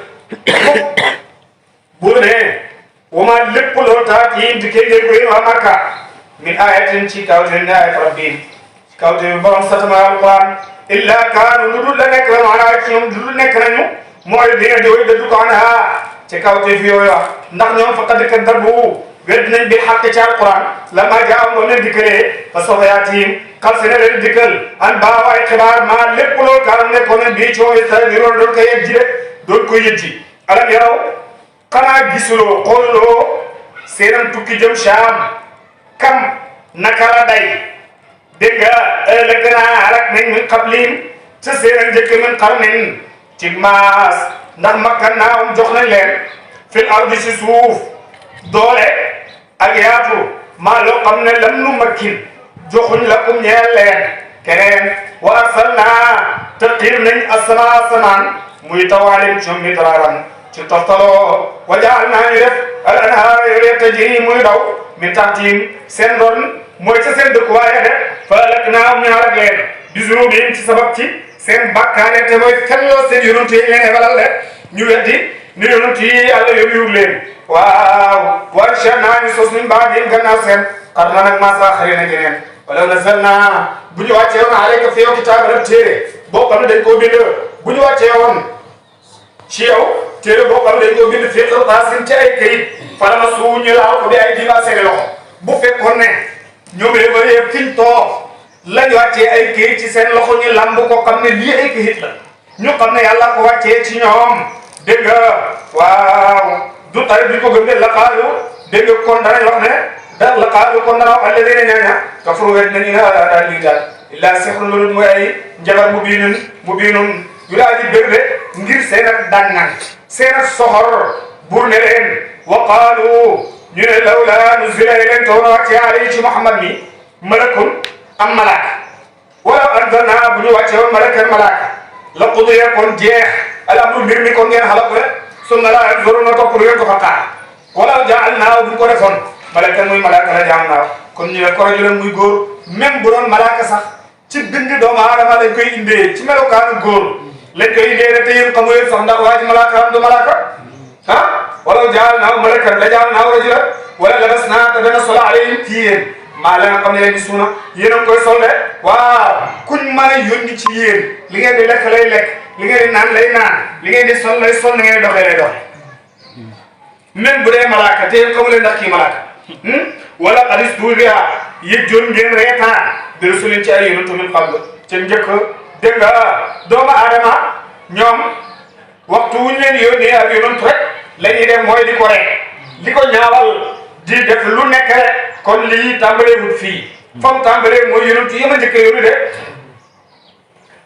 bu ne wama lépp loo taat yi di kee ngeen koy waa Makka min ayatin ci kawte ne ayat rabbi kawte bi borom satama alquran illa kaanu lu dul la nekk la maanaa ci ñoom lu dul nekk nañu mooy dina di way dëddu ko anha ci kawte fi yooyu wax ndax ñoom faqad kaddabu wedd nañ bi xàq ci alquran la ma jaam ba leen dikkalee fa sawfa yaatihim xal se ne leen dikkal an baaw ay xibaar maa lépp loolu kaanam nekkoon ne bii coow sa niroon doon ko yëg ji de doon ko yëg ji alam yaraw xanaa gisuloo xooluloo seenam tukki jëm Shaam kam naka la day dégg nga ëllëg naa alak nañ min qablihim sa seenam njëkk min qarnin ci maas ndax makkannaahum jox nañ leen fil ardi si suuf doole ak yaatu maa loo xam ne lam nu makkin joxuñ lakum ñeel leen keneen wa arsalnaa te xiir nañ asamaan muy tawaaleen ci midraaran ci toftaloo wa jaalnaa ñu def al anhaar yooyu tajri muy daw min tahtihim seen ron mooy ca seen dëkkuwaay de fa ahlaknaahum ñu halak leen bi zunubihim ci sabab ci seen bakkaane te mooy felloo seen yonent yi leen ebalal de ñu weddi ni yonent yi yàlla yóbbuwul leen waaw wa ansha'naa ñu sos min ba'dihim gannaaw seen qarnan ak maas aaxariina ñeneen walaw nazzalnaa bu ñu wàccee woon alayka fi yow kitaaban téere boo xam ne dañ koo bind bu ñu wàccee woon ci yow téere boo xam ne dañ koo bind fii qirtaasin ci ay kayit falamassuuhu ñu laal ko bi aydiihim ak seen loxo bu fekkoon ne ñoom yëpp fiñ toog lañ wàccee ay kayit ci seen loxo ñu lamb ko xam ne lii ay kayit la ñu xam ne yàlla ko wàccee ci ñoom dégg nga waaw du tari duñ ko gëm de laqaalu dégg nga kon danañ wax ne da laqaalu kon dana wax alladina ñaaña kafaru wet nañu ne daal lii daal illaa sixrun loolu mooy ay njabar mu biinun yu daal di bëgg de ngir seen ak dàngan seen ak soxor bur ne leen wa qaalu ñu ne lawla nuzila leen toona wàcce alayhi ci Muhammad mi malakun am malaaka wala anzalna bu ñu wàcce woon malaaka la qudiya kon jeex al amru mbir mi kon ngeen xalaat rek summa laa yanzuruna topp du ngeen ko fa xaar wala ja'alnaahu bu ko defoon malaaka muy malaaka la ja'alnaahu kon ñu ne ko rajulan muy góor même bu doon malaaka sax ci bind doomu aadama lañ koy indee ci melokaanu góor lañ koy indee rek te yéen xamu leen sax ndax waa ji malaaka am du malaaka ah wala ja'alnaahu malakan la ja'alnaahu rajulan wala labasnaa te dana solo alayhim ci yéen maa la nga xam ne leen di suuna yéen a ngi koy sol de waaw kuñ mën a yónni ci yéen li ngeen di lekk lay lekk li ngeen di naan lay naan li ngeen di sol lay sol ni ngeen di doxee lay doxee même bu dee malaaka te yéen xamu leen ndax kii malaaka wala xadis duubiya yëjjoon ngeen reetaan bi rasulin ci ay yonantu min qabl ca njëkk dégg nga doomu aadama ñoom waxtu wuñ leen yónnee ak yonantu rek la ñuy def mooy di ko rek di ko ñaawal di def lu nekk rek kon lii tàmbaleewul fii fam tàmbalee mooy yonantu yéma njëkk yónni de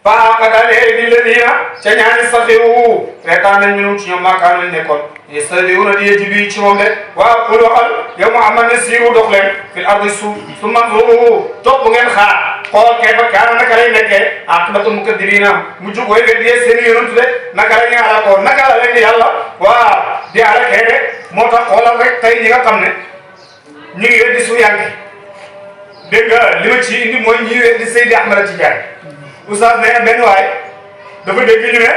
faaqadalee di ladina ca ñaani saxiru reetaan nañ minum ci ñoom maakaan lañ nekkoon yastahzi'uuna di yeji bi ci moom de waaw qul waxal yow Muhammad ne siiru dox leen fil ardi suuf summa nzuru topp ngeen xaar xool kayfa kaana naka lay nekkee aaqibatul mukaddibiina mu jug way weddi seen yonent de naka la ñu alakoo naka la leen di yàlla waaw di alakee de moo tax xoolal rek tey ñi nga xam ne ñu ngi weddi su yàgg dégg nga li ma ci indi mooy ñi weddi Seydi Ahmad Tidiane Oustaz nee na benn waay dafa dégg ñu ne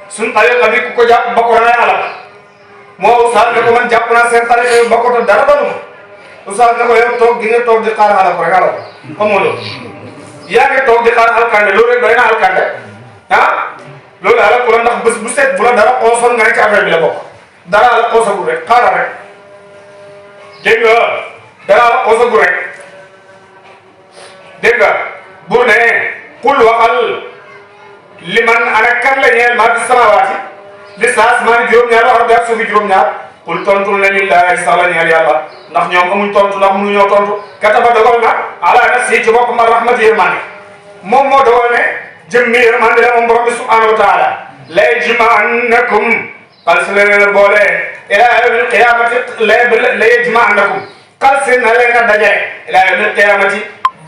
suñ tariqa bi ku ko jàpp ba ko danay alal moo Oustaz ne ko man jàpp naa seen tariqa bi ba ko dara baluma Oustaz ne ko yow toog gi nga toog di xaar alal ko rek alal amoo loolu yaa ngi toog di xaar alkande loolu rek doy na alkande ah loolu alal ku la ndax bés bu set bu la dara xoosoon nga ne ci affaire bi la bokk dara ala xoosagul rek xaaral rek dégg nga dara ala xoosagul rek dégg nga bu ne qul waxal liman ana kan la ñeel maa fi samawaati li saas maa ngi juróom-ñaar wax ak suufi juróom-ñaar qul tontu na lillahi sax la ñeel yàlla ndax ñoom amuñ tontu ndax mënuñoo tontu kataba dogal na ala nafsi ci boppam rahmati yërmande moom moo dogal ne jëmmi yërmande la moom borom bi subhanahu wa taala la yajma'annakum xal si leen boole ila yawmil qiyamati la yajma'annakum xal si na leen a dajale ila yawmil qiyamati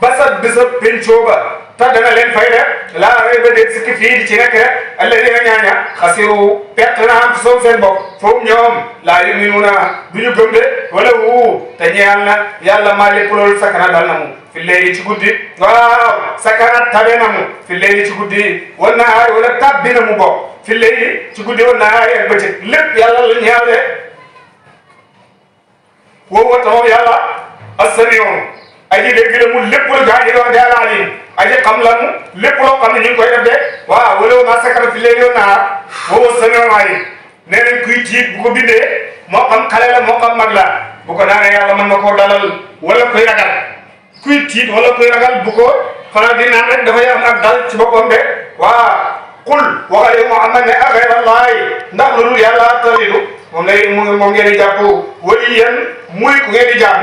basa bisa pencoo ba te dana leen fay de laa rey ba déet sikki fii di ci nekk rek alladina ñaaña xasiru perte na am soom seen bopp foofu ñoom laa yuminuuna du ñu gëm de wala wu te ñeel na yàlla maa lépp loolu sakana dal na mu fi léegi ci guddi waaw sakana tabe na mu fi léegi ci guddi wan na aay wala tabbi na mu bopp fi léegi ci guddi wan na aay ak bëccëg lépp yàlla la ñeel de woo wata moom yàlla assamiun aji dégg la mu lépp lu gaa ñi doon deel alim aji xam la mu lépp loo xam ne ñu ngi koy def de waaw wala ma sakana fi léegi yoon naa woo samiun alim nee nañ kuy tiit bu ko bindee moo xam xale la moo xam mag la bu ko daanee yàlla mën na koo dalal wala koy ragal kuy tiit wala koy ragal bu ko xanaa di naan rek dafay am ak dal ci boppam de waa qul waxal yow Muhammad ne agayra Allahi ndax lu dul yàlla taridu moom ngeen di jàpp waliyan muy ku ngeen di jàpp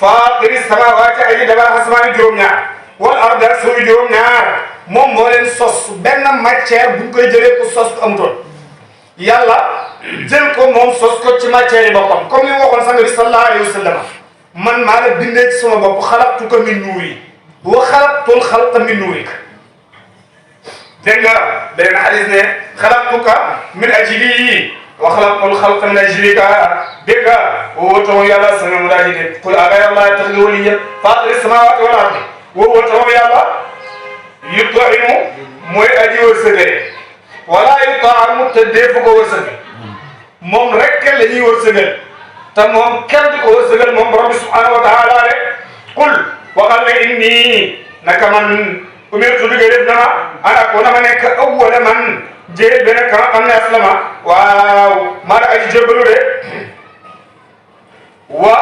faatiri samaawaati aji dabar asmaani juróom-ñaar wal ardi ak suufi juróom-ñaar moom moo leen sos benn matière bu ñu koy jëlee pour sos ko amutoon yàlla jël ko moom sos ko ci matière yi boppam comme li mu waxoon sang bi sallallahu alayhi wa sallam man maa la bindee ci sama bopp xalaqtuka min nuuri wa xalaqtul xalqa min nuurik dégg nga beneen hadis ne xalaqtuka min ajli wa xalaqtul xalqa min ajlika dégg nga woowu yàlla sama mu daal di dégg qul agayra Allahi tattaxidu waliyyan faatiri samaawaati wal ardi woowu yàlla yut'imu mooy aji wërsëgale wala yut'amu te deefu ko wërsëgal moom rek la ñuy wërsëgal te moom kenn du ko wërsëgal moom borom bi subhanahu wa taala rek qul waxal ne inni naka man umirtu digal na ma an akuna ma nekk awwala man jéeg benn ka xam ne aslama waaw maa aji jébbalu de wa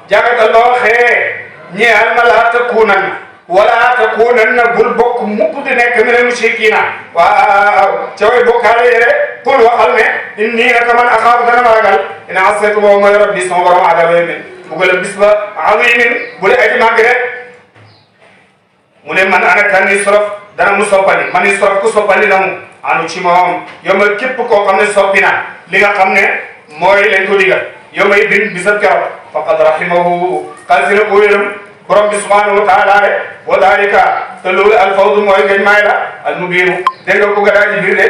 jàngatal ma waxee ñeexal ma laa takuunan wala takuunan na bul bokk mukk di nekk mina mushrikiina waaw ca way bokkaale yére qul waxal ne inni naka man axaafu dana ma ragal in asaytu boobu mooy rabbi sama borom adaba yawmin bugal bis ba azimin bu dee aji màgg rek mu ne man ana kan ni sorof dana mu soppali man ni sorof ku soppali na mu anu ci moom yow ma képp koo xam ne soppi na li nga xam ne mooy lañ ko digal yow may bin bisab keroog faqad rahimahu xal si na ko yërëm borom bi subhanahu wa taala de wa dalika te loolu alfawdu mooy gañ maay la al mubiinu dégg nga ko ga daa ji biir de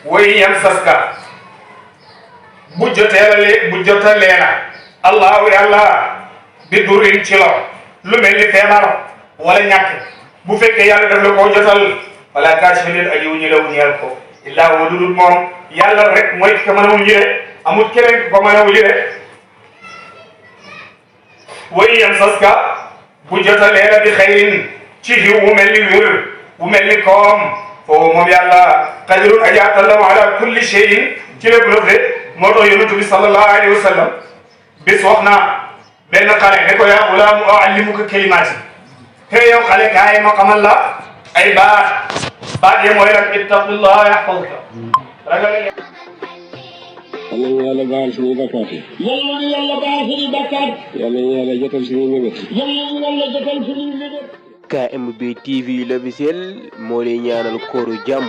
way yam saska bu jotalee na allahu yàlla bi durin ci lor lu mel ni feebar wala ñàkk bu fekkee yàlla daf la koo jotal wala kaashifa leen aji wu ñu la wu ñeel ko illaa huwa lu dul moom yàlla rek mooy ki ko mën a wuñu de amul keneen ko mën a wuñu de way yam saska bu jotalee la bi xayrin ci xiw wu mel ni wér wu mel ni koom foofu moom yàlla qadirun aji attan la ala kulli shay'in ci lépp lëf de moo tax yonent bi sallallahu alayhi wa sallam bis wax naa benn xale ne ko yaa gulaamu uallimuka kalimaati te yow xale kaay ma xamal la ay baat yi mooy lan ittaqillah yaxfazka ragal yal nañu yàlla baal suñuy bakkaat yi. yal nañu yàlla baal suñuy bakkaat. yal nañu yàlla jotal suñuy mébét. yal nañu yàlla jotal suñuy mébét. KMB TV l'officiel moo lay ñaanal kooru jàmm